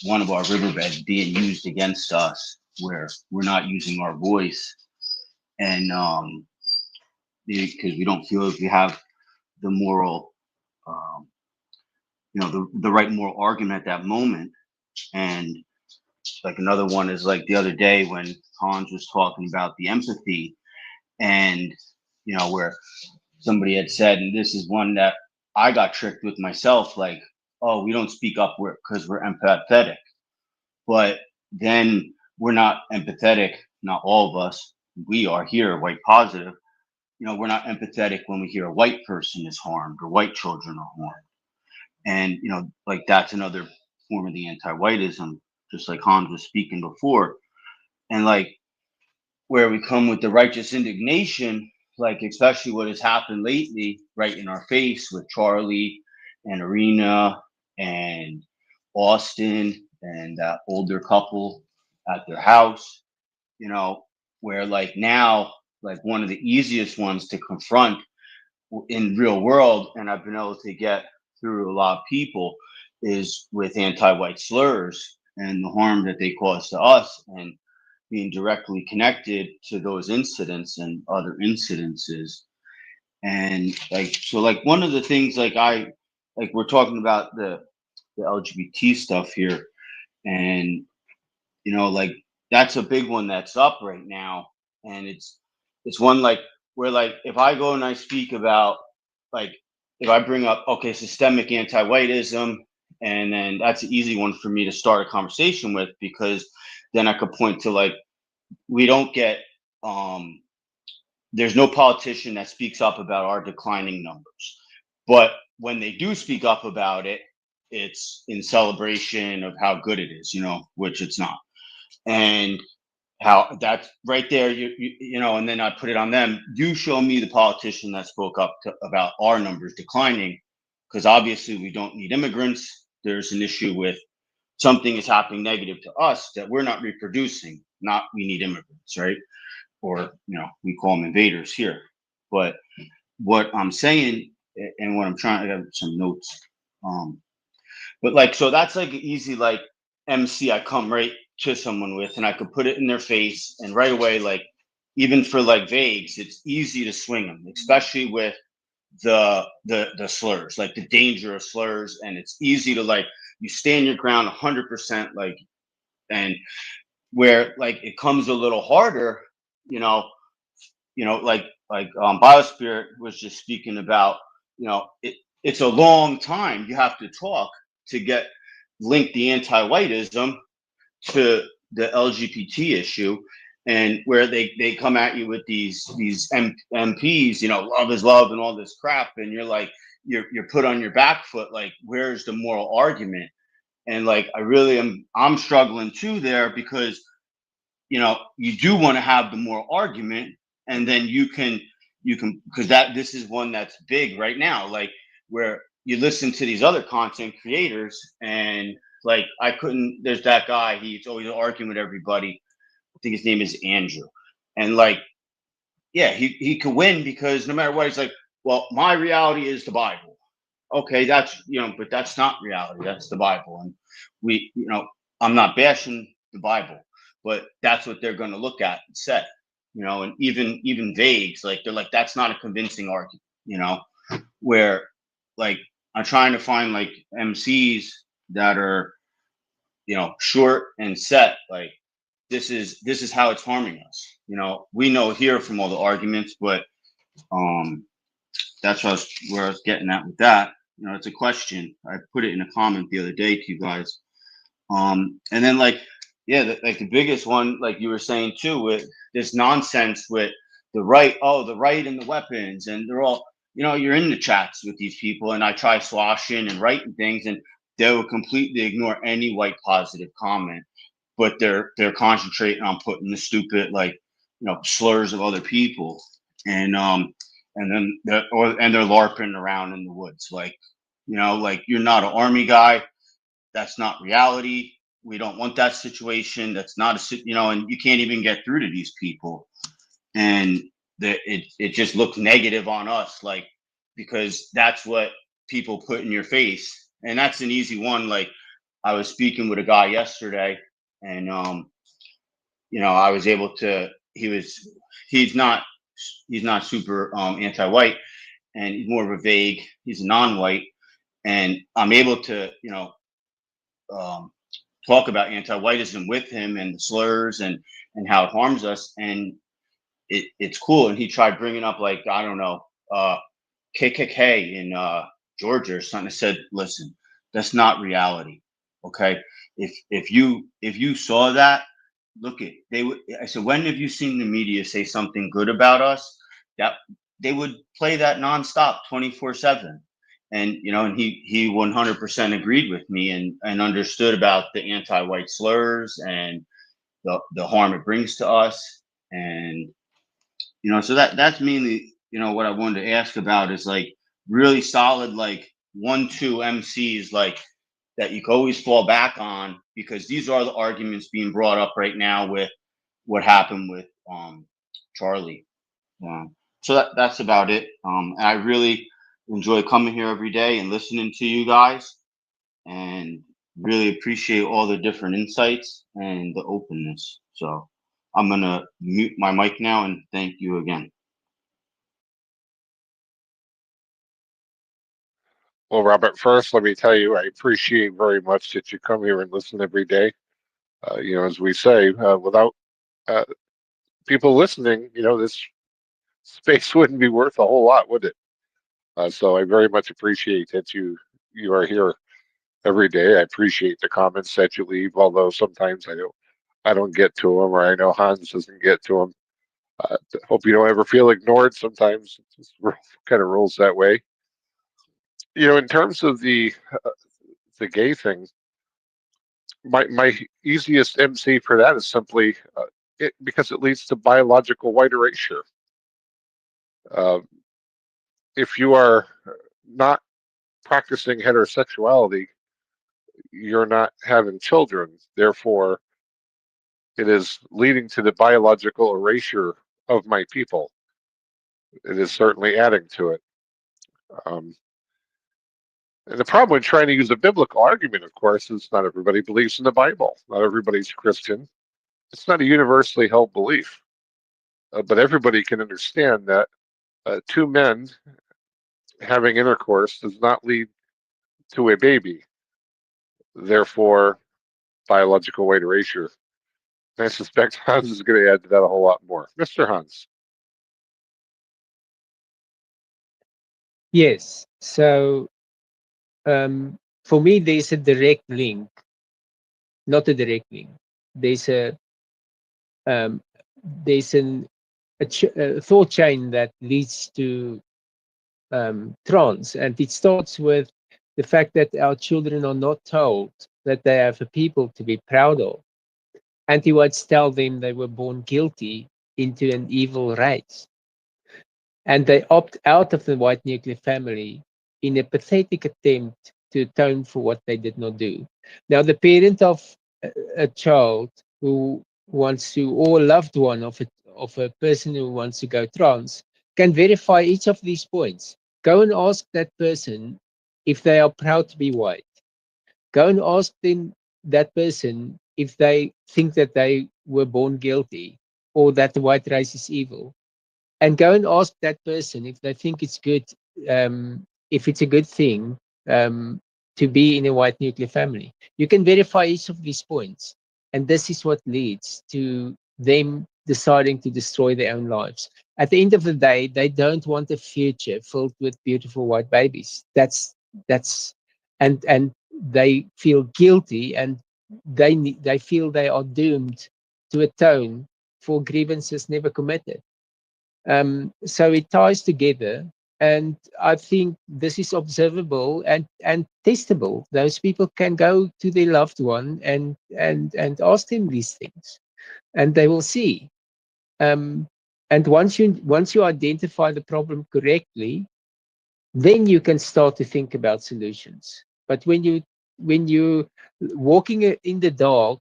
one of our riverbeds being used against us where we're not using our voice, and because we don't feel like we have the moral um, the right moral argument at that moment. And like another one is like the other day when Hans was talking about the empathy, and where somebody had said, and this is one that I got tricked with myself, like, oh, we don't speak up because we're empathetic. But then we're not empathetic, not all of us. We are here, white positive. We're not empathetic when we hear a white person is harmed or white children are harmed. And, like that's another form of the anti whiteism, just like Hans was speaking before. And like where we come with the righteous indignation, like especially what has happened lately, right in our face with Charlie and Arena and Austin and that older couple at their house, where like now, like one of the easiest ones to confront in real world, and I've been able to get through a lot of people, is with anti-white slurs and the harm that they cause to us, and being directly connected to those incidents and other incidences. And like so like one of the things like we're talking about the LGBT stuff here, and like that's a big one that's up right now. And it's one like where like if I go and I speak about like if I bring up okay systemic anti-whiteism, and then that's an easy one for me to start a conversation with, because then I could point to like we don't get um there's no politician that speaks up about our declining numbers. But when they do speak up about it, it's in celebration of how good it is, which it's not. And how that's right there, and then I put it on them. You show me the politician that spoke up about our numbers declining, because obviously we don't need immigrants. There's an issue with something is happening negative to us that we're not reproducing, not we need immigrants, right? Or we call them invaders here. But what I'm saying and what I'm trying, I got some notes. But like so that's like an easy like MC I come right to someone with, and I could put it in their face, and right away, like even for like vagues, it's easy to swing them, especially with the slurs, like the danger of slurs, and it's easy to like you stand your ground 100%, like, and where like it comes a little harder, you know, Biospirit was just speaking about, it's a long time you have to talk to get link the anti-whiteism to the LGBT issue, and where they come at you with these MPs, love is love and all this crap, and you're like, you're put on your back foot. Like, where's the moral argument? And like, I'm struggling too there, because you do want to have the moral argument, and then you can because this is one that's big right now, like, where you listen to these other content creators, and like, there's that guy, he's always arguing with everybody. I think his name is Andrew. And like, yeah, he could win, because no matter what, he's like, well, my reality is the Bible. Okay, but that's not reality. That's the Bible. And I'm not bashing the Bible, but that's what they're going to look at and say, and even vagues, like, they're like, that's not a convincing argument, where, like, I'm trying to find like MCs that are, short and set, like, this is how it's harming us. We know here from all the arguments, but that's where I was getting at with that. It's a question. I put it in a comment the other day to you guys. And then, like, yeah, the biggest one, like you were saying too, with this nonsense with the right, the right and the weapons, and they're all, you're in the chats with these people, and I try swashing and writing things, and they will completely ignore any white positive comment, but they're concentrating on putting the stupid, like, slurs of other people, and then they're LARPing around in the woods, like, like, you're not an army guy. That's not reality. We don't want that situation. That's not and you can't even get through to these people. And it just looks negative on us, like, because that's what people put in your face. And that's an easy one. Like, I was speaking with a guy yesterday, and I was able to, he's not super anti-white, and he's more of a vague, he's a non-white, and I'm able to, talk about anti-whiteism with him, and the slurs, and how it harms us, and it's cool. And he tried bringing up, like, I don't know, KKK in Georgia or something. I said, listen, that's not reality. Okay, if you saw that, look at they would. I said, when have you seen the media say something good about us? That they would play that nonstop, 24/7. And and he 100% agreed with me, and understood about the anti-white slurs, and the harm it brings to us. And so that's mainly what I wanted to ask about, is like, really solid, like, 1-2 MCs, like, that you can always fall back on, because these are the arguments being brought up right now with what happened with Charlie. So that's about it. And I really enjoy coming here every day and listening to you guys, and really appreciate all the different insights and the openness. So I'm gonna mute my mic now, and thank you again. Well, Robert, first, let me tell you, I appreciate very much that you come here and listen every day. As we say, without uh, people listening, this space wouldn't be worth a whole lot, would it? So I very much appreciate that you are here every day. I appreciate the comments that you leave, although sometimes I don't get to them, or I know Hans doesn't get to them. Hope you don't ever feel ignored. Sometimes it just kind of rolls that way. In terms of the gay thing, my easiest MC for that is simply because it leads to biological white erasure. Uh, if you are not practicing heterosexuality, you're not having children. Therefore, it is leading to the biological erasure of my people. It is certainly adding to it. Um, and the problem with trying to use a biblical argument, of course, is not everybody believes in the Bible. Not everybody's Christian. It's not a universally held belief. But everybody can understand that two men having intercourse does not lead to a baby. Therefore, biological white erasure. And I suspect Hans is going to add to that a whole lot more. Mr. Hans. Yes. So, for me, there's a direct link, not a direct link. There's a um, there's a thought chain that leads to trance, and it starts with the fact that our children are not told that they have a people to be proud of. Anti-whites tell them they were born guilty into an evil race, and they opt out of the white nuclear family in a pathetic attempt to atone for what they did not do. Now, the parent of a child who wants to, or a loved one of a person who wants to go trans, can verify each of these points. Go and ask that person if they are proud to be white. Go and ask them, that person, if they think that they were born guilty or that the white race is evil, and go and ask that person if they think it's good, if it's a good thing to be in a white nuclear family. You can verify each of these points, and this is what leads to them deciding to destroy their own lives. At the end of the day, they don't want a future filled with beautiful white babies. That's and they feel guilty, and they feel they are doomed to atone for grievances never committed. So it ties together, and I think this is observable and testable. Those people can go to their loved one and ask them these things, and they will see. Um, and once you identify the problem correctly, then you can start to think about solutions. But when you walking in the dark,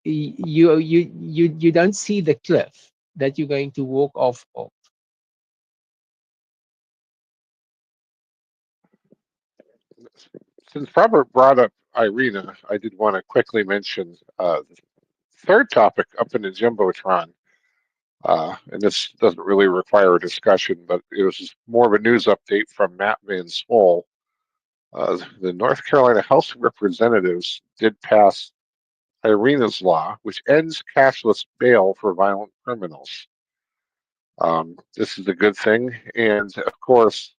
you don't see the cliff that you're going to walk off of. Since Robert brought up Irina, I did want to quickly mention the third topic up in the Jumbotron. And this doesn't really require a discussion, but it was just more of a news update from Matt Van Smol. The North Carolina House of Representatives did pass Irina's law, which ends cashless bail for violent criminals. This is a good thing. And of course,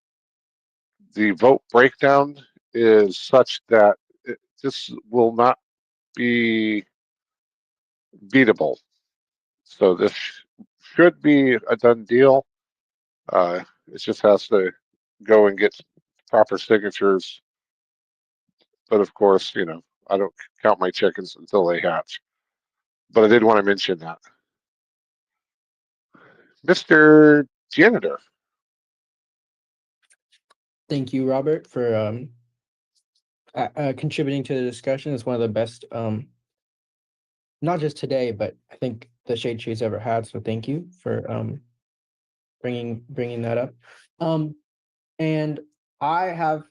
the vote breakdown is such that this will not be beatable. So this should be a done deal. It just has to go and get proper signatures. But of course, I don't count my chickens until they hatch. But I did want to mention that. Mr. Janitor. Thank you, Robert, for contributing to the discussion. It's one of the best, not just today, but I think the Shade Tree's ever had. So thank you for bringing that up. And I have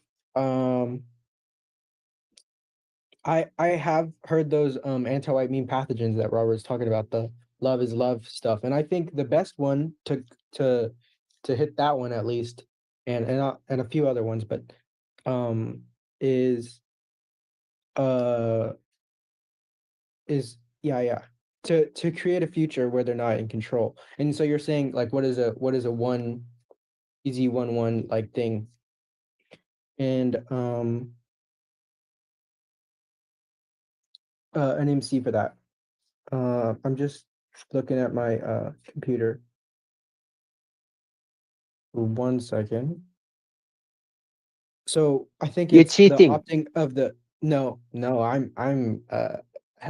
I have heard those anti-white mean pathogens that Robert's talking about, the love is love stuff, and I think the best one to hit that one at least, and a few other ones, but is uh yeah, to create a future where they're not in control. And so you're saying, like, what is a one easy one like thing? And an MC for that. I'm just looking at my computer. 1 second. So I think You're it's the cheating. opting of the no, I'm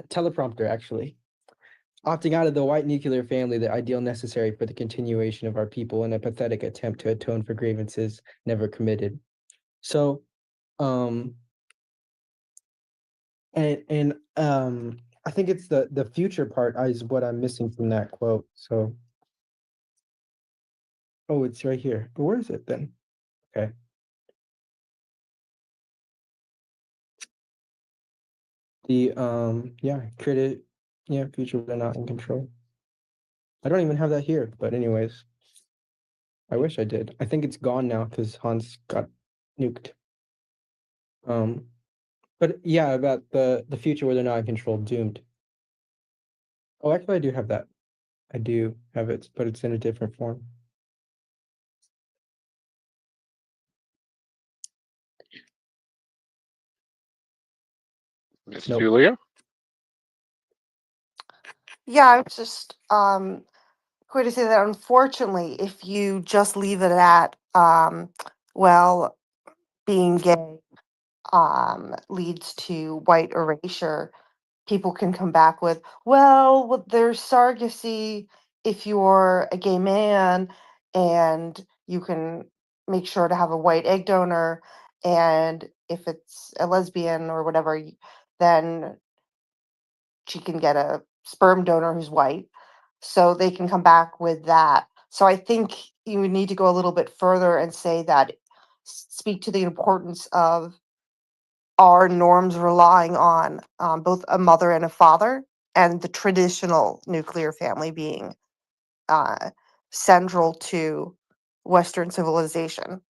teleprompter actually. Opting out of the white nuclear family, the ideal necessary for the continuation of our people in a pathetic attempt to atone for grievances never committed. So um and I think it's the future part is what I'm missing from that quote. So oh, it's right here. But where is it then? Okay. The yeah, create yeah, future they're not in control. I don't even have that here, but anyways, I wish I did. I think it's gone now because Hans got nuked. Um, but yeah, about the future where they're not in control, doomed. Oh, actually, I do have that. I do have it, but it's in a different form. Miss Nope. Julia? Yeah, I was just going to say that unfortunately, if you just leave it at well, being gay leads to white erasure, people can come back with, well, there's surrogacy if you're a gay man and you can make sure to have a white egg donor. And if it's a lesbian or whatever, then she can get a sperm donor who's white. So they can come back with that. So I think you would need to go a little bit further and say that, speak to the importance of our norms relying on both a mother and a father, and the traditional nuclear family being uh, central to Western civilization.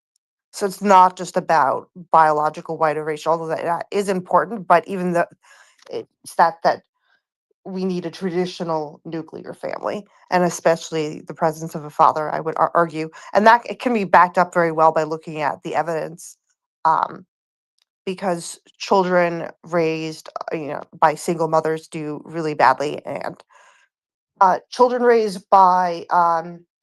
So it's not just about biological white erasure, although that is important. But even though it's that we need a traditional nuclear family, and especially the presence of a father, I would argue, and that it can be backed up very well by looking at the evidence. Um, because children raised, by single mothers do really badly, and children raised by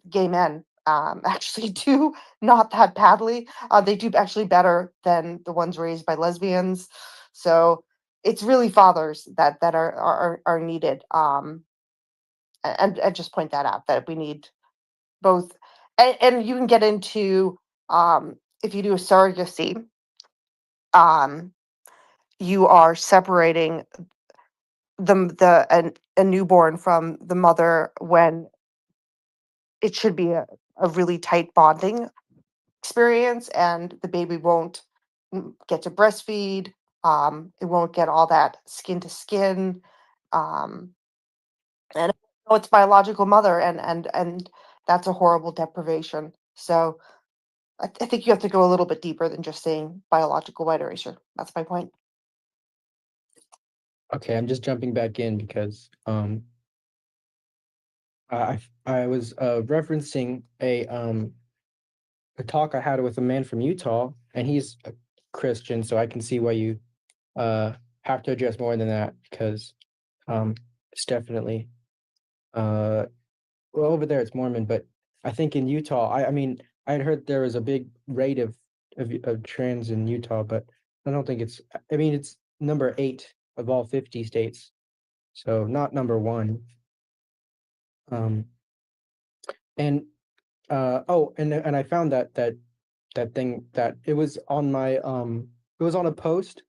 gay men actually do not that badly. They do actually better than the ones raised by lesbians. So it's really fathers that are needed. And just point that out, that we need both, and you can get into, if you do a surrogacy, um, you are separating a newborn from the mother when it should be a really tight bonding experience, and the baby won't get to breastfeed. It won't get all that skin to skin. Um, and it's biological mother, and that's a horrible deprivation. So I think you have to go a little bit deeper than just saying biological white erasure. That's my point. Okay, I'm just jumping back in because I was referencing a talk I had with a man from Utah, and he's a Christian, so I can see why you have to address more than that, because it's definitely uh well, over there it's Mormon, but I think in Utah, I mean, I had heard there was a big rate of trans in Utah, but I don't think it's, I mean, it's number 8 of all 50 states, so not number 1. Um, and oh, and I found that thing that it was on my it was on a post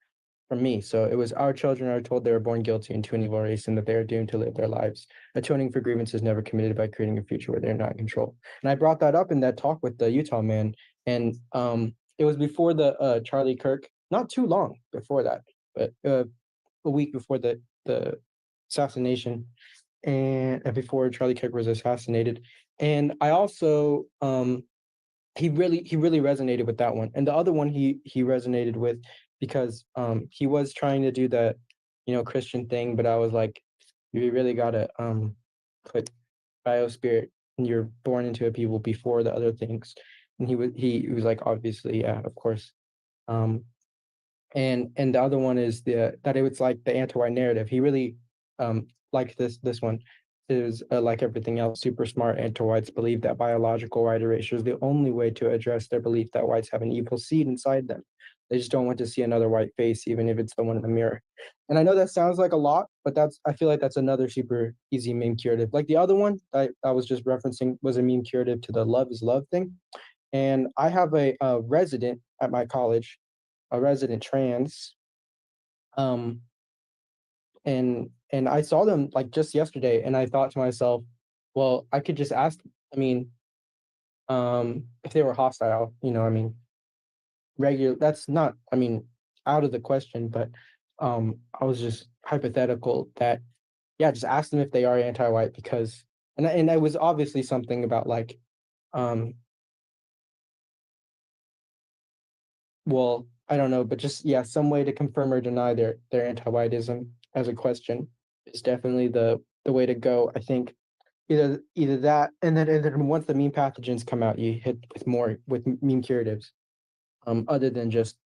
from me. So it was, our children are told they were born guilty into an evil race and that they are doomed to live their lives. Atoning for grievances never committed by creating a future where they're not in control. And I brought that up in that talk with the Utah man. And it was before the Charlie Kirk, not too long before that, but a week before the assassination, and before Charlie Kirk was assassinated. And I also he really resonated with that one, and the other one he resonated with because he was trying to do the Christian thing, but I was like, you really gotta put biospirit, and you're born into a people before the other things. And he was like, obviously, yeah, of course. um and the other one is that it was like the anti-white narrative. He really liked this one. Is like everything else, super smart anti-whites believe that biological white erasure is the only way to address their belief that whites have an evil seed inside them. They just don't want to see another white face, even if it's the one in the mirror. And I know that sounds like a lot, but I feel like that's another super easy meme curative. Like the other one I was just referencing was a meme curative to the love is love thing. And I have a resident at my college, a resident trans, um and I saw them like just yesterday, and I thought to myself, well, I could just ask, I mean, if they were hostile, I mean, regular, that's not, I mean, out of the question. But I was just hypothetical that, yeah, just ask them if they are anti-white, because and it was obviously something about like, um well, I don't know, but just, yeah, some way to confirm or deny their anti-whiteism as a question is definitely the way to go, I think. Either that, and then once the meme pathogens come out, you hit with more with meme curatives, other than just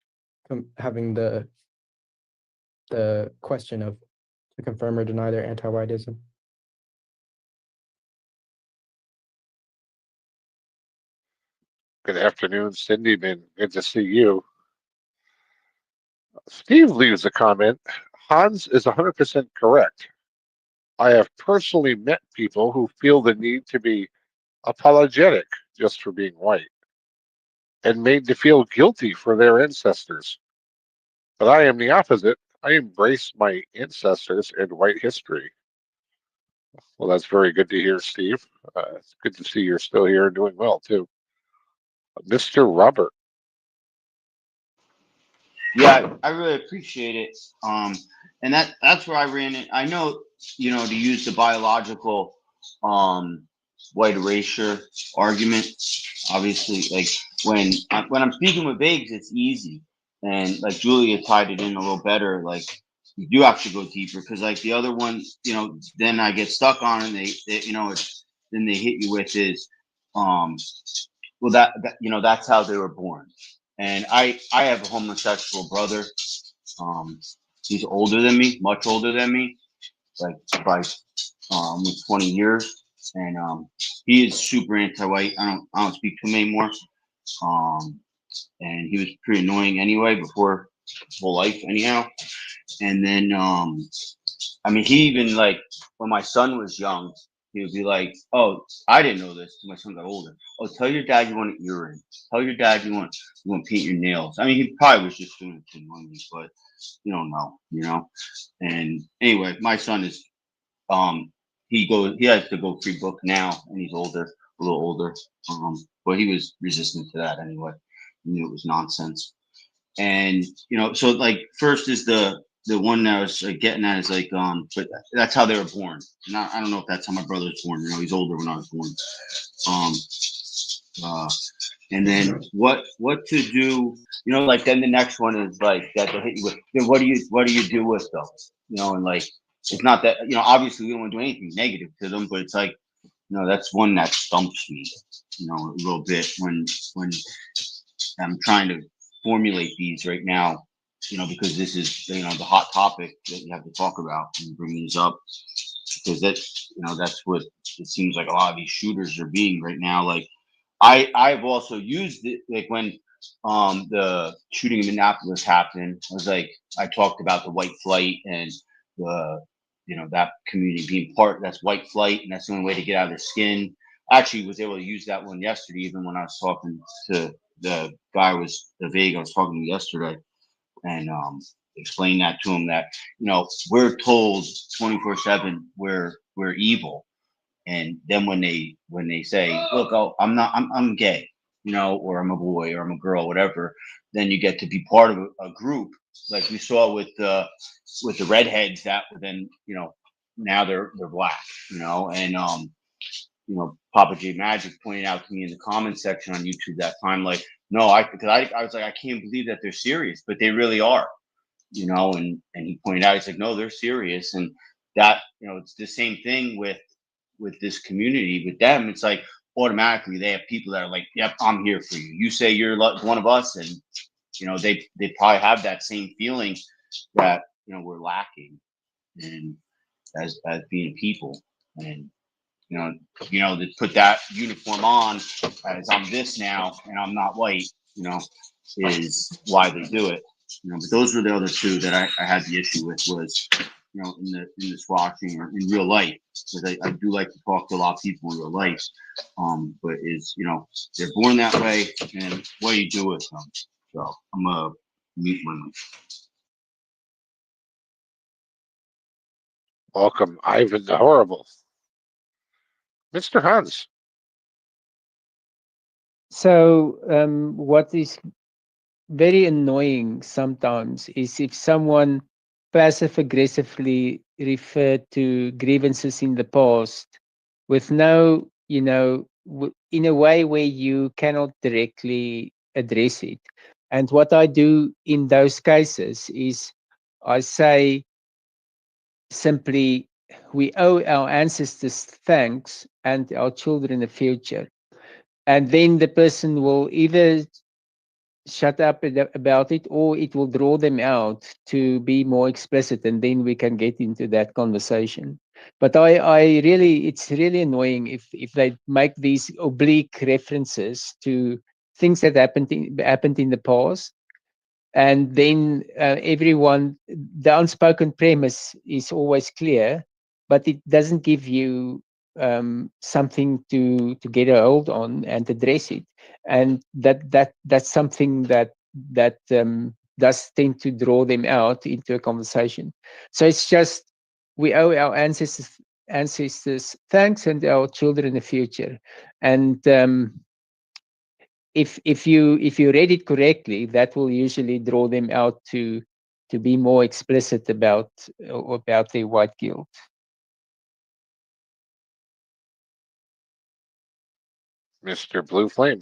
having the question of to confirm or deny their anti-whiteism. Good afternoon, Cindy. Been good to see you. Steve leaves a comment. Hans is 100% correct. I have personally met people who feel the need to be apologetic just for being white and made to feel guilty for their ancestors. But I am the opposite. I embrace my ancestors and white history. Well, that's very good to hear, Steve. It's good to see you're still here and doing well, too. Mr. Robert. Yeah, I really appreciate it. And that's where I ran it. I know, to use the biological white erasure argument. Obviously, like when I'm speaking with Biggs, it's easy, and like Julia tied it in a little better. Like you do have to go deeper because like the other one, then I get stuck on, and then they hit you with is, well that that's how they were born, and I have a homosexual brother. um he's older than me, much older than me, like by with 20 years, and he is super anti-white. I don't speak to him anymore. um and he was pretty annoying anyway before his whole life anyhow. And then I mean, he even like when my son was young, he would be like, "Oh, I didn't know this till my son got older. Oh, tell your dad you want an earring. Tell your dad you want to paint your nails." I mean, he probably was just doing it to annoy me, but you don't know. And anyway, my son is he has to go free book now, and he's older, a little older. But he was resistant to that anyway. He knew it was nonsense. And so like first is the one that I was like, getting at is like but that's how they were born. And I don't know if that's how my brother was born. He's older when I was born. um uh and then what to do, like then the next one is like that they'll hit you with, then what do you do with them, and like it's not that, obviously we don't want to do anything negative to them, but it's like, that's one that stumps me, a little bit when I'm trying to formulate these right now, because this is, the hot topic that you have to talk about and bring these up, because that's what it seems like a lot of these shooters are being right now. Like I've also used it, like when the shooting in Minneapolis happened. I was like, I talked about the white flight and the that community being that's white flight, and that's the only way to get out of their skin. I actually was able to use that one yesterday, even when I was talking to the vague I was talking to yesterday, and explain that to him, that we're told 24/7 we're evil, and then when they say, look, oh, I'm gay, or I'm a boy or I'm a girl, whatever, then you get to be part of a group, like we saw with the redheads that then now they're black, and Papa J Magic pointed out to me in the comments section on YouTube that time, like, no, because I was like, I can't believe that they're serious, but they really are, and he pointed out, he's like, no, they're serious, and that, it's the same thing with this community. With them, it's like automatically they have people that are like, yep, I'm here for you. You say you're one of us, and they probably have that same feeling that we're lacking, and as being people, and to put that uniform on as I'm this now and I'm not white, is why they do it. But those were the other two that I had the issue with, was, in this watching or in real life, because I do like to talk to a lot of people in real life. But they're born that way, and what do you do with them? So I'm gonna mute my mic. Welcome, Ivan the Horrible. Mr. Hans. So, what is very annoying sometimes is if someone passive aggressively referred to grievances in the past with no, in a way where you cannot directly address it. And what I do in those cases is I say simply, we owe our ancestors thanks and our children a future. And then the person will either shut up about it, or it will draw them out to be more explicit, and then we can get into that conversation. But I really, it's really annoying if they make these oblique references to things that happened in the past, and then everyone, the unspoken premise is always clear, but it doesn't give you something to get a hold on and address it, and that's something that does tend to draw them out into a conversation. So it's just, we owe our ancestors thanks, and our children the future. And if you read it correctly, that will usually draw them out to be more explicit about their white guilt. Mr. Blue Flame.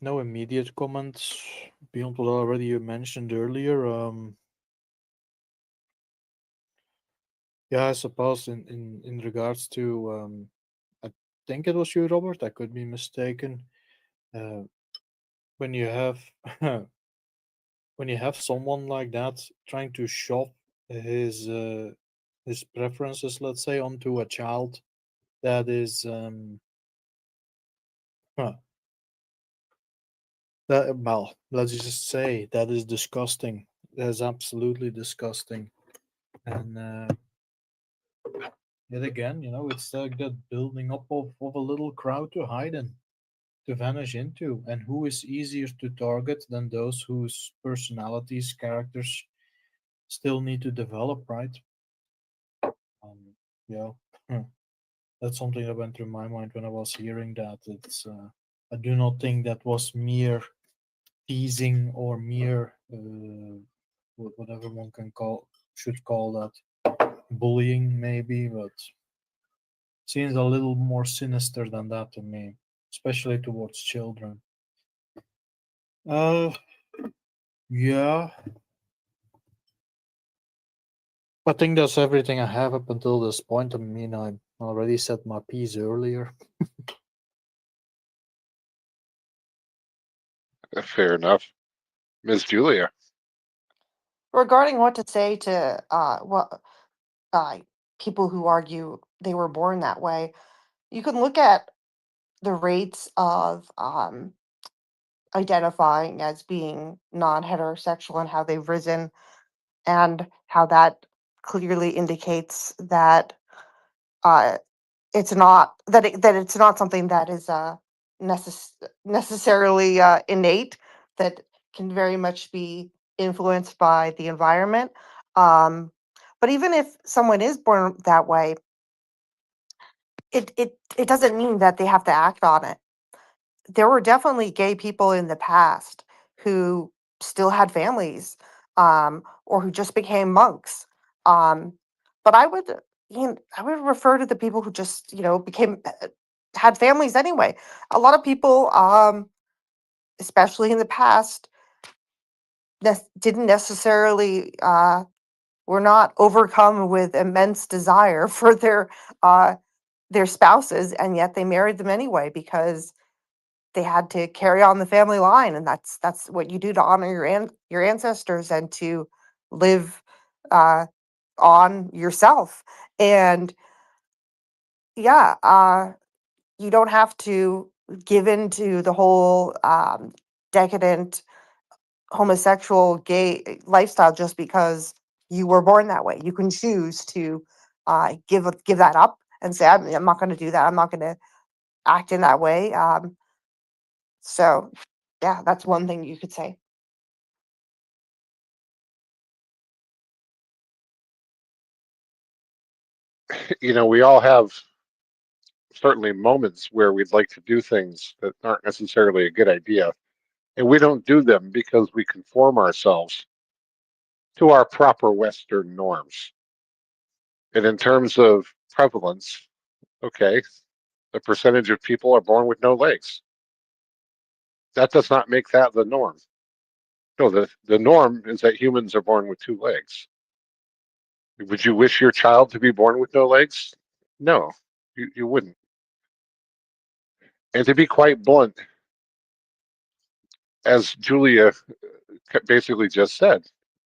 No immediate comments beyond what already you mentioned earlier. Yeah, I suppose in regards to I think it was you, Robert. I could be mistaken. Uh, when you have when you have someone like that trying to shove his uh, his preferences, let's say, onto a child, that is huh, that, well, let's just say that is disgusting. That is absolutely disgusting. And yet again, it's like that building up of a little crowd to hide in, to vanish into. And who is easier to target than those whose personalities, characters still need to develop, right? Um, yeah, that's something that went through my mind when I was hearing that. I do not think that was mere teasing or mere whatever one should call that, bullying, maybe, but seems a little more sinister than that to me, especially towards children. Uh, yeah, I think that's everything I have up until this point. I mean, I already said my piece earlier. Fair enough. Ms. Julia. Regarding what to say to uh, people who argue they were born that way, you can look at the rates of identifying as being non-heterosexual and how they've risen, and how that clearly indicates that uh, that it's not something that is necessarily innate, that can very much be influenced by the environment. Um, but even if someone is born that way, it doesn't mean that they have to act on it. There were definitely gay people in the past who still had families, or who just became monks. Um, but I would refer to the people who just became had families anyway. A lot of people, especially in the past, didn't necessarily were not overcome with immense desire for uh, their spouses, and yet they married them anyway because they had to carry on the family line, and that's what you do to honor your ancestors and to live uh, on yourself. And yeah, you don't have to give in to the whole decadent homosexual gay lifestyle just because you were born that way. You can choose to give that up and say, I'm not going to do that. I'm not going to act in that way. So yeah, that's one thing you could say. We all have certainly moments where we'd like to do things that aren't necessarily a good idea. And we don't do them because we conform ourselves to our proper Western norms. And in terms of prevalence, okay, the percentage of people are born with no legs. That does not make that the norm. No, the norm is that humans are born with two legs. Would you wish your child to be born with no legs? No, you wouldn't. And to be quite blunt, as Julia basically just said,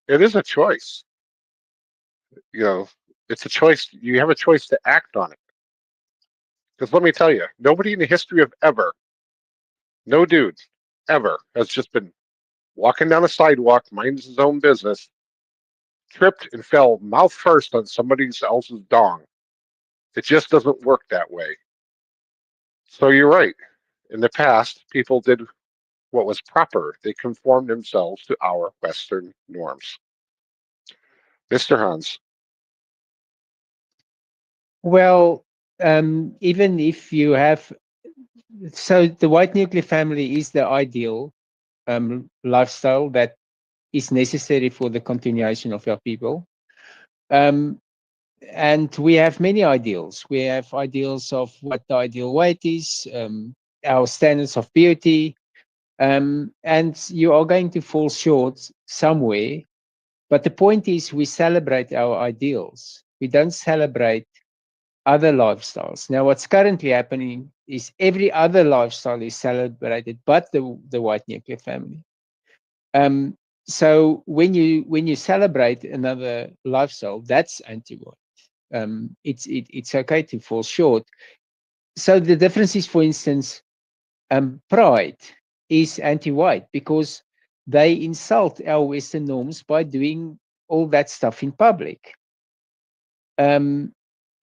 it is a choice. You know, it's a choice. You have a choice to act on it. Because let me tell you, nobody in the history of ever, no dude, ever has just been walking down a sidewalk, minds his own business, tripped and fell mouth first on somebody else's dong. It just doesn't work that way. So you're right. In the past, people did what was proper. They conformed themselves to our Western norms. Mr. Hans, Well, even if you have, so the white nuclear family is the ideal lifestyle that is necessary for the continuation of our people. Um, and we have many ideals. We have ideals of what the ideal weight is, our standards of beauty, and you are going to fall short somewhere. But the point is, we celebrate our ideals. We don't celebrate other lifestyles. Now, what's currently happening is every other lifestyle is celebrated, but the white nuclear family. Um, so when you celebrate another lifestyle, that's anti-white. It's okay to fall short. So the difference is, for instance, pride is anti-white because they insult our Western norms by doing all that stuff in public. Um,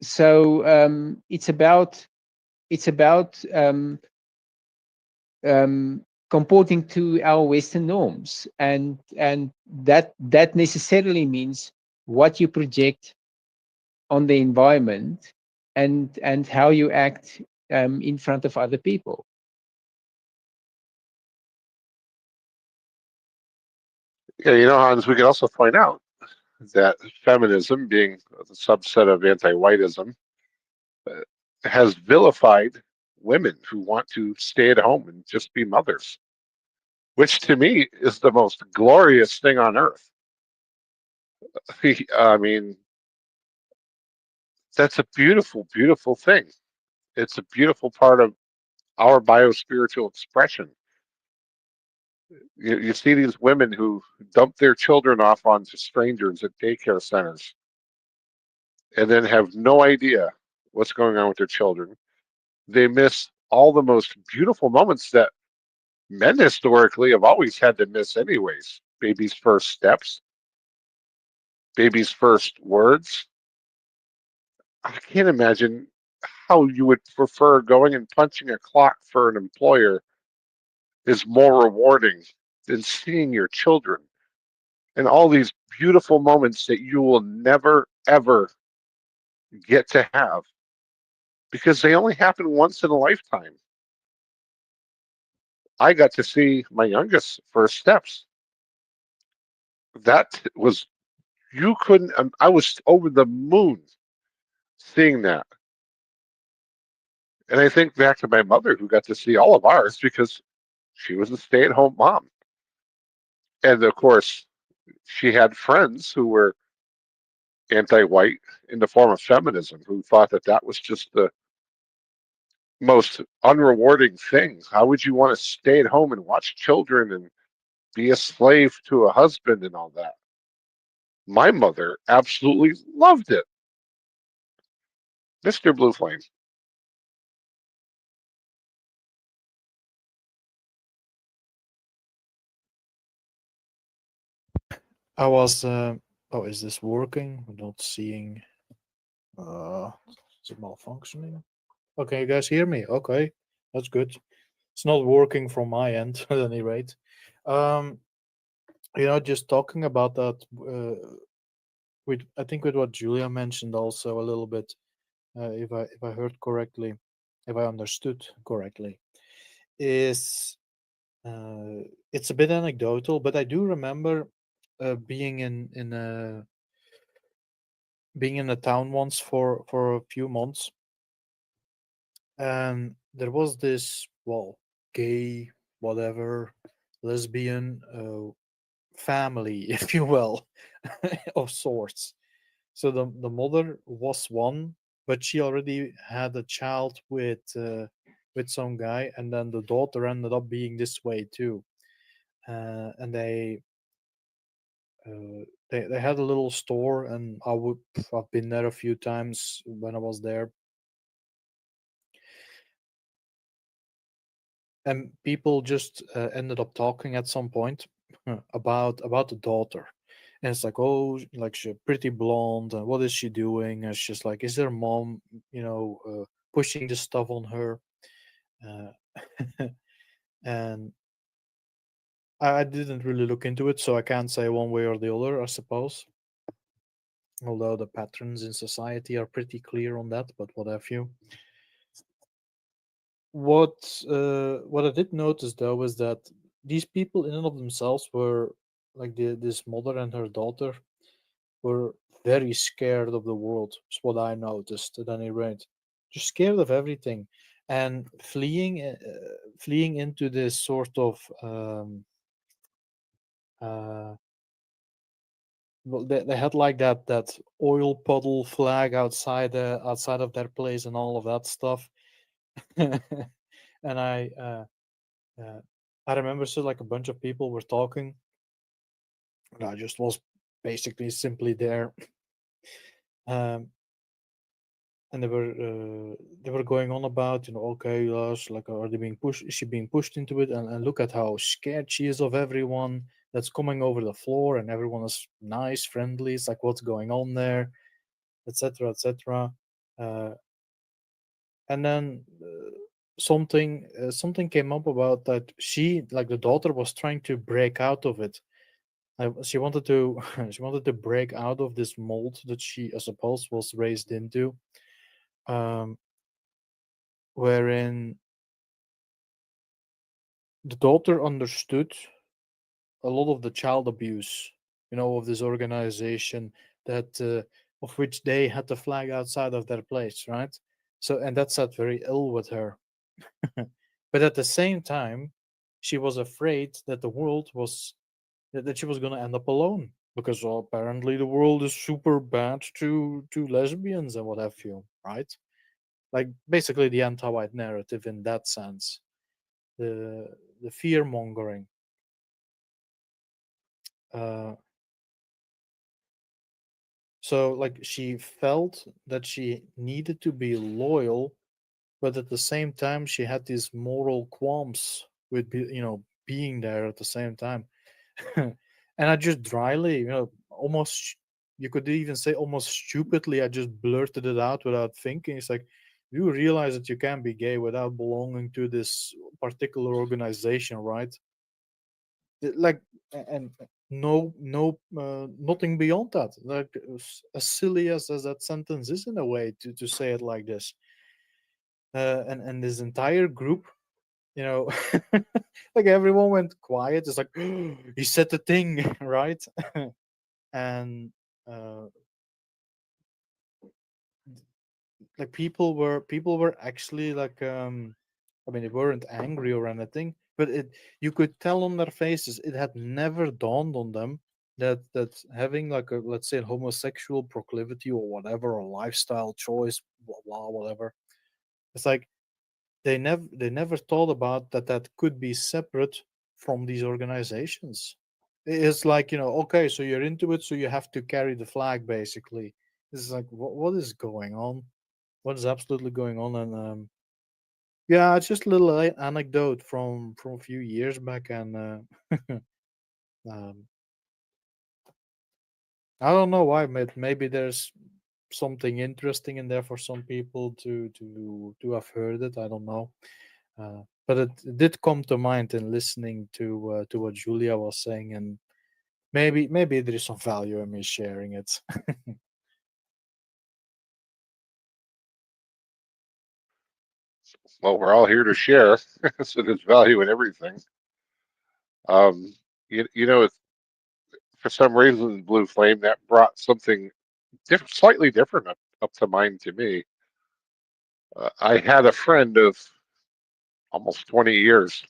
so it's about comporting to our Western norms, and that necessarily means what you project on the environment and how you act in front of other people. yeah, Hans, we can also point out that feminism, being a subset of anti-whiteism, uh, has vilified women who want to stay at home and just be mothers, which to me is the most glorious thing on earth. I mean, that's a beautiful, beautiful thing. It's a beautiful part of our biospiritual expression. You see these women who dump their children off onto strangers at daycare centers and then have no idea what's going on with their children. They miss all the most beautiful moments that men historically have always had to miss, anyways. Baby's first steps, baby's first words. I can't imagine how you would prefer going and punching a clock for an employer is more rewarding than seeing your children and all these beautiful moments that you will never, ever get to have because they only happen once in a lifetime. I got to see my youngest first steps. That was, you couldn't, I was over the moon seeing that. And I think back to my mother who got to see all of ours because she was a stay at home mom. And of course, she had friends who were anti white in the form of feminism who thought that that was just the most unrewarding thing. How would you want to stay at home and watch children and be a slave to a husband and all that? My mother absolutely loved it. Mr. Blue Flame. I was. Oh, is this working? I'm not seeing. Is it malfunctioning? Okay, you guys hear me? Okay, that's good. It's not working from my end at any rate. Um, just talking about that. With I think with what Julia mentioned also a little bit. If I heard correctly, if I understood correctly, is it's a bit anecdotal, but I do remember being in a town once for a few months, and there was this, well, gay, whatever, lesbian family, if you will, of sorts, So the mother was one, but she already had a child with some guy, and then the daughter ended up being this way too. And they had a little store, and I've been there a few times when I was there, and people just ended up talking at some point about the daughter. And it's like, oh, like she's pretty blonde, and what is she doing? And it's just like, is their mom, pushing this stuff on her? Uh, and I didn't really look into it, so I can't say one way or the other, I suppose. Although the patterns in society are pretty clear on that, but what have you. What I did notice though is that these people in and of themselves were like this mother and her daughter were very scared of the world. Is what I noticed at any rate. Just scared of everything, and fleeing into this sort of uh, well, they had like that oil puddle flag outside of their place and all of that stuff. And uh, I remember so like a bunch of people were talking, and I just was basically simply there. Um, and they were going on about, okay, yes, like, are they being pushed? Is she being pushed into it? And look at how scared she is of everyone that's coming over the floor, and everyone is nice, friendly. It's like, what's going on there, etc., etc. Uh, and then something came up about that she, like the daughter, was trying to break out of it. She wanted to she wanted to break out of this mold that she, I suppose, was raised into, um, wherein the daughter understood a lot of the child abuse, of this organization that of which they had the flag outside of their place, right? So, and that sat very ill with her. But at the same time, she was afraid that the world was that she was going to end up alone, because, well, apparently the world is super bad to lesbians and what have you, right? Like basically the anti-white narrative in that sense, the fear mongering. Uh, so like she felt that she needed to be loyal, but at the same time she had these moral qualms with being there at the same time. And I just dryly, almost, you could even say almost stupidly, I just blurted it out without thinking. It's like, you realize that you can't be gay without belonging to this particular organization, right? Like, and nothing beyond that. Like, as silly as that sentence is in a way to say it like this. And this entire group, you know like everyone went quiet. It's like, he said the thing, right? And uh like people were actually like, I mean, they weren't angry or anything, but you could tell on their faces it had never dawned on them that having like a, let's say, homosexual proclivity or whatever, or lifestyle choice, blah blah whatever. It's like they never thought about that could be separate from these organizations. It's like, okay, so you're into it, so you have to carry the flag basically. It's like, what is going on? What is absolutely going on? And yeah, it's just a little anecdote from a few years back. And um, I don't know why. Maybe there's something interesting in there for some people to have heard it. I don't know. But it did come to mind in listening to what Julia was saying, and maybe there is some value in me sharing it. Well, we're all here to share, so there's value in everything. Um, for some reason, Blue Flame, that brought something slightly different up to mind to me. I had a friend of almost 20 years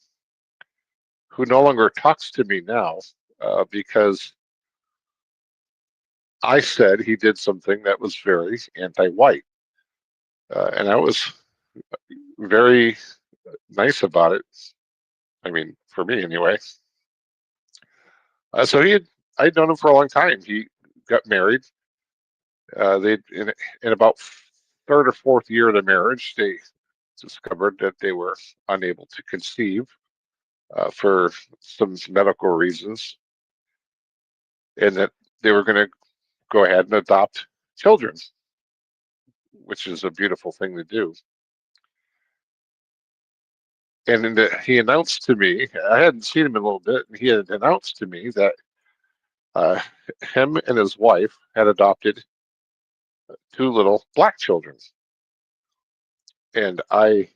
who no longer talks to me now because I said he did something that was very anti-white, and I was very nice about it. I mean, for me anyway. So I'd known him for a long time. He got married. They in about third or fourth year of the marriage, they discovered that they were unable to conceive for some medical reasons, and that they were going to go ahead and adopt children, which is a beautiful thing to do. And he announced to me, I hadn't seen him in a little bit, and he had announced to me that uh, him and his wife had adopted two little black children. And I,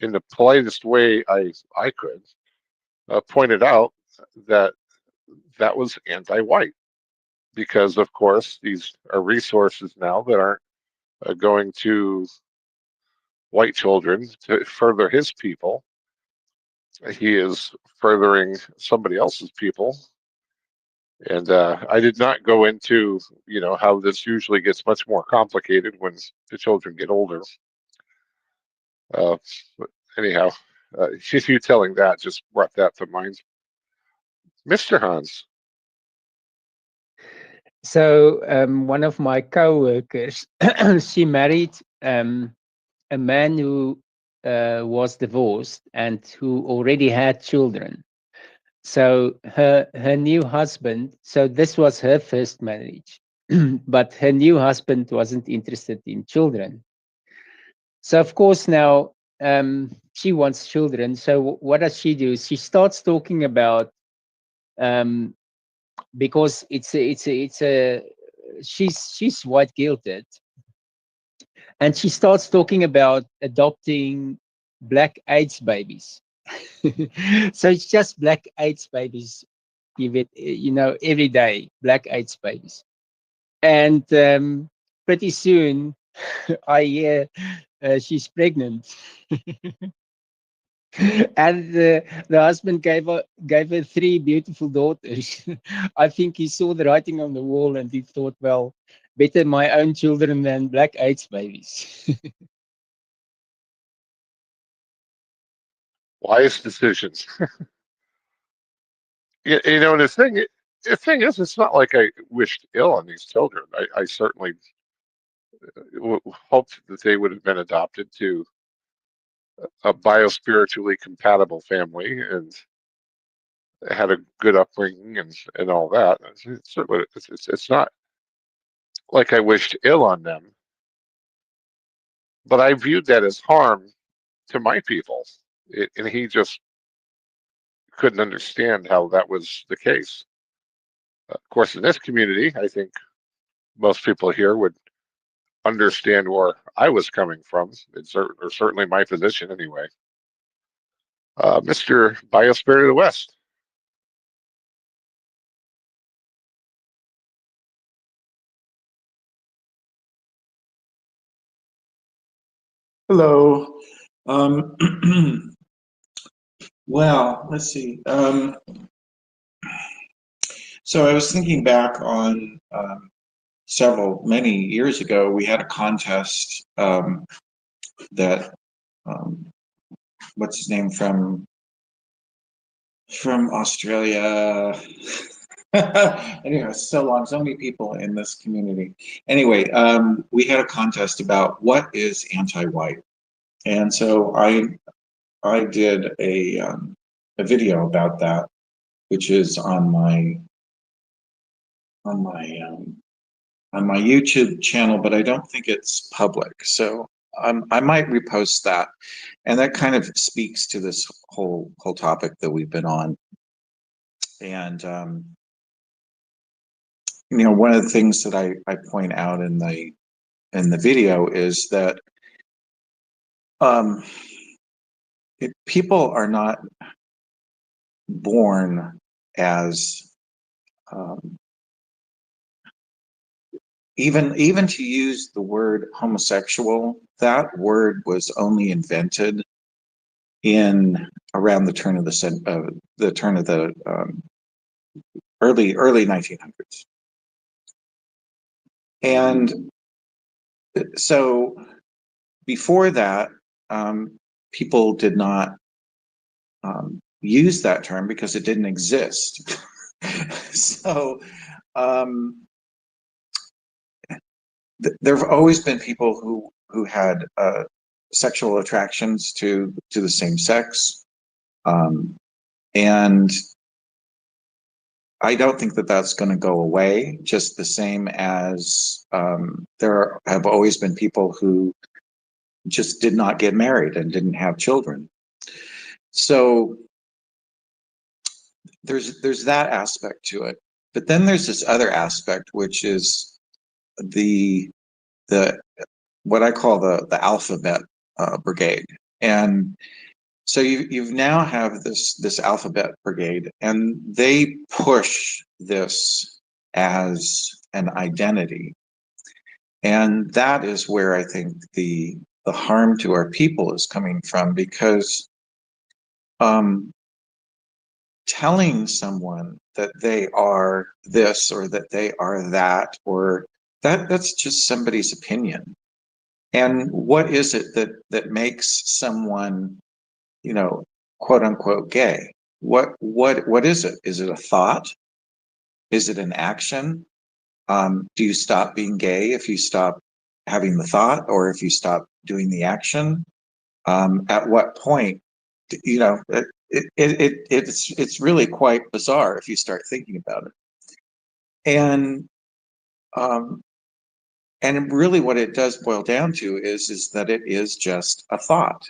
in the politest way I could, pointed out that that was anti-white because, of course, these are resources now that aren't going to white children to further his people. He is furthering somebody else's people. And I did not go into, how this usually gets much more complicated when the children get older. But anyhow, you telling that just brought that to mind. Mr. Hans. So one of my co-workers, she married a man who was divorced and who already had children. So her new husband, so this was her first marriage, but her new husband wasn't interested in children. So of course now she wants children. So what does she do? She starts talking about because she's white guilted, and she starts talking about adopting black AIDS babies. So it's just black AIDS babies. Give it, every day, black AIDS babies. And pretty soon, I hear she's pregnant. And the husband gave her three beautiful daughters. I think he saw the writing on the wall and he thought, well, better my own children than black AIDS babies. Wise decisions. The thing is, it's not like I wished ill on these children. I certainly hoped that they would have been adopted to a biospiritually compatible family and had a good upbringing and all that. It's not like I wished ill on them, but I viewed that as harm to my people. And he just couldn't understand how that was the case. Of course, in this community, I think most people here would understand where I was coming from, or certainly my position anyway. Mr. Biosphere of the West. Hello. Um, well, let's see. So I was thinking back on many years ago, we had a contest that, what's his name from Australia. Anyway, so long, so many people in this community. Anyway, we had a contest about what is anti-white, and so I did a video about that, which is on my on my on my YouTube channel, but I don't think it's public. So I might repost that, and that kind of speaks to this whole topic that we've been on. And one of the things that I point out in the video is that people are not born as even to use the word homosexual. That word was only invented in around the turn of the early 1900s. And so before that, people did not use that term because it didn't exist. So um, there have always been people who had sexual attractions to the same sex, and I don't think that that's going to go away. Just the same as there have always been people who just did not get married and didn't have children. So there's that aspect to it, but then there's this other aspect, which is the the what I call the alphabet brigade. And so you've now have this alphabet brigade, and they push this as an identity, and that is where I think the harm to our people is coming from, because um, telling someone that they are this or that they are that, or that's just somebody's opinion. And what is it that makes someone, quote unquote gay? What is it? Is it a thought? Is it an action? Do you stop being gay if you stop having the thought, or if you stop doing the action? At what point, it's really quite bizarre if you start thinking about it. And um, and really what it does boil down to is that it is just a thought.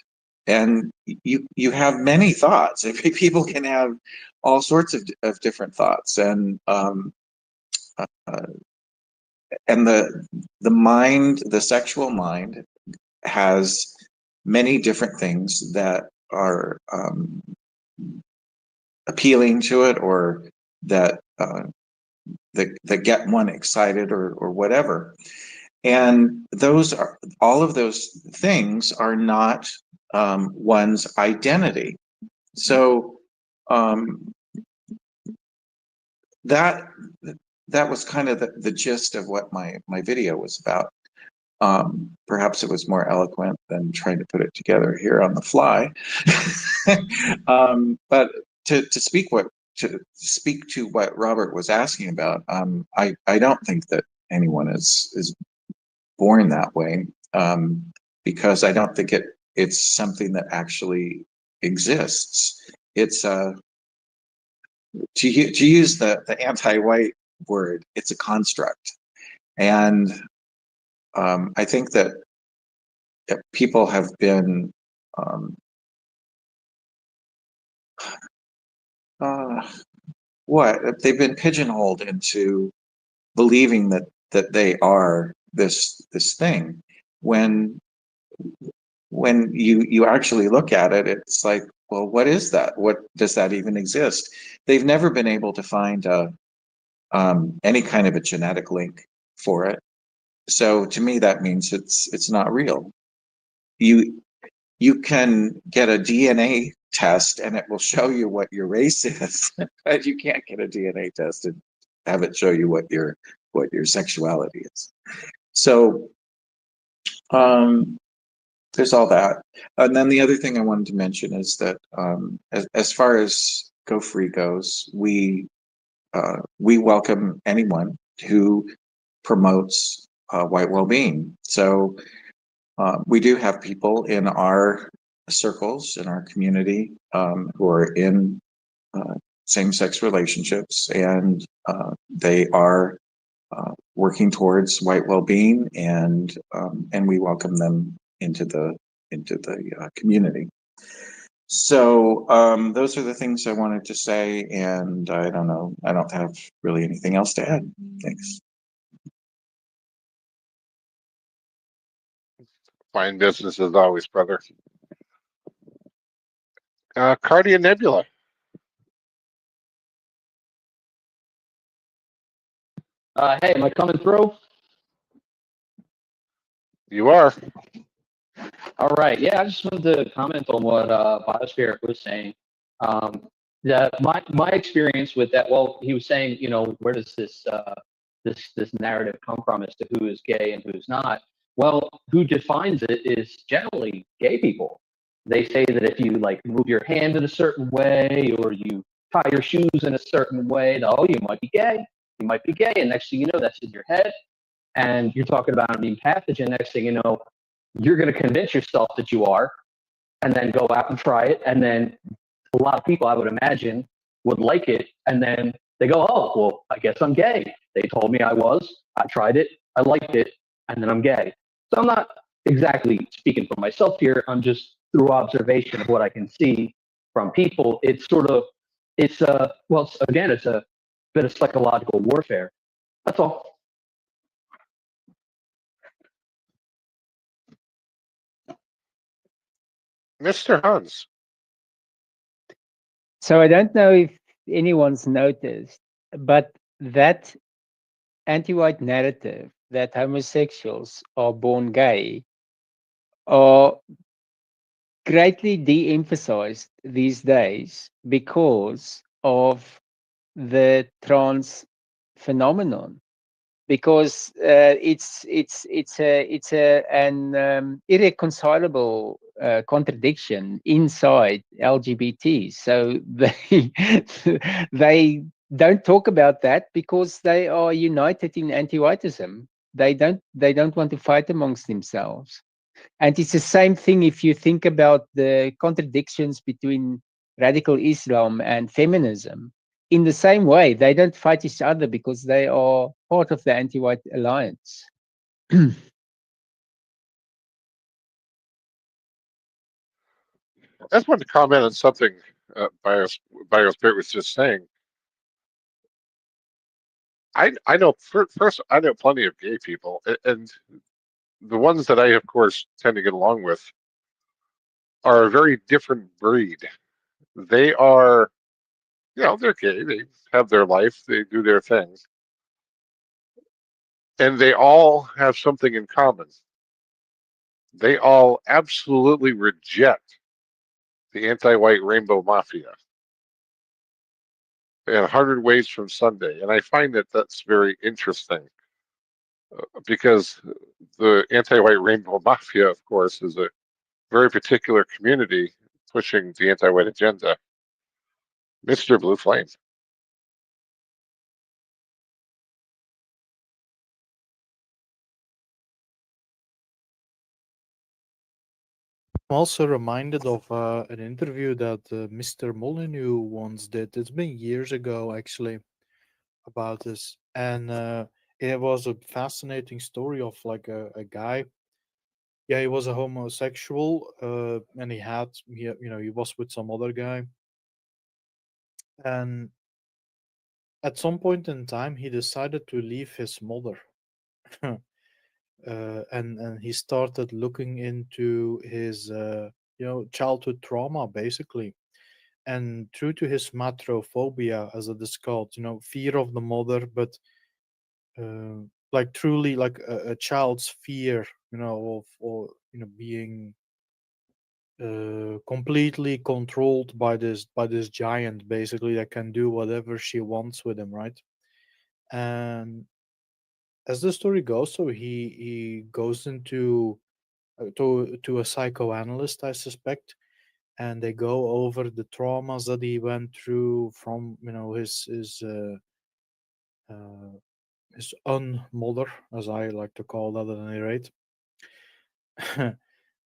And you have many thoughts. People can have all sorts of different thoughts, uh, and the mind, the sexual mind, has many different things that are appealing to it, or that that get one excited, or whatever. And those are, all of those things are not one's identity. So um, that that was kind of the gist of what my video was about. Perhaps it was more eloquent than trying to put it together here on the fly. But to speak to what Robert was asking about, I don't think that anyone is born that way, because I don't think it's something that actually exists. It's to use the anti-white word, it's a construct. And I think that people have been um, uh, they've been pigeonholed into believing that they are this thing, when you actually look at it, it's like, well, what is that? What does that even exist? They've never been able to find any kind of a genetic link for it. So to me, that means it's not real. You can get a DNA test and it will show you what your race is, but you can't get a DNA test and have it show you what your sexuality is. So there's all that. And then the other thing I wanted to mention is that as far as Go Free goes, we welcome anyone who promotes white well-being. So we do have people in our circles, in our community, who are in same-sex relationships, and they are working towards white well-being, and we welcome them into the community. So those are the things I wanted to say, and I don't know, I don't have really anything else to add. Thanks. Fine business as always, brother. Cardia Nebula. Hey, am I coming through? You are. All right. Yeah, I just wanted to comment on what Biosphere was saying. That my experience with that. Well, he was saying, where does this this narrative come from as to who is gay and who's not? Well, who defines it is generally gay people. They say that if you like move your hand in a certain way or you tie your shoes in a certain way, oh, you might be gay. You might be gay, and next thing you know, that's in your head, and you're talking about it being pathogen. Next thing you know, you're going to convince yourself that you are, and then go out and try it, and then a lot of people, I would imagine, would like it, and then they go, "Oh, well, I guess I'm gay. They told me I was. I tried it. I liked it, and then I'm gay." So I'm not exactly speaking for myself here. I'm just through observation of what I can see from people. It's sort of, well, again, it's a bit of psychological warfare. That's all. Mr. Hans. So I don't know if anyone's noticed, but that anti-white narrative that homosexuals are born gay are greatly de-emphasized these days because of the trans phenomenon. Because it's an irreconcilable contradiction inside LGBT. So they they don't talk about that because they are united in anti-whiteism. They don't want to fight amongst themselves. And it's the same thing if you think about the contradictions between radical Islam and feminism. In the same way, they don't fight each other because they are part of the anti-white alliance. I just wanted to comment on something Biospirit was just saying. I know first I know plenty of gay people, and the ones that I, of course, tend to get along with are a very different breed. They are, they're gay. They have their life. They do their thing, and they all have something in common. They all absolutely reject the anti-white rainbow mafia in 100 Ways from Sunday, and I find that that's very interesting because the anti-white rainbow mafia, of course, is a very particular community pushing the anti-white agenda. Mr. Blue Flame. I'm also reminded of an interview that Mr. Molyneux once did. It's been years ago, actually, about this, and it was a fascinating story of like a guy. Yeah, he was a homosexual, and he was with some other guy, and at some point in time, he decided to leave his mother. And he started looking into his childhood trauma, basically, and true to his matrophobia, as it is called, fear of the mother, but uh, like truly like a child's fear, of or being completely controlled by this giant, basically, that can do whatever she wants with him, right? And as the story goes, so he goes into to a psychoanalyst, I suspect, and they go over the traumas that he went through from uh, his unmother, as I like to call that at any rate.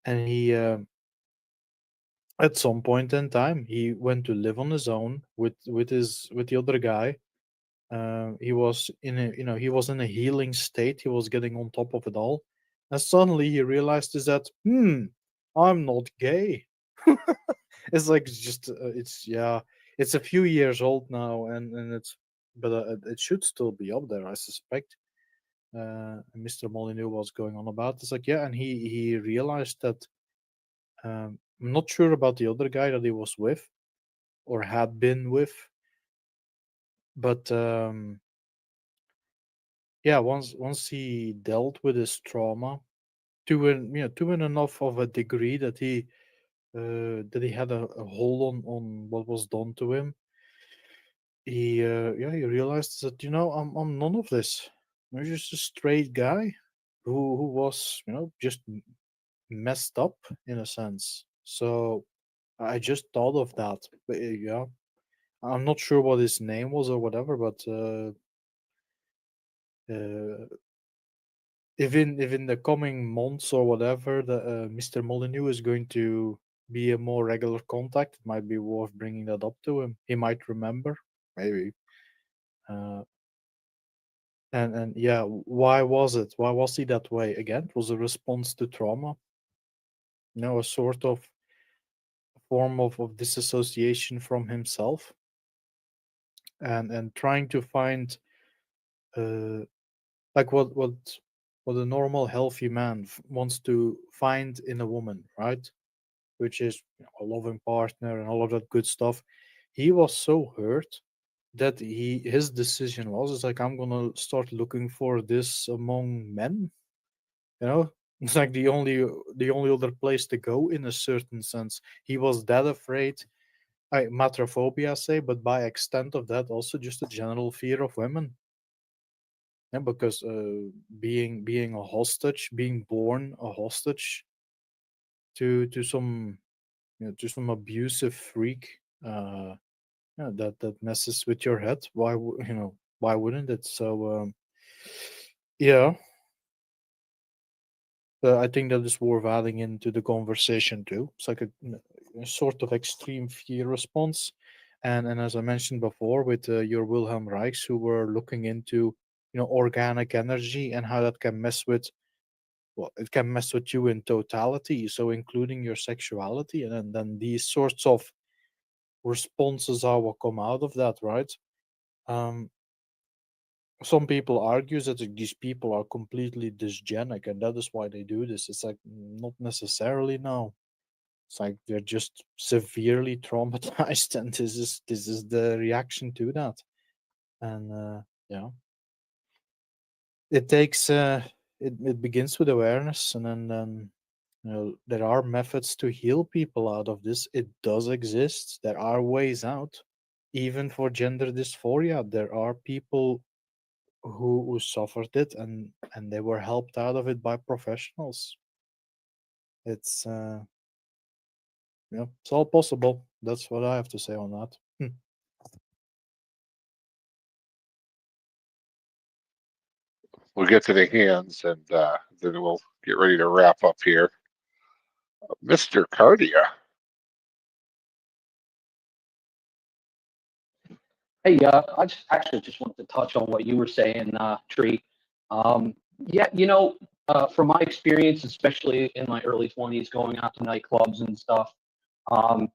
And he at some point in time he went to live on his own with the other guy. He was in a he was in a healing state. He was getting on top of it all, and suddenly he realized is that I'm not gay. It's like just it's yeah, it's a few years old now, and it's but it should still be up there, I suspect. Mr. Molyneux was going on about. It's like, yeah, and he realized that I'm not sure about the other guy that he was with or had been with, but yeah, once he dealt with his trauma to an enough of a degree that he had a hold on what was done to him. He realized that I'm none of this. He was just a straight guy who was, just messed up in a sense. So I just thought of that. But yeah, I'm not sure what his name was or whatever, but uh, if in the coming months or whatever, the Mr. Molyneux is going to be a more regular contact, it might be worth bringing that up to him. He might remember, maybe. Uh, and yeah, why was it? Why was he that way? Again, it was a response to trauma. A sort of form of disassociation from himself, and trying to find uh, like what a normal healthy man wants to find in a woman, right? Which is a loving partner and all of that good stuff. He was so hurt that his decision was, it's like, I'm gonna start looking for this among men. It's like the only other place to go in a certain sense. He was that afraid. Matrophobia, say, but by extent of that, also just a general fear of women. Yeah, because being a hostage, being born a hostage to some to some abusive freak, that messes with your head. Why wouldn't it? So yeah, I think that is worth adding into the conversation too. It's like a sort of extreme fear response, and as I mentioned before, with your Wilhelm Reichs, who were looking into organic energy and how that can mess with, well, it can mess with you in totality, so including your sexuality, and then these sorts of responses are what come out of that, right? Um, some people argues that these people are completely dysgenic, and that is why they do this. It's like not necessarily, no. It's like they're just severely traumatized, and this is the reaction to that. And yeah, it takes it begins with awareness, and then there are methods to heal people out of this. It does exist. There are ways out, even for gender dysphoria. There are people who suffered it, and they were helped out of it by professionals. It's it's all possible. That's what I have to say on that. We'll get to the hands, and then we'll get ready to wrap up here. Mr. Cardia. Hey, I just actually just wanted to touch on what you were saying, Tree. Yeah, from my experience, especially in my early 20s, going out to nightclubs and stuff, um,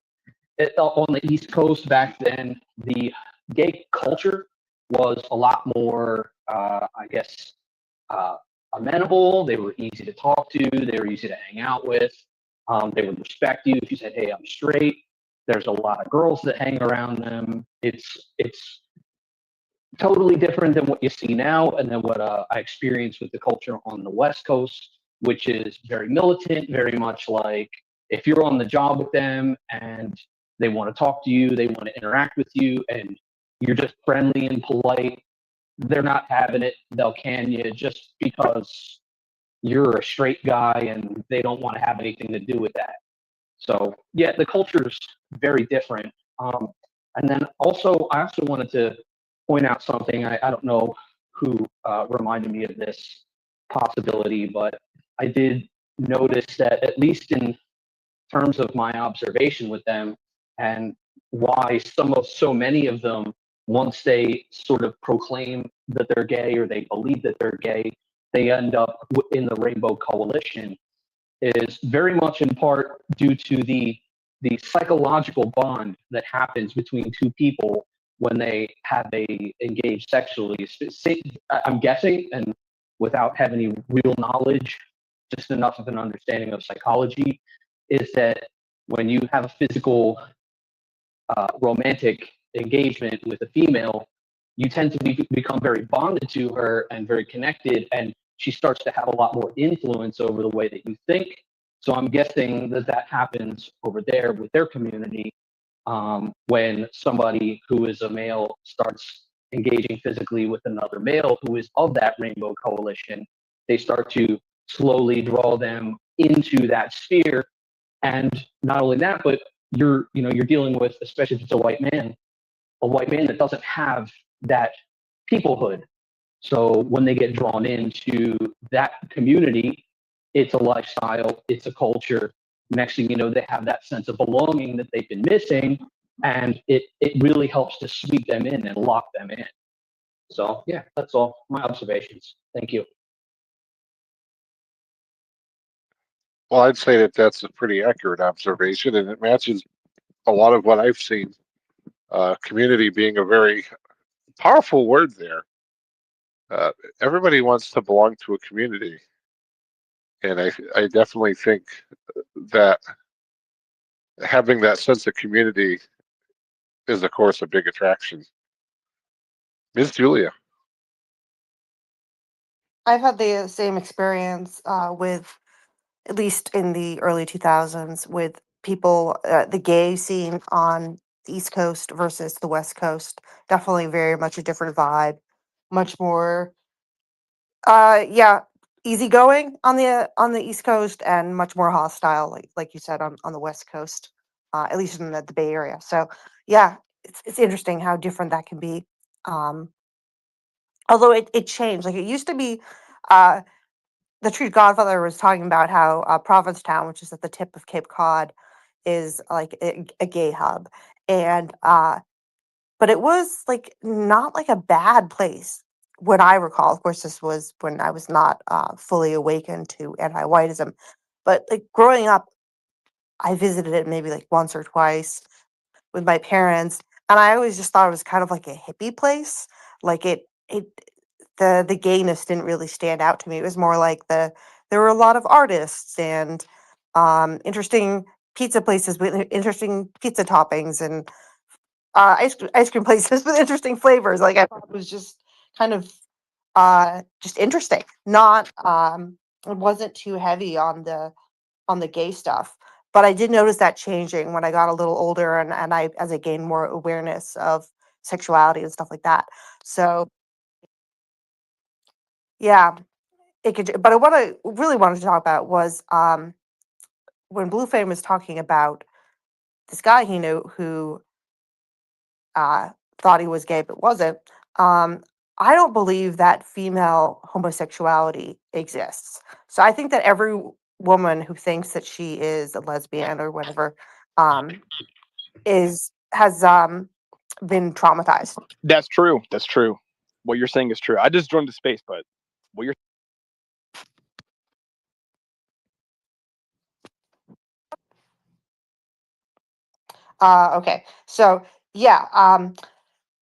on the East Coast back then, the gay culture was a lot more, I guess, uh, amenable. They were easy to talk to. They were easy to hang out with. They would respect you if you said, "Hey, I'm straight." There's a lot of girls that hang around them. It's totally different than what you see now, and then what I experienced with the culture on the West Coast, which is very militant, very much like if you're on the job with them and they want to talk to you, they want to interact with you, and you're just friendly and polite, they're not having it. They'll can you just because you're a straight guy and they don't want to have anything to do with that. So yeah, the culture's very different. And then I also wanted to point out something. I don't know who reminded me of this possibility, but I did notice that at least in terms of my observation with them and why so many of them, once they sort of proclaim that they're gay or they believe that they're gay, they end up in the Rainbow Coalition, is very much in part due to the psychological bond that happens between two people when they have a engaged sexually. I'm guessing, and without having any real knowledge, just enough of an understanding of psychology, is that when you have a physical romantic engagement with a female, you tend to become very bonded to her and very connected, and she starts to have a lot more influence over the way that you think. So I'm guessing that happens over there with their community when somebody who is a male starts engaging physically with another male who is of that rainbow coalition, they start to slowly draw them into that sphere. And not only that, but you're dealing with, especially if it's a white man that doesn't have that peoplehood. So when they get drawn into that community, it's a lifestyle, it's a culture. Next thing you know, they have that sense of belonging that they've been missing, and it really helps to sweep them in and lock them in. So yeah, that's all my observations. Thank you. Well, I'd say that that's a pretty accurate observation, and it matches a lot of what I've seen. Community being a very powerful word there. Everybody wants to belong to a community, and I definitely think that having that sense of community is, of course, a big attraction. Miss Julia. I've had the same experience with, at least in the early 2000s, with people, the gay scene on the East Coast versus the West Coast. Definitely very much a different vibe, much more, yeah, easygoing on the East Coast, and much more hostile, like you said, on the West Coast, at least in the Bay Area. So yeah, it's interesting how different that can be. Um, Although it changed, like it used to be. Uh, the True Godfather was talking about how Provincetown, which is at the tip of Cape Cod, is like a gay hub, and but it was like not like a bad place when I recall. Of course, this was when I was not fully awakened to anti-whiteism, but like growing up, I visited it maybe like once or twice with my parents, and I always just thought it was kind of like a hippie place. Like it the gayness didn't really stand out to me. It was more like there were a lot of artists and interesting pizza places with interesting pizza toppings, and ice cream places with interesting flavors. Like I thought it was just kind of just interesting. Not it wasn't too heavy on the gay stuff. But I did notice that changing when I got a little older, and I as I gained more awareness of sexuality and stuff like that. So yeah, it could. But what I really wanted to talk about was when Blue Flame was talking about this guy he knew who uh, thought he was gay but wasn't. Um, I don't believe that female homosexuality exists. So I think that every woman who thinks that she is a lesbian or whatever um, is has been traumatized. That's true. That's true. What you're saying is true. I just joined the space, but what you're Okay, so yeah,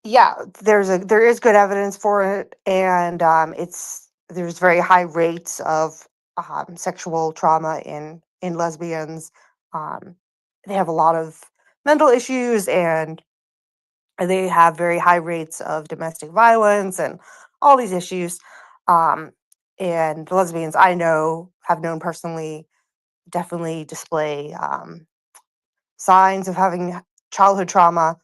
yeah, there is good evidence for it, and there's very high rates of sexual trauma in lesbians. Um, they have a lot of mental issues, and they have very high rates of domestic violence and all these issues. Um, and the lesbians I know have known personally definitely display signs of having childhood trauma,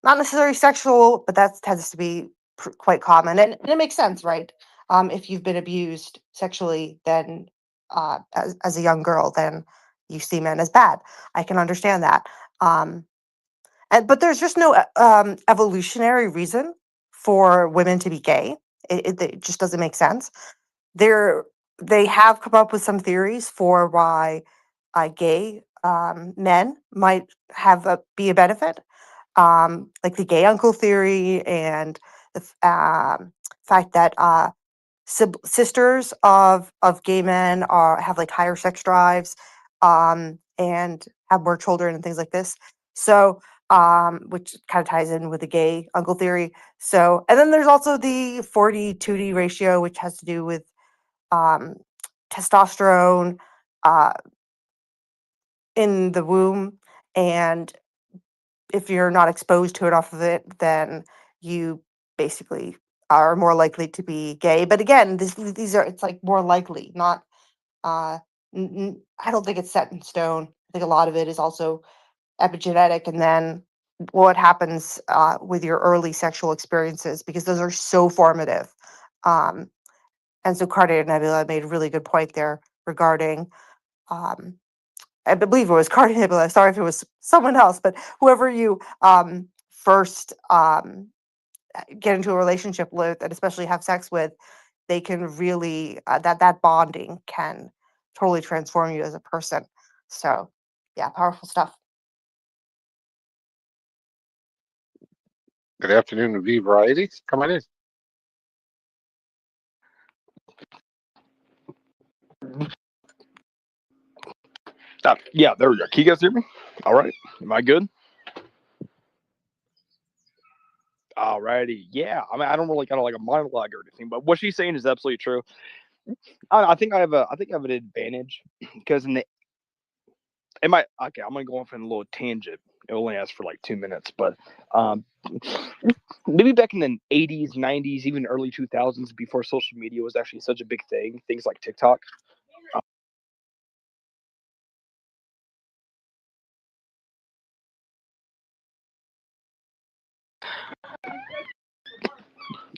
not necessarily sexual, but that tends to be quite common, and it makes sense, right? If you've been abused sexually, then as a young girl, then you see men as bad. I can understand that. Um, but there's just no evolutionary reason for women to be gay. It just doesn't make sense. They're they have come up with some theories for why gay men might be a benefit, like the gay uncle theory, and the fact that sisters of gay men have like higher sex drives, and have more children and things like this. So, which kind of ties in with the gay uncle theory. So, and then there's also the 40-2D ratio, which has to do with um, testosterone uh, in the womb, and if you're not exposed to enough of it, then you basically are more likely to be gay. But again, these are it's like more likely, not. Uh, I don't think it's set in stone. I think a lot of it is also epigenetic, and then what happens with your early sexual experiences, because those are so formative. Um, and so Cardiac Nebula made a really good point there regarding, um, I believe it was Cardiac Nebula. Sorry if it was someone else, but whoever you first get into a relationship with, and especially have sex with, they can really that bonding can totally transform you as a person. So yeah, powerful stuff. Good afternoon, V Variety. Come on in. Yeah, there we go. Can you guys hear me? All right. Am I good? Alrighty. Yeah. I mean, I don't really kind of like a monologue or anything, but what she's saying is absolutely true. I think I have an advantage because in the okay, I'm gonna go off on a little tangent. It only lasts for like 2 minutes, but um, maybe back in the 80s, 90s, even early 2000s, before social media was actually such a big thing, things like TikTok.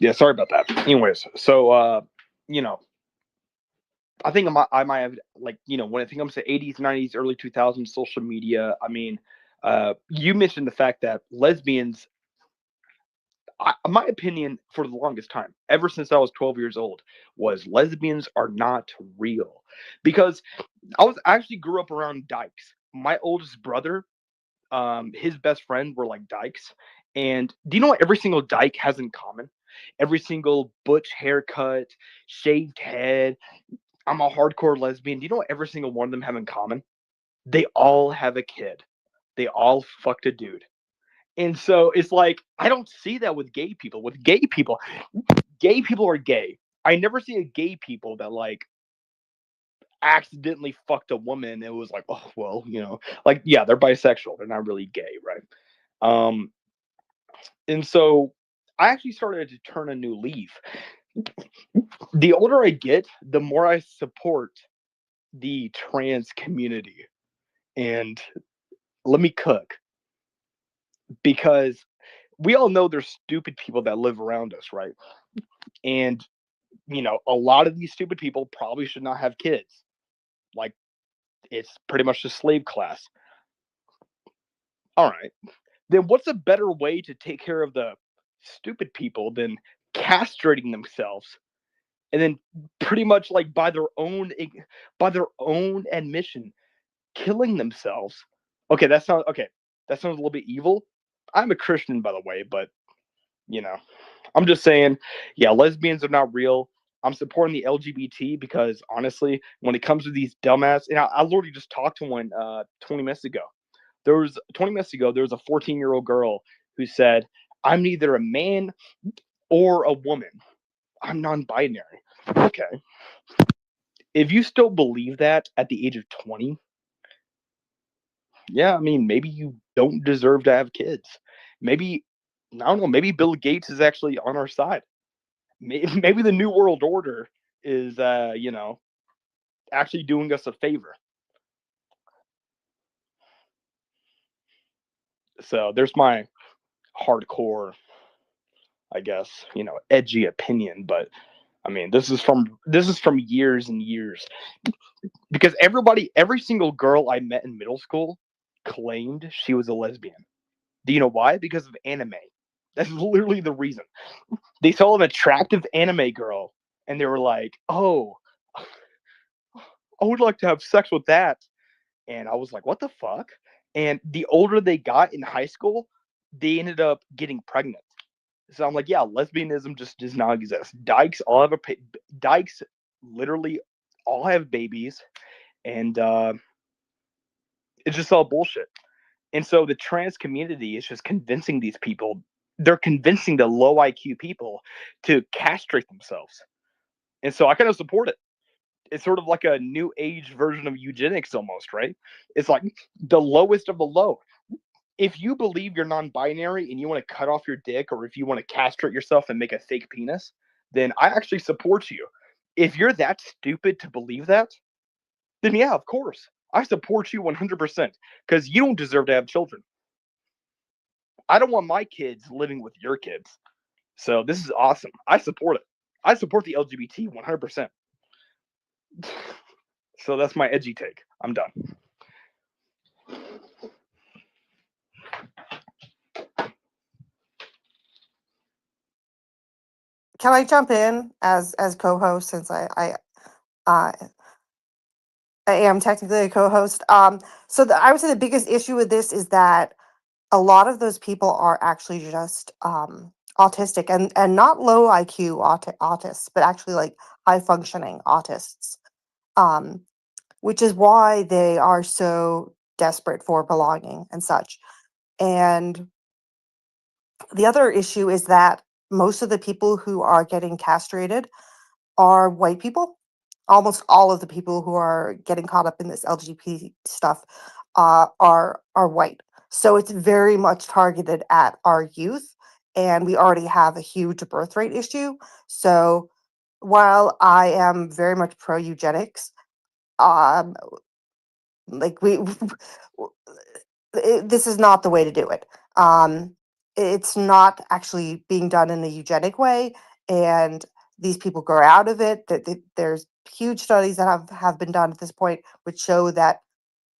Yeah, sorry about that. Anyways, so you know, I think I might have like when I think I'm to 80s, 90s, early 2000s, social media. I mean, you mentioned the fact that lesbians, my opinion for the longest time, ever since I was 12 years old, was lesbians are not real because I actually grew up around dykes. My oldest brother, his best friend were like dykes, and do you know what every single dyke has in common? Every single butch haircut, shaved head, I'm a hardcore lesbian. Do you know what every single one of them have in common? They all have a kid. They all fucked a dude. And so it's like I don't see that with gay people. With gay people are gay. I never see a gay people that like accidentally fucked a woman. It was like, oh well, like yeah, they're bisexual. They're not really gay, right? Um, and so I actually started to turn a new leaf. The older I get, the more I support the trans community. And let me cook because we all know there's stupid people that live around us, right? And a lot of these stupid people probably should not have kids. Like it's pretty much the slave class. All right. Then what's a better way to take care of the stupid people than castrating themselves and then pretty much like by their own admission killing themselves. Okay, that sounds a little bit evil. I'm a Christian by the way, but you know, I'm just saying, yeah, lesbians are not real. I'm supporting the LGBT because honestly, when it comes to these dumbass, and I literally just talked to one 20 minutes ago. 20 minutes ago, there was a 14-year-old girl who said, I'm neither a man or a woman. I'm non-binary. Okay. If you still believe that at the age of 20, yeah, I mean, maybe you don't deserve to have kids. Maybe, I don't know, maybe Bill Gates is actually on our side. Maybe the new world order is actually doing us a favor. So there's my hardcore, I guess, edgy opinion, but I mean, this is from years and years because every single girl I met in middle school claimed she was a lesbian. Do you know why? Because of anime. That's literally the reason. They saw an attractive anime girl and they were like, "Oh, I would like to have sex with that." And I was like, what the fuck? And the older they got in high school, they ended up getting pregnant. So I'm like, yeah, lesbianism just does not exist. Dykes literally all have babies, and it's just all bullshit. And so the trans community is just convincing these people. They're convincing the low IQ people to castrate themselves. And so I kind of support it. It's sort of like a new age version of eugenics almost, right? It's like the lowest of the low. If you believe you're non-binary and you want to cut off your dick or if you want to castrate yourself and make a fake penis, then I actually support you. If you're that stupid to believe that, then yeah, of course. I support you 100% because you don't deserve to have children. I don't want my kids living with your kids. So this is awesome. I support it. I support the LGBT 100%. So that's my edgy take. I'm done. Can I jump in as co-host since uh, I am technically a co-host? So I would say the biggest issue with this is that a lot of those people are actually just autistic and not low IQ autists, but actually like high functioning autists, um, which is why they are so desperate for belonging and such. And the other issue is that most of the people who are getting castrated are white people. Almost all of the people who are getting caught up in this LGBT stuff are white. So it's very much targeted at our youth, and we already have a huge birth rate issue. So while I am very much pro eugenics, um, like we this is not the way to do it. It's not actually being done in a eugenic way, and these people grow out of it. There's huge studies that have been done at this point, which show that,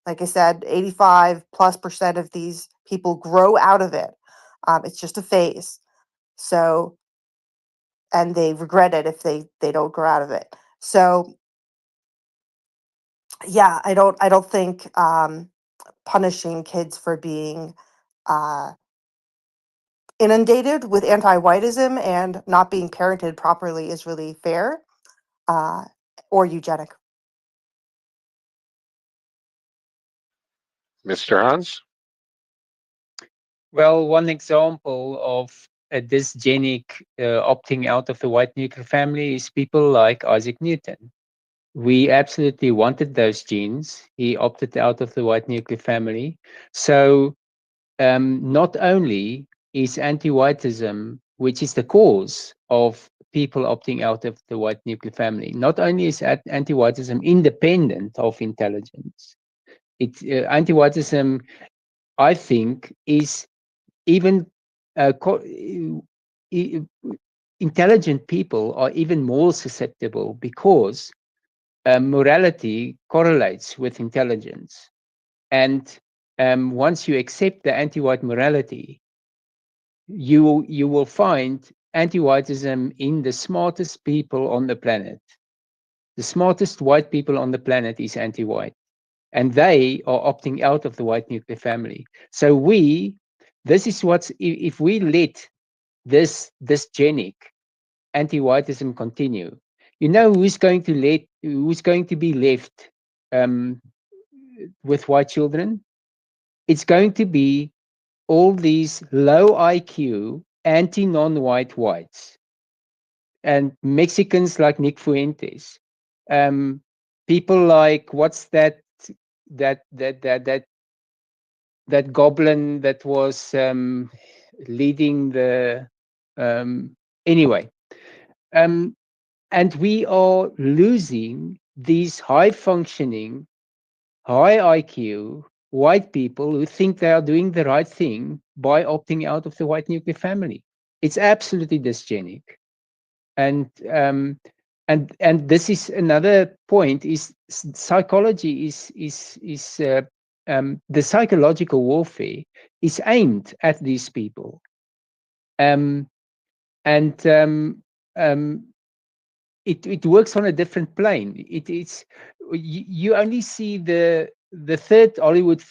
like I said, 85+% of these people grow out of it. It's just a phase. So, and they regret it if they don't grow out of it. So, yeah, I don't think punishing kids for being uh, inundated with anti-whiteism and not being parented properly is really fair uh, or eugenic. Mr. Hans? Well, one example of a dysgenic opting out of the white nuclear family is people like Isaac Newton. We absolutely wanted those genes. He opted out of the white nuclear family. So not only is anti-whiteism, which is the cause of people opting out of the white nuclear family, not only is anti-whiteism independent of intelligence, anti-whiteism, I think, is even intelligent people are even more susceptible because morality correlates with intelligence. And once you accept the anti-white morality, you will find anti-whiteism in the smartest people on the planet. The smartest white people on the planet is anti-white, and they are opting out of the white nuclear family. So this is what's if we let this genic anti-whiteism continue, who's going to be left with white children? It's going to be all these low IQ anti-non-white whites and Mexicans like Nick Fuentes, people like what's that that that that that goblin that was leading the anyway, and we are losing these high functioning, high IQ white people who think they are doing the right thing by opting out of the white nuclear family. It's absolutely dysgenic. And and this is another point: is psychology is the psychological warfare is aimed at these people, um, and it works on a different plane. It's you only see the third Hollywood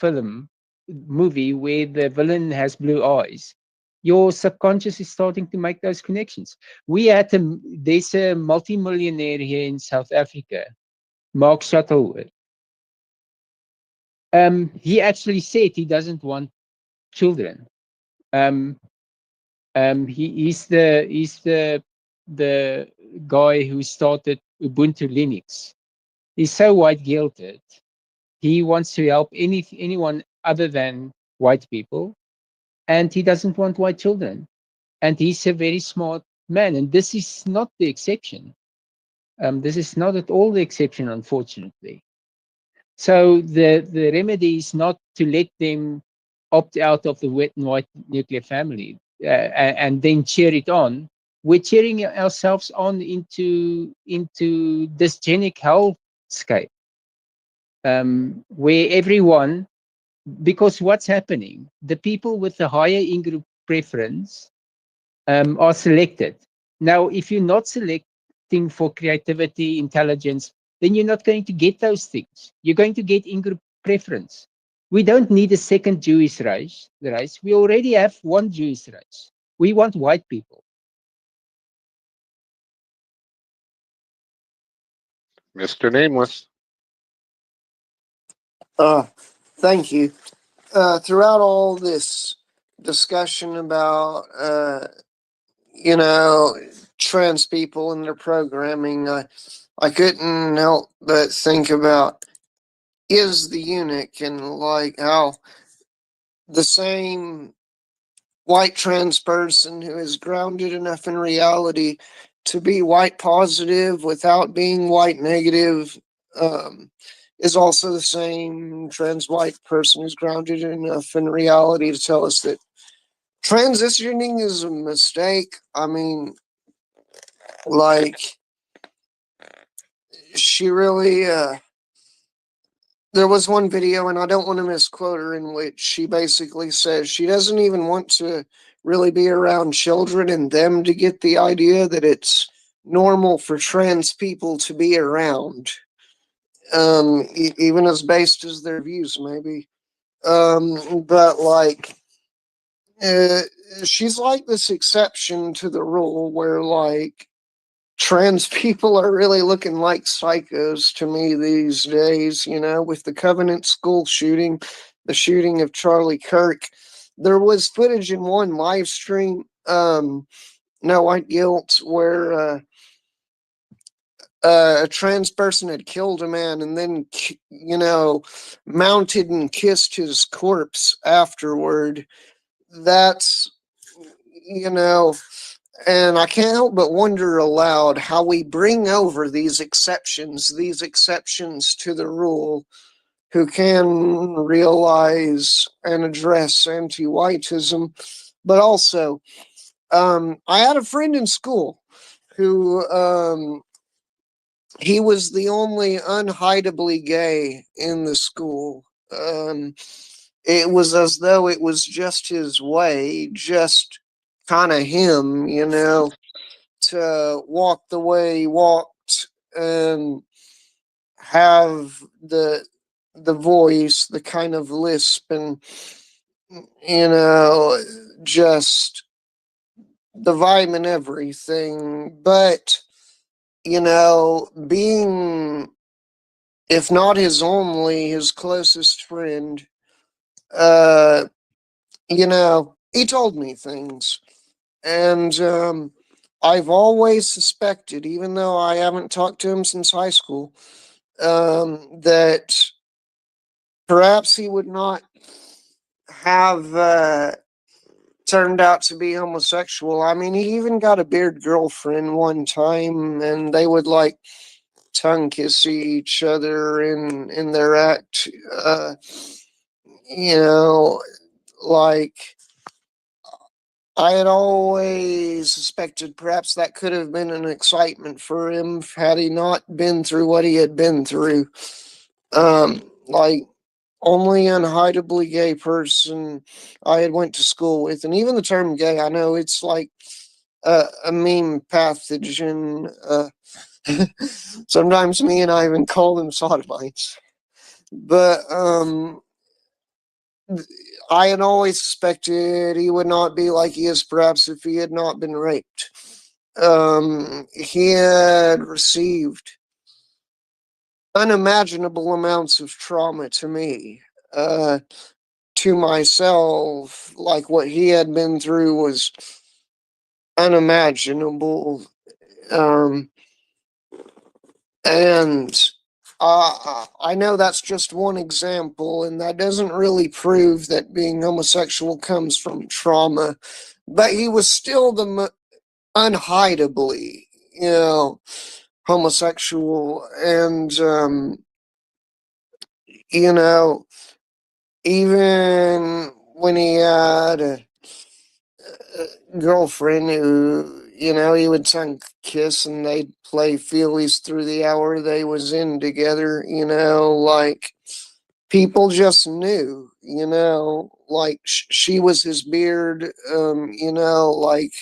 movie where the villain has blue eyes. Your subconscious is starting to make those connections. There's a multimillionaire here in South Africa, Mark Shuttleworth. He actually said he doesn't want children. Um, he's the guy who started Ubuntu Linux. He's so white guilted. He wants to help anyone other than white people, and he doesn't want white children. And he's a very smart man, and this is not the exception. This is not at all the exception, unfortunately. So the remedy is not to let them opt out of the wet and white nuclear family and then cheer it on, we're cheering ourselves on into this genic hellscape, where everyone, because what's happening, the people with the higher in-group preference are selected. Now, if you're not selecting for creativity, intelligence, then you're not going to get those things. You're going to get in-group preference. We don't need a second Jewish race. We already have one Jewish race. We want white people. Mr. Nameless. Thank you. Throughout all this discussion about, trans people and their programming, I couldn't help but think about is the eunuch and like how the same white trans person who is grounded enough in reality to be white positive without being white negative is also the same trans white person who's grounded enough in reality to tell us that transitioning is a mistake. I mean, like, she really, there was one video, and I don't want to misquote her, in which she basically says she doesn't even want to really be around children and them to get the idea that it's normal for trans people to be around, even as based as their views maybe. But like, uh, she's like this exception to the rule where like trans people are really looking like psychos to me these days, with the Covenant school shooting, the shooting of Charlie Kirk. There was footage in one live stream, No White Guilt, where a trans person had killed a man and then, mounted and kissed his corpse afterward. That's, and I can't help but wonder aloud how we bring over these exceptions to the rule, who can realize and address anti-whiteism. But also, I had a friend in school who, he was the only unhidably gay in the school. It was as though it was just his way, just kind of him, to walk the way he walked and have the voice, the kind of lisp, and just the vibe and everything. But being, if not his only, his closest friend, uh, he told me things. And I've always suspected, even though I haven't talked to him since high school, that perhaps he would not have turned out to be homosexual. I mean, he even got a beard girlfriend one time, and they would like tongue kiss each other in their act. You know, like, I had always suspected perhaps that could have been an excitement for him had he not been through what he had been through. Like, only unhidably gay person I had went to school with, and even the term gay, I know it's like a meme pathogen. Sometimes me and I even call them sodomites. But I had always suspected he would not be like he is perhaps if he had not been raped. He had received unimaginable amounts of trauma to me. To myself, like what he had been through was unimaginable. And I know that's just one example, and that doesn't really prove that being homosexual comes from trauma, but he was still unhidably, homosexual. And, you know, even when he had a girlfriend who, he would tongue kiss and they'd play feelies through the hour they was in together, like people just knew, like she was his beard, like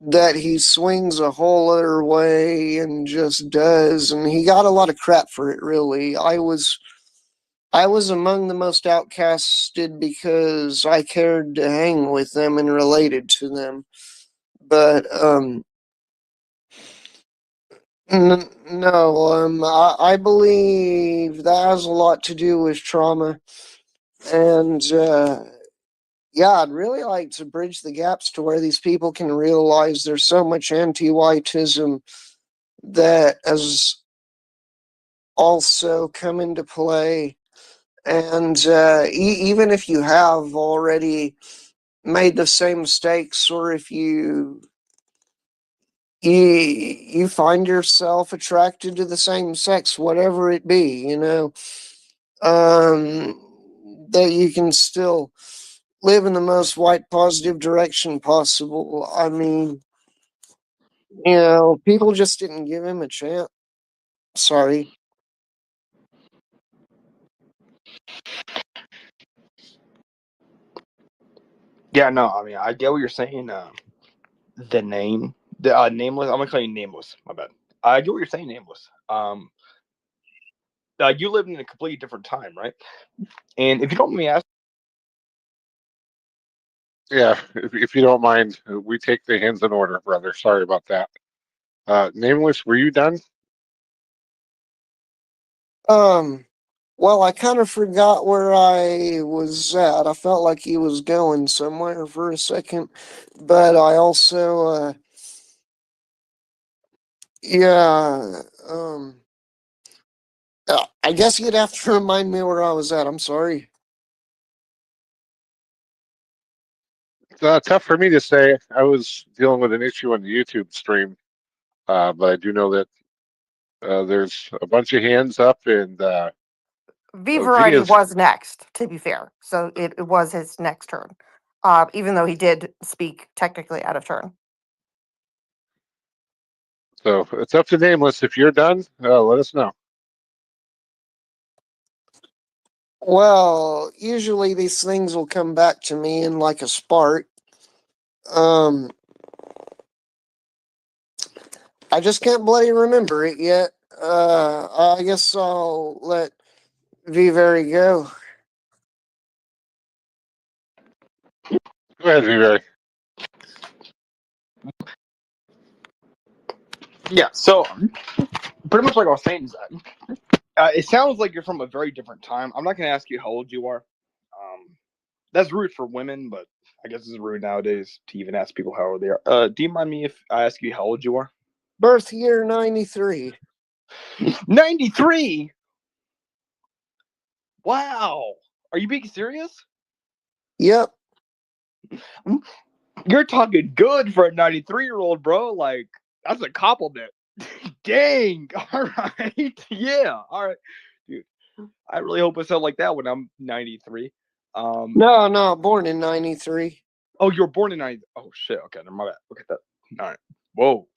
that he swings a whole other way and just does, and he got a lot of crap for it, really. I was among the most outcasted because I cared to hang with them and related to them. But no, I believe that has a lot to do with trauma, and yeah, I'd really like to bridge the gaps to where these people can realize there's so much anti-whiteism that has also come into play, and even if you have already made the same mistakes, or if you find yourself attracted to the same sex, whatever it be, that you can still live in the most white positive direction possible. I mean, people just didn't give him a chance. Sorry. Yeah, no, I mean, I get what you're saying. The name, the nameless. I'm gonna call you nameless. My bad. I get what you're saying, nameless. You lived in a completely different time, right? And if you don't mind me asking, Yeah, if you don't mind, we take the hands in order, brother. Sorry about that. Nameless, were you done? Well, I kind of forgot where I was at. I felt like he was going somewhere for a second, but I also, yeah, I guess you'd have to remind me where I was at. I'm sorry. It's tough for me to say. I was dealing with an issue on the YouTube stream, but I do know that there's a bunch of hands up, and V V Variety is was next, to be fair. So it was his next turn, even though he did speak technically out of turn. so it's up to Nameless. If you're done, let us know. Well, usually these things will come back to me in like a spark. Um, I just can't bloody remember it yet. I guess I'll let V Very go. Go ahead, V. yeah. So pretty much like I was saying is that it sounds like you're from a very different time. I'm not gonna ask you how old you are. That's rude for women, but I guess it's rude nowadays to even ask people how old they are. Do you mind me if I ask you how old you are? Birth year 93. 93. Wow. Are you being serious? Yep. You're talking good for a 93-year-old, bro. Like, that's a compliment. Dang. All right. Yeah. All right. Dude, I really hope I sound like that when I'm 93. No, born in 93. Oh, you were born in 90. Oh, shit. Okay. Never mind. Okay. That. All right. Whoa.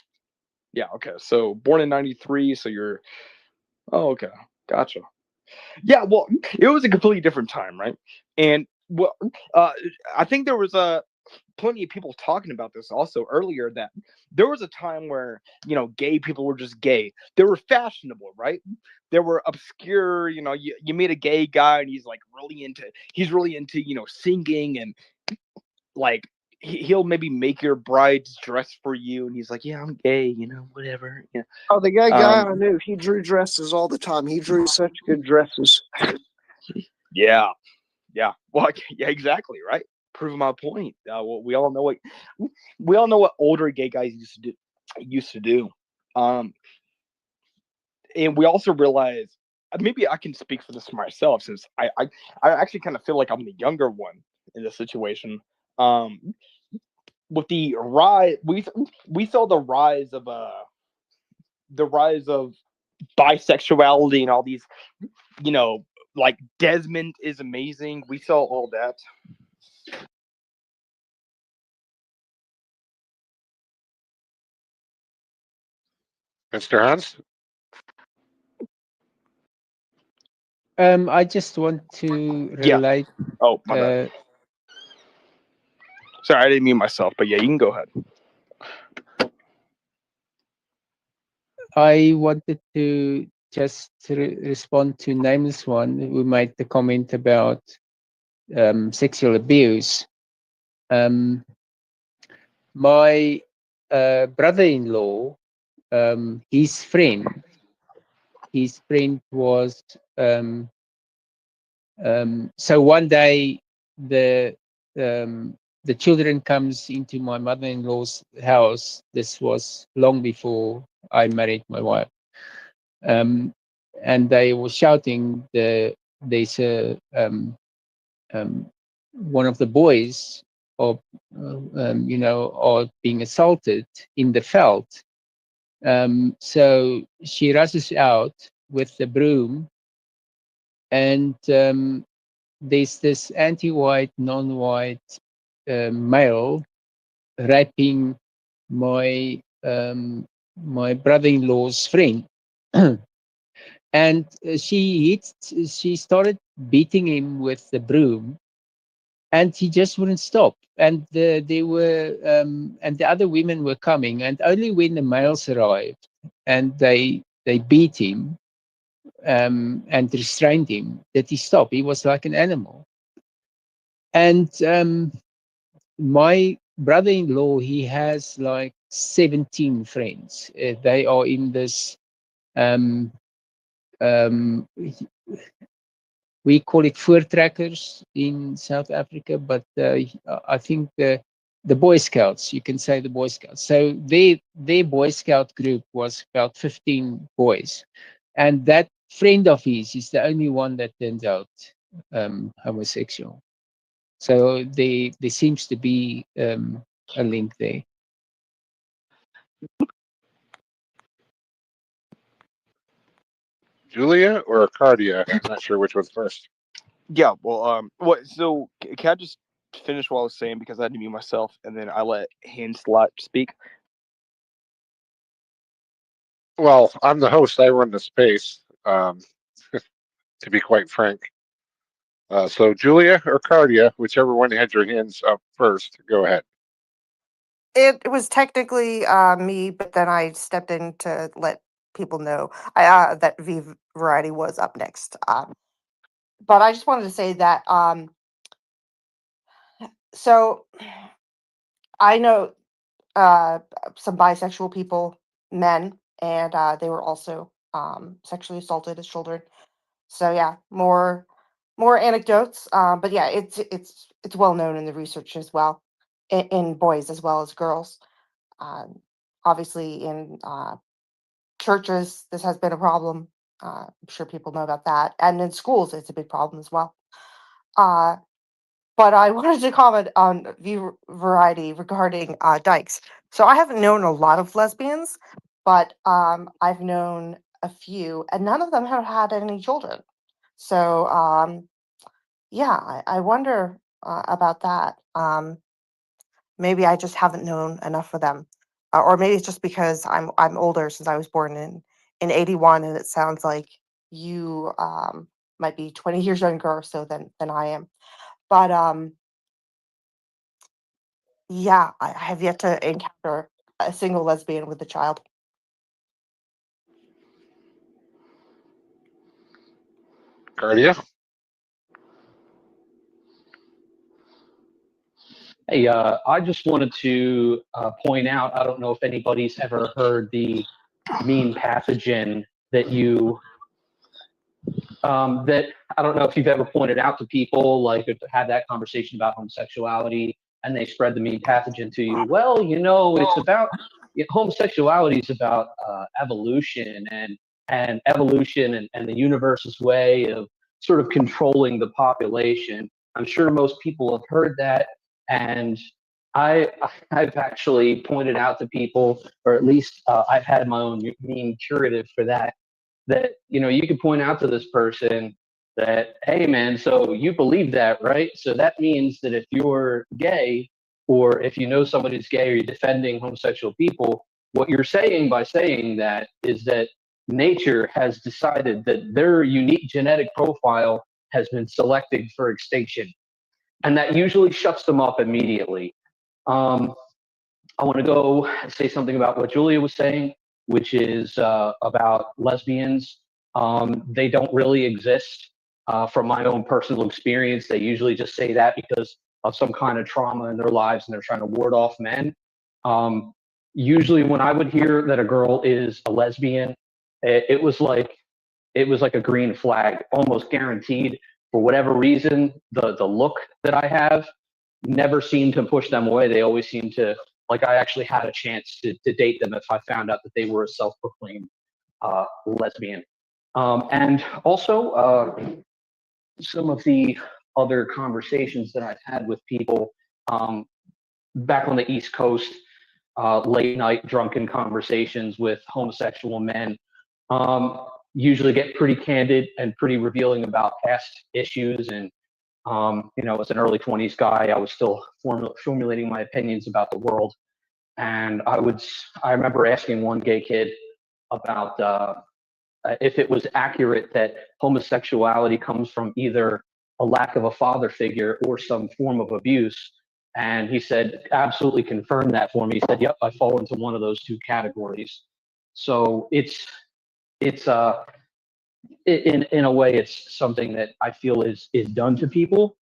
Yeah. Okay. So, born in 93. So, you're. Oh, okay. Gotcha. Yeah. Well, it was a completely different time, right? And, well, I think there was plenty of people talking about this also earlier that there was a time where gay people were just gay. They were fashionable, right? They were obscure. You meet a gay guy and he's really into singing, and like he'll maybe make your bride's dress for you, and he's like, yeah, I'm gay, whatever. Yeah. Oh, the gay guy I knew, he drew dresses all the time. He drew such good dresses. Yeah. Well, yeah, exactly, right. Proving my point. Well, we all know what older gay guys used to do. And we also realize, maybe I can speak for this for myself, since I actually kind of feel like I'm the younger one in this situation. With the rise, we saw the rise of bisexuality and all these, like Desmond is amazing. We saw all that. Mr. Hans? I just want to Yeah. relate. Oh, my bad. Sorry, I didn't mute myself, but yeah, you can go ahead. I wanted to just respond to Nameless One, who made the comment about sexual abuse. My brother-in-law, his friend was so one day the children comes into my mother-in-law's house. This was long before I married my wife, and they were shouting. There's a one of the boys, or are being assaulted in the veld. So she rushes out with the broom, and there's this anti-white, non-white male raping my my brother-in-law's friend, and she started beating him with the broom, and he just wouldn't stop. And and the other women were coming, and only when the males arrived and they beat him and restrained him did he stop. He was like an animal. And my brother-in-law, he has like 17 friends. They are in this um, um, we call it voortrekkers in South Africa, but I think the Boy Scouts, you can say the Boy Scouts. So their Boy Scout group was about 15 boys, and that friend of his is the only one that turns out homosexual. So there seems to be a link there. Julia or Arcadia? I'm not sure which one's first. Yeah. Well, what? So can I just finish what I was saying because I had to mute myself, and then I let Hanslot speak. Well, I'm the host. I run the space, to be quite frank. So Julia or Cardia, whichever one had your hands up first, go ahead. It was technically me, but then I stepped in to let people know that V Variety was up next. But I just wanted to say that so I know some bisexual people, men, and they were also sexually assaulted as children. So yeah, more anecdotes. But yeah, it's well known in the research as well, in boys as well as girls. Um, Obviously, in churches, this has been a problem. I'm sure people know about that, and in schools, it's a big problem as well. Uh, but I wanted to comment on Variety regarding dykes. So I haven't known a lot of lesbians, but I've known a few, and none of them have had any children. So yeah, I wonder about that. Maybe I just haven't known enough of them, or maybe it's just because I'm older since I was born in '81, and it sounds like you might be 20 years younger or so than I am. But yeah, I have yet to encounter a single lesbian with a child. Cardia? Hey, I just wanted to point out, I don't know if anybody's ever heard the mean pathogen that that I don't know if you've ever pointed out to people, like had that conversation about homosexuality, and they spread the mean pathogen to you. Well, it's about homosexuality is about evolution and evolution and the universe's way of sort of controlling the population. I'm sure most people have heard that, and I've actually pointed out to people, or at least I've had my own mean curative for that. That you could point out to this person that, hey man, so you believe that, right? So that means that if you're gay, or if you know somebody who's gay, or you're defending homosexual people, what you're saying by saying that is that nature has decided that their unique genetic profile has been selected for extinction. And that usually shuts them up immediately. Um, I want to go say something about what Julia was saying, which is about lesbians. They don't really exist. From my own personal experience, they usually just say that because of some kind of trauma in their lives and they're trying to ward off men. Um, Usually, when I would hear that a girl is a lesbian, it was like a green flag, almost guaranteed. For whatever reason, the look that I have never seemed to push them away. They always seemed to, like, I actually had a chance to date them if I found out that they were a self-proclaimed lesbian. And also, some of the other conversations that I've had with people um, back on the East Coast, late night drunken conversations with homosexual men, usually get pretty candid and pretty revealing about past issues. And as an early 20s guy, I was still formulating my opinions about the world. And I remember asking one gay kid about if it was accurate that homosexuality comes from either a lack of a father figure or some form of abuse. And he said, absolutely confirm that for me. He said, yep, I fall into one of those two categories. So it's in a way, it's something that I feel is done to people.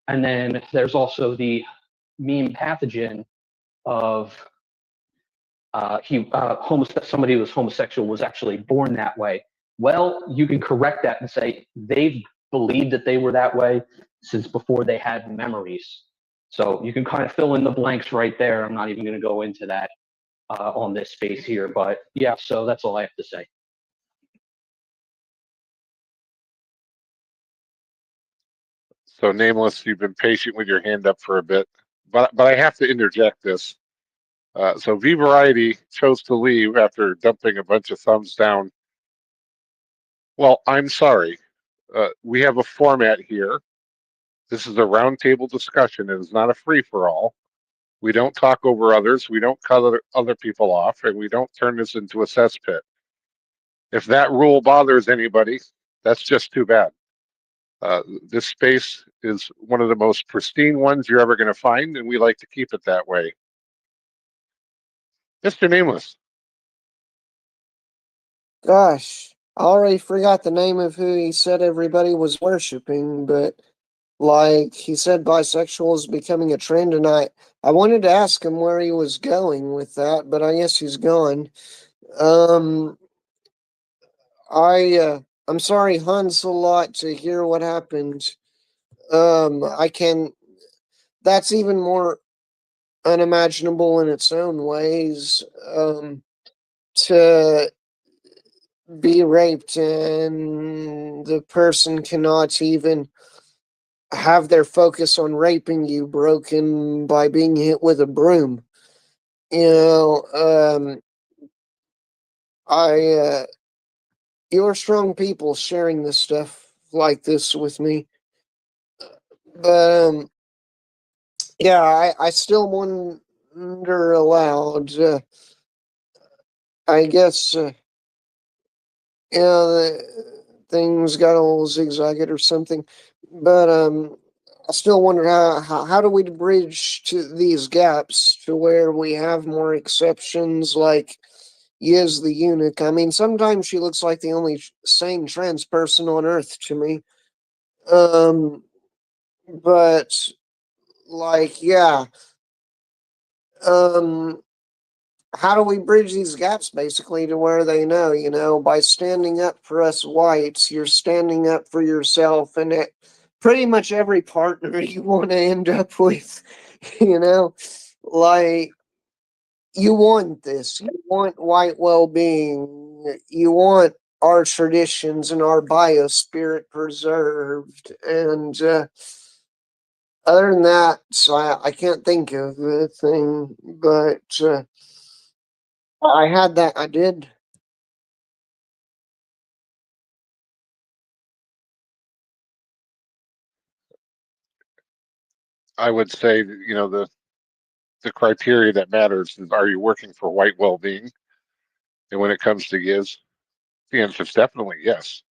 And then there's also the meme pathogen of somebody who was homosexual was actually born that way. Well, you can correct that and say they've believed that they were that way since before they had memories. So you can kind of fill in the blanks right there. I'm not even going to go into that on this space here, but yeah, so that's all I have to say. So, Nameless, you've been patient with your hand up for a bit, but I have to interject this. So, V Variety chose to leave after dumping a bunch of thumbs down. Well, I'm sorry. We have a format here. This is a roundtable discussion. It is not a free for all. We don't talk over others. We don't cut other people off, and we don't turn this into a cesspit. If that rule bothers anybody, that's just too bad. This space is one of the most pristine ones you're ever going to find, and we like to keep it that way. Mr. Nameless. Gosh, I already forgot the name of who he said everybody was worshiping, but like he said bisexual is becoming a trend, and I wanted to ask him where he was going with that, but I guess he's gone. Um I'm sorry, Hans, a lot to hear what happened. I can That's even more unimaginable in its own ways. To be raped and the person cannot even have their focus on raping you broken by being hit with a broom. You know, you're strong people sharing this stuff like this with me. But yeah, I still wonder aloud. I guess things got a little zigzagged or something. But I still wonder how do we bridge to these gaps to where we have more exceptions, like Yiz the eunuch. I mean, sometimes she looks like the only sane trans person on Earth to me. But like, yeah. Um, how do we bridge these gaps basically to where they know, by standing up for us whites, you're standing up for yourself and pretty much every partner you want to end up with, you know, like you want this, you want white well-being, you want our traditions and our biospirit preserved. And other than that, so I can't think of a thing, but I did. I would say that, the criteria that matters is, are you working for white well-being? And when it comes to gives, the answer is definitely yes.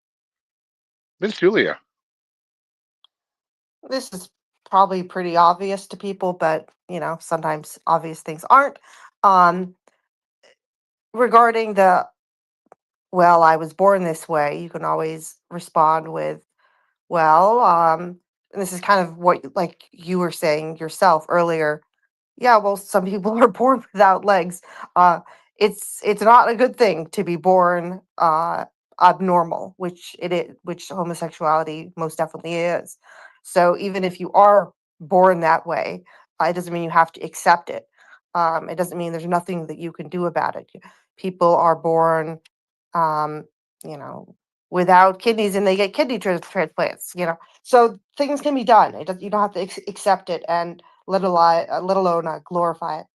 Miss Julia. This is probably pretty obvious to people, but sometimes obvious things aren't. Um, Regarding the, well, I was born this way, you can always respond with, well, and this is kind of what, like you were saying yourself earlier. Yeah, well, some people are born without legs. Uh, it's not a good thing to be born abnormal, which it is, which homosexuality most definitely is. So even if you are born that way, it doesn't mean you have to accept it. It doesn't mean there's nothing that you can do about it. People are born, um, you know, without kidneys, and they get kidney transplants. So things can be done. You don't have to accept it and let alone glorify it.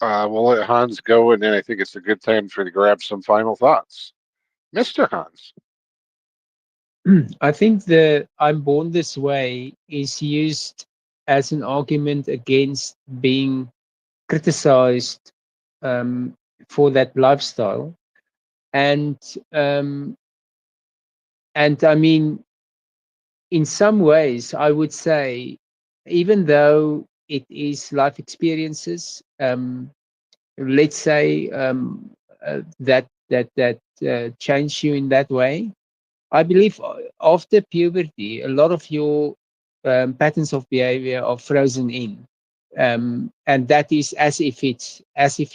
We'll let Hans go, and then I think it's a good time for you to grab some final thoughts. Mr. Hans. I think the "I'm born this way" is used as an argument against being criticized um, for that lifestyle, and um, and I mean, in some ways, I would say, even though it is life experiences, let's say that change you in that way. I believe after puberty, a lot of your patterns of behavior are frozen in, and that is as if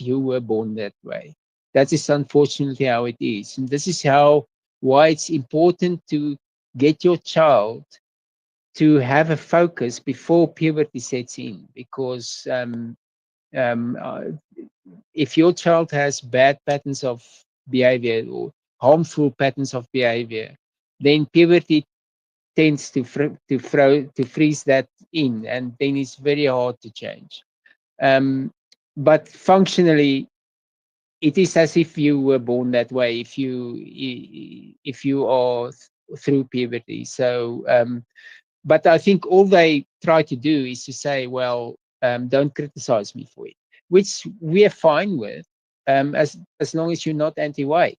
you were born that way. That is unfortunately how it is, and this is how why it's important to get your child to have a focus before puberty sets in, because um, uh, if your child has bad patterns of behavior or harmful patterns of behavior, then puberty tends to freeze that in, and then it's very hard to change. But functionally, it is as if you were born that way. If you are through puberty, so but I think all they try to do is to say, well, don't criticize me for it, which we are fine with, as long as you're not anti-white.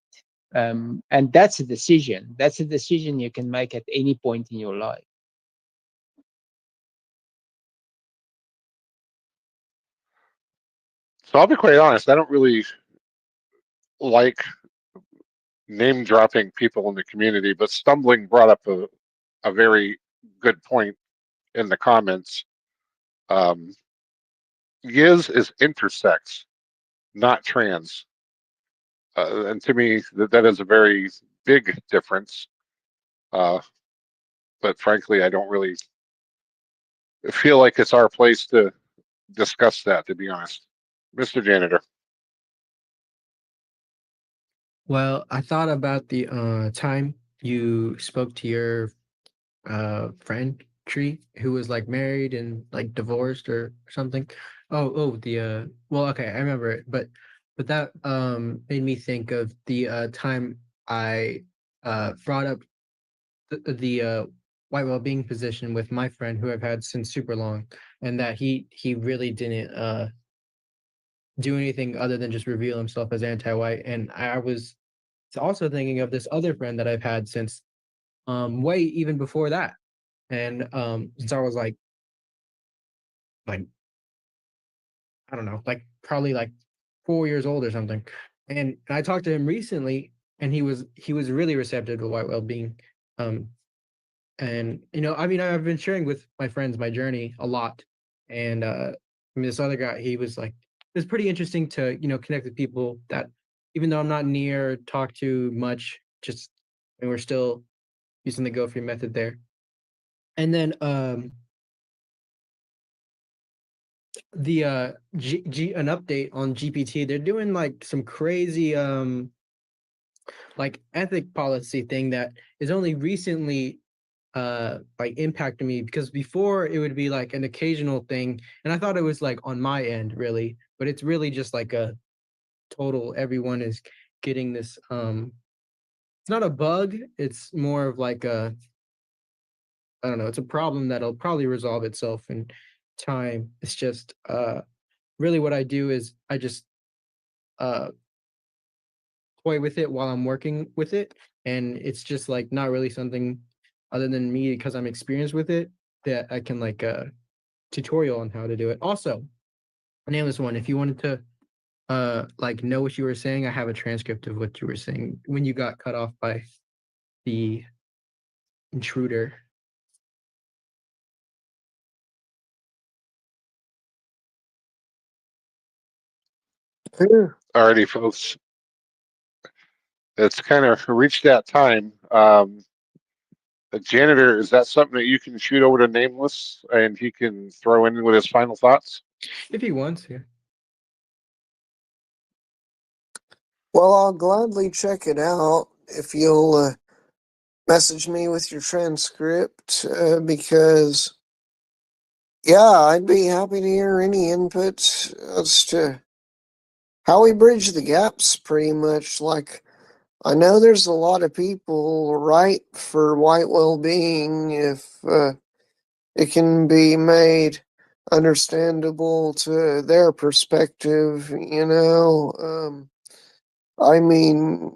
And that's a decision. That's a decision you can make at any point in your life. So I'll be quite honest, I don't really like name dropping people in the community, but Stumbling brought up a very good point in the comments. Um, Yiz is intersex, not trans. And to me, that is a very big difference. Uh, but frankly, I don't really feel like it's our place to discuss that, to be honest. Mr. Janitor. Well, I thought about the time you spoke to your friend Tree, who was like married and like divorced or something. The well, okay, I remember it, but that made me think of the time I brought up the white well-being position with my friend who I've had since super long, and that he really didn't do anything other than just reveal himself as anti-white. And I was also thinking of this other friend that I've had since way even before that. And since I was like I don't know, like probably like 4 years old or something. And I talked to him recently, and he was really receptive to white well-being. Um, and I mean, I've been sharing with my friends my journey a lot. And I mean, this other guy, he was like, it was pretty interesting to connect with people that, even though I'm not near, talk to much, just and we're still using the go free method there. And then the an update on GPT. They're doing like some crazy like ethic policy thing that is only recently like impacting me, because before it would be like an occasional thing, and I thought it was like on my end really, but it's really just like a total, everyone is getting this it's not a bug, it's more of like a, I don't know, it's a problem that'll probably resolve itself in time. It's just really what I do is I just uh toy with it while I'm working with it, and it's just like not really something other than me because I'm experienced with it that I can like tutorial on how to do it. Also, name this one. If you wanted to like know what you were saying, I have a transcript of what you were saying when you got cut off by the intruder. Alrighty, folks. It's kind of reached that time. The janitor, is that something that you can shoot over to Nameless and he can throw in with his final thoughts? If he wants to. Well, I'll gladly check it out if you'll message me with your transcript, because, yeah, I'd be happy to hear any input as to how we bridge the gaps, pretty much. Like, I know there's a lot of people right for white well-being if it can be made understandable to their perspective, you know. I mean,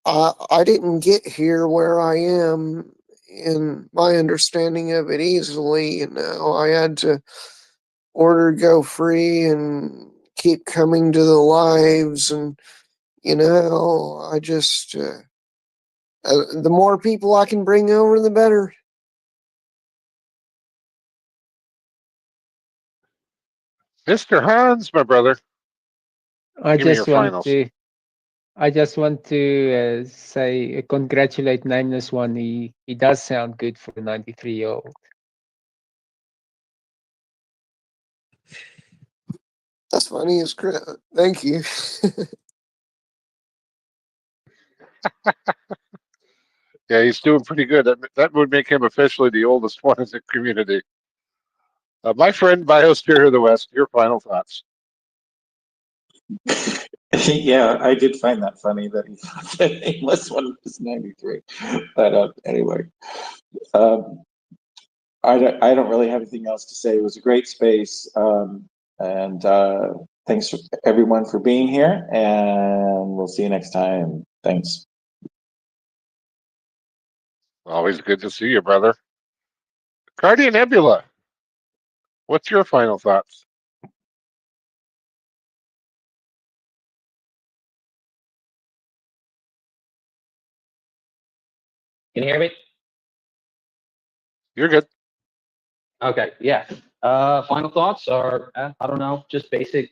I didn't get here where I am in my understanding of it easily, you know. I had to order Go Free and keep coming to the lives, and, you know, I just, the more people I can bring over, the better. Mr. Hans, my brother, I give me your just want finals. to I just want to say congratulate Nameless One. He does sound good for a 93-year-old. That's funny as crap. Thank you. Yeah, he's doing pretty good. That would make him officially the oldest one in the community. My friend Biosphere of the West, your final thoughts. Yeah, I did find that funny that he thought the nameless one was 93. But anyway, um, I don't really have anything else to say. It was a great space. And thanks for everyone for being here. And we'll see you next time. Thanks. Always good to see you, brother. Cardia Nebula, what's your final thoughts? Can you hear me? You're good. Okay, yeah. Final thoughts are, I don't know, just basic,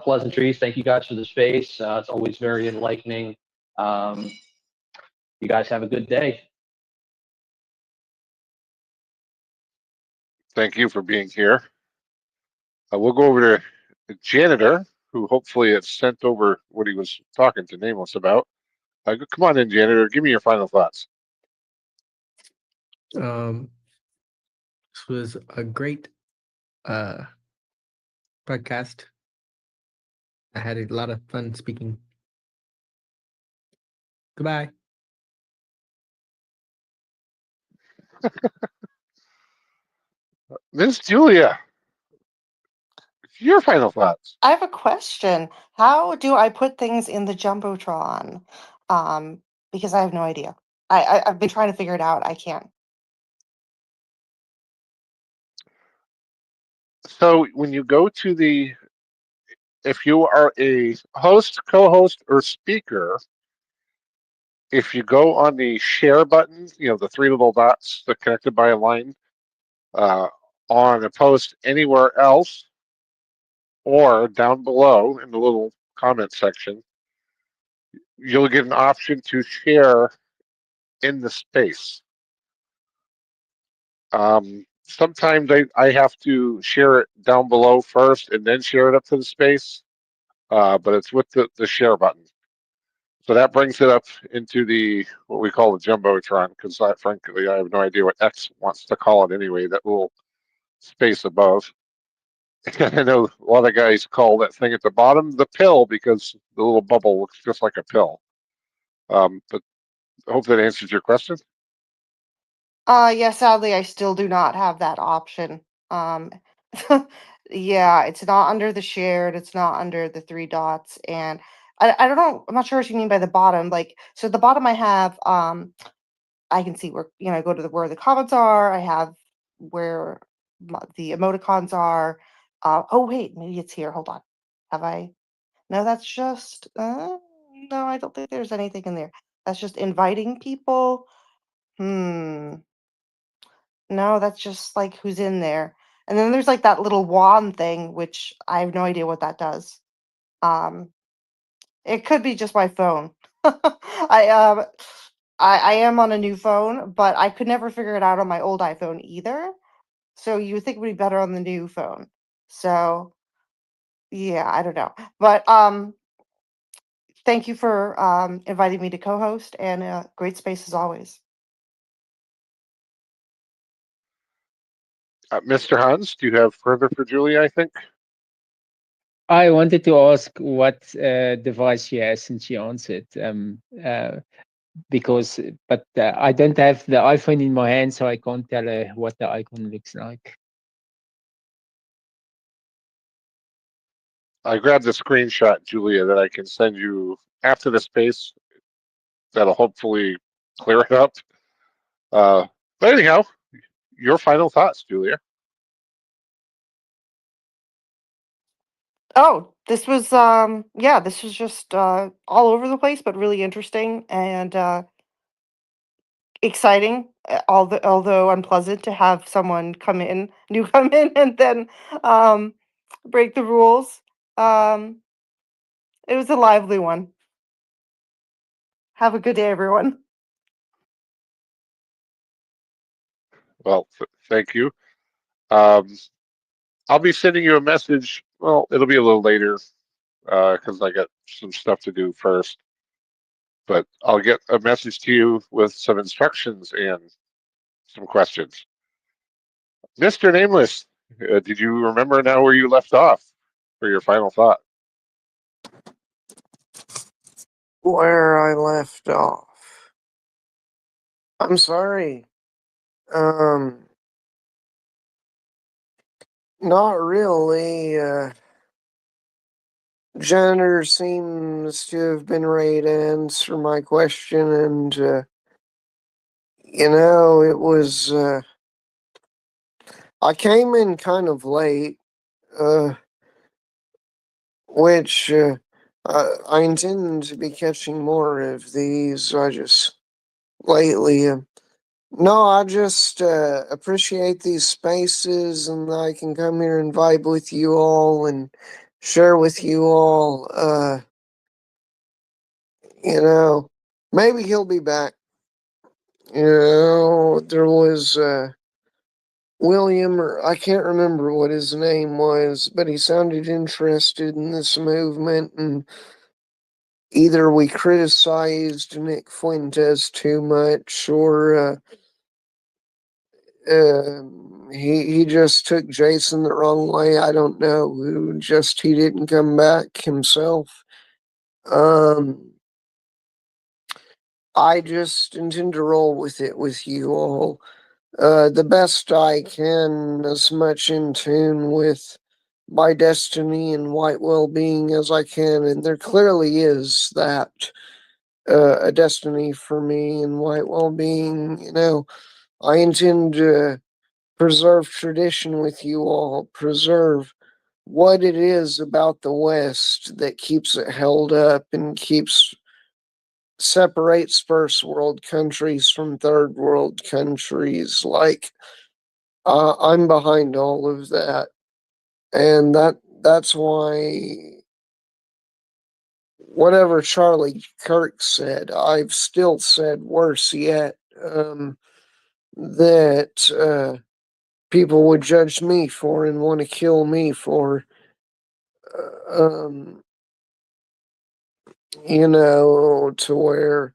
pleasantries. Thank you guys for the space. It's always very enlightening. You guys have a good day. Thank you for being here. We'll go over to the janitor, who hopefully had sent over what he was talking to Nameless about. Come on in, janitor. Give me your final thoughts. This was a great podcast. I had a lot of fun speaking. Goodbye. Miss Julia, your final thoughts. I have a question. How do I put things in the Jumbotron? Because I have no idea. I've been trying to figure it out. I can't. So when you go to if you are a host, co-host, or speaker, if you go on the share button, the three little dots that connected by a line, on a post anywhere else, or down below in the little comment section, you'll get an option to share in the space. Sometimes I have to share it down below first and then share it up to the space, but it's with the share button. So that brings it up into what we call the Jumbotron, because frankly, I have no idea what X wants to call it anyway, that little space above. I know a lot of guys call that thing at the bottom the pill because the little bubble looks just like a pill. But I hope that answers your question. Yeah, sadly, I still do not have that option. Um, yeah, it's not under the shared, it's not under the three dots, and I don't know, I'm not sure what you mean by the bottom. Like, so at the bottom I have, I can see where, I go to where the comments are, I have where the emoticons are. Oh wait, maybe it's here. Hold on. Have I? No, that's just, no, I don't think there's anything in there. That's just inviting people. Hmm. No, that's just like who's in there. And then there's like that little wand thing, which I have no idea what that does. Um, it could be just my phone. I I am on a new phone, but I could never figure it out on my old iPhone either. So you would think it would be better on the new phone. So yeah, I don't know. But thank you for inviting me to co-host, and great space as always. Mr. Hans, do you have further for Julie? I think. I wanted to ask what device she has, and she answered. Because, but I don't have the iPhone in my hand, so I can't tell her what the icon looks like. I grabbed a screenshot, Julia, that I can send you after the space. That'll hopefully clear it up. But anyhow, your final thoughts, Julia. Oh, this was yeah, this was just all over the place, but really interesting and exciting. Although unpleasant to have someone come in, and then um, break the rules. Um, it was a lively one. Have a good day, everyone. Well, thank you. Um, I'll be sending you a message. Well, it'll be a little later because I got some stuff to do first. But I'll get a message to you with some instructions and some questions. Mr. Nameless, did you remember now where you left off for your final thought? Where I left off. I'm sorry. Um, Not really. Jenner seems to have been ready to answer my question, and it was. I came in kind of late, uh, which I intend to be catching more of these. I just lately. No, I just appreciate these spaces, and I can come here and vibe with you all and share with you all. Maybe he'll be back. There was William, or I can't remember what his name was, but he sounded interested in this movement, and either we criticized Nick Fuentes too much, or he just took Jason the wrong way. I don't know. He didn't come back himself. Um, I just intend to roll with it with you all. The best I can, as much in tune with my destiny and white well-being as I can, and there clearly is that a destiny for me and white well-being. I intend to preserve tradition with you all, preserve what it is about the West that keeps it held up and separates first world countries from third world countries. Like, I'm behind all of that, and that's why whatever Charlie Kirk said, I've still said worse yet. That people would judge me for and want to kill me for. Um, to where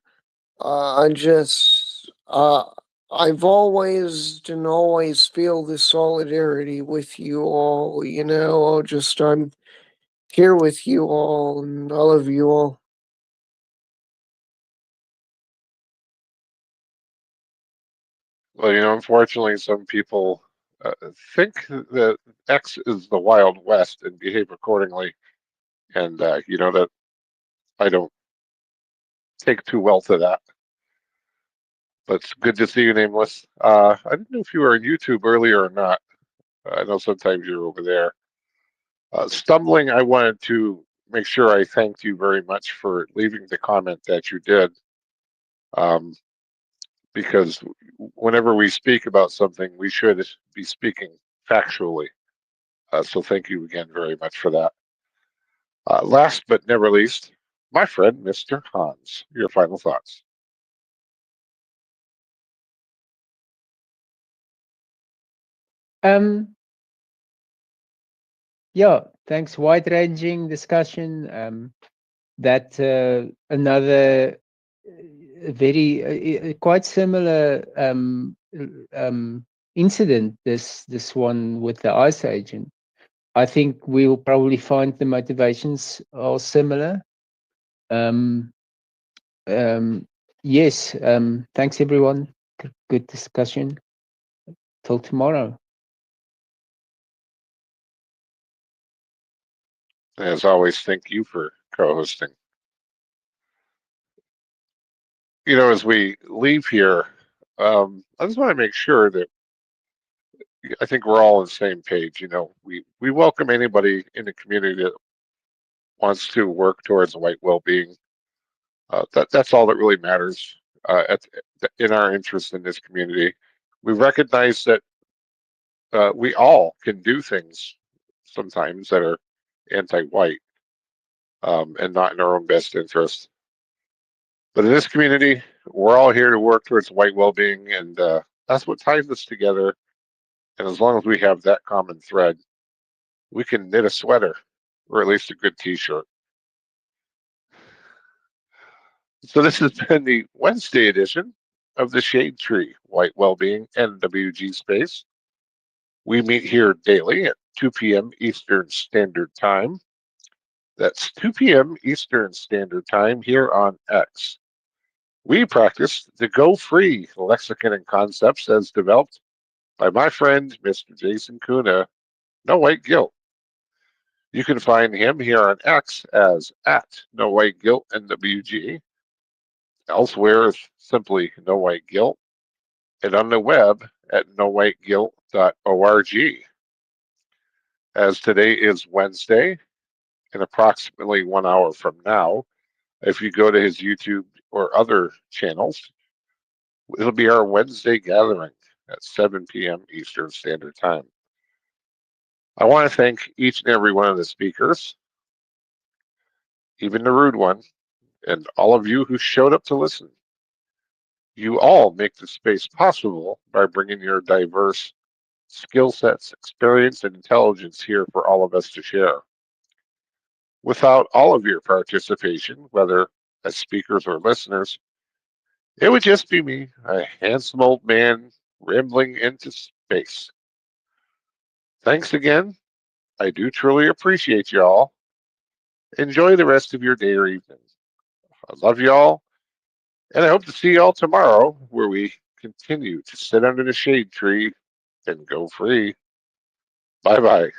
I just I've always and always feel the solidarity with you all. I'm here with you all, and I love you all. Well, unfortunately, some people think that X is the Wild West and behave accordingly. And, that I don't take too well to that. But it's good to see you, Nameless. I didn't know if you were on YouTube earlier or not. I know sometimes you're over there. Stumbling, I wanted to make sure I thanked you very much for leaving the comment that you did. Because whenever we speak about something, we should be speaking factually. So thank you again very much for that. Last but never least, my friend, Mr. Hans, your final thoughts. Um, yeah, thanks. Wide-ranging discussion. That another very quite similar incident. This one with the ice agent. I think we will probably find the motivations are similar. Yes. Thanks everyone. Good discussion. Till tomorrow. As always, thank you for co-hosting. As we leave here, I just want to make sure that I think we're all on the same page. We welcome anybody in the community that wants to work towards white well-being. That's all that really matters in our interest in this community. We recognize that we all can do things sometimes that are anti-white and not in our own best interest. But in this community, we're all here to work towards white well-being, and that's what ties us together. And as long as we have that common thread, we can knit a sweater or at least a good t-shirt. So this has been the Wednesday edition of the Shade Tree White Wellbeing NWG Space. We meet here daily at 2 p.m. Eastern Standard Time. That's 2 p.m. Eastern Standard Time here on X. We practice the Go Free lexicon and concepts as developed by my friend, Mr. Jason Kuna, No White Guilt. You can find him here on X as at No White Guilt NWG. Elsewhere is simply No White Guilt, and on the web at nowhiteguilt.org. As today is Wednesday, in approximately 1 hour from now, if you go to his YouTube or other channels, it'll be our Wednesday gathering at 7 p.m. Eastern Standard Time. I want to thank each and every one of the speakers, even the rude one, and all of you who showed up to listen. You all make the space possible by bringing your diverse skill sets, experience, and intelligence here for all of us to share. Without all of your participation, whether as speakers or listeners, it would just be me, a handsome old man rambling into space. Thanks again. I do truly appreciate y'all. Enjoy the rest of your day or evening. I love y'all, and I hope to see y'all tomorrow where we continue to sit under the shade tree and go free. Bye bye.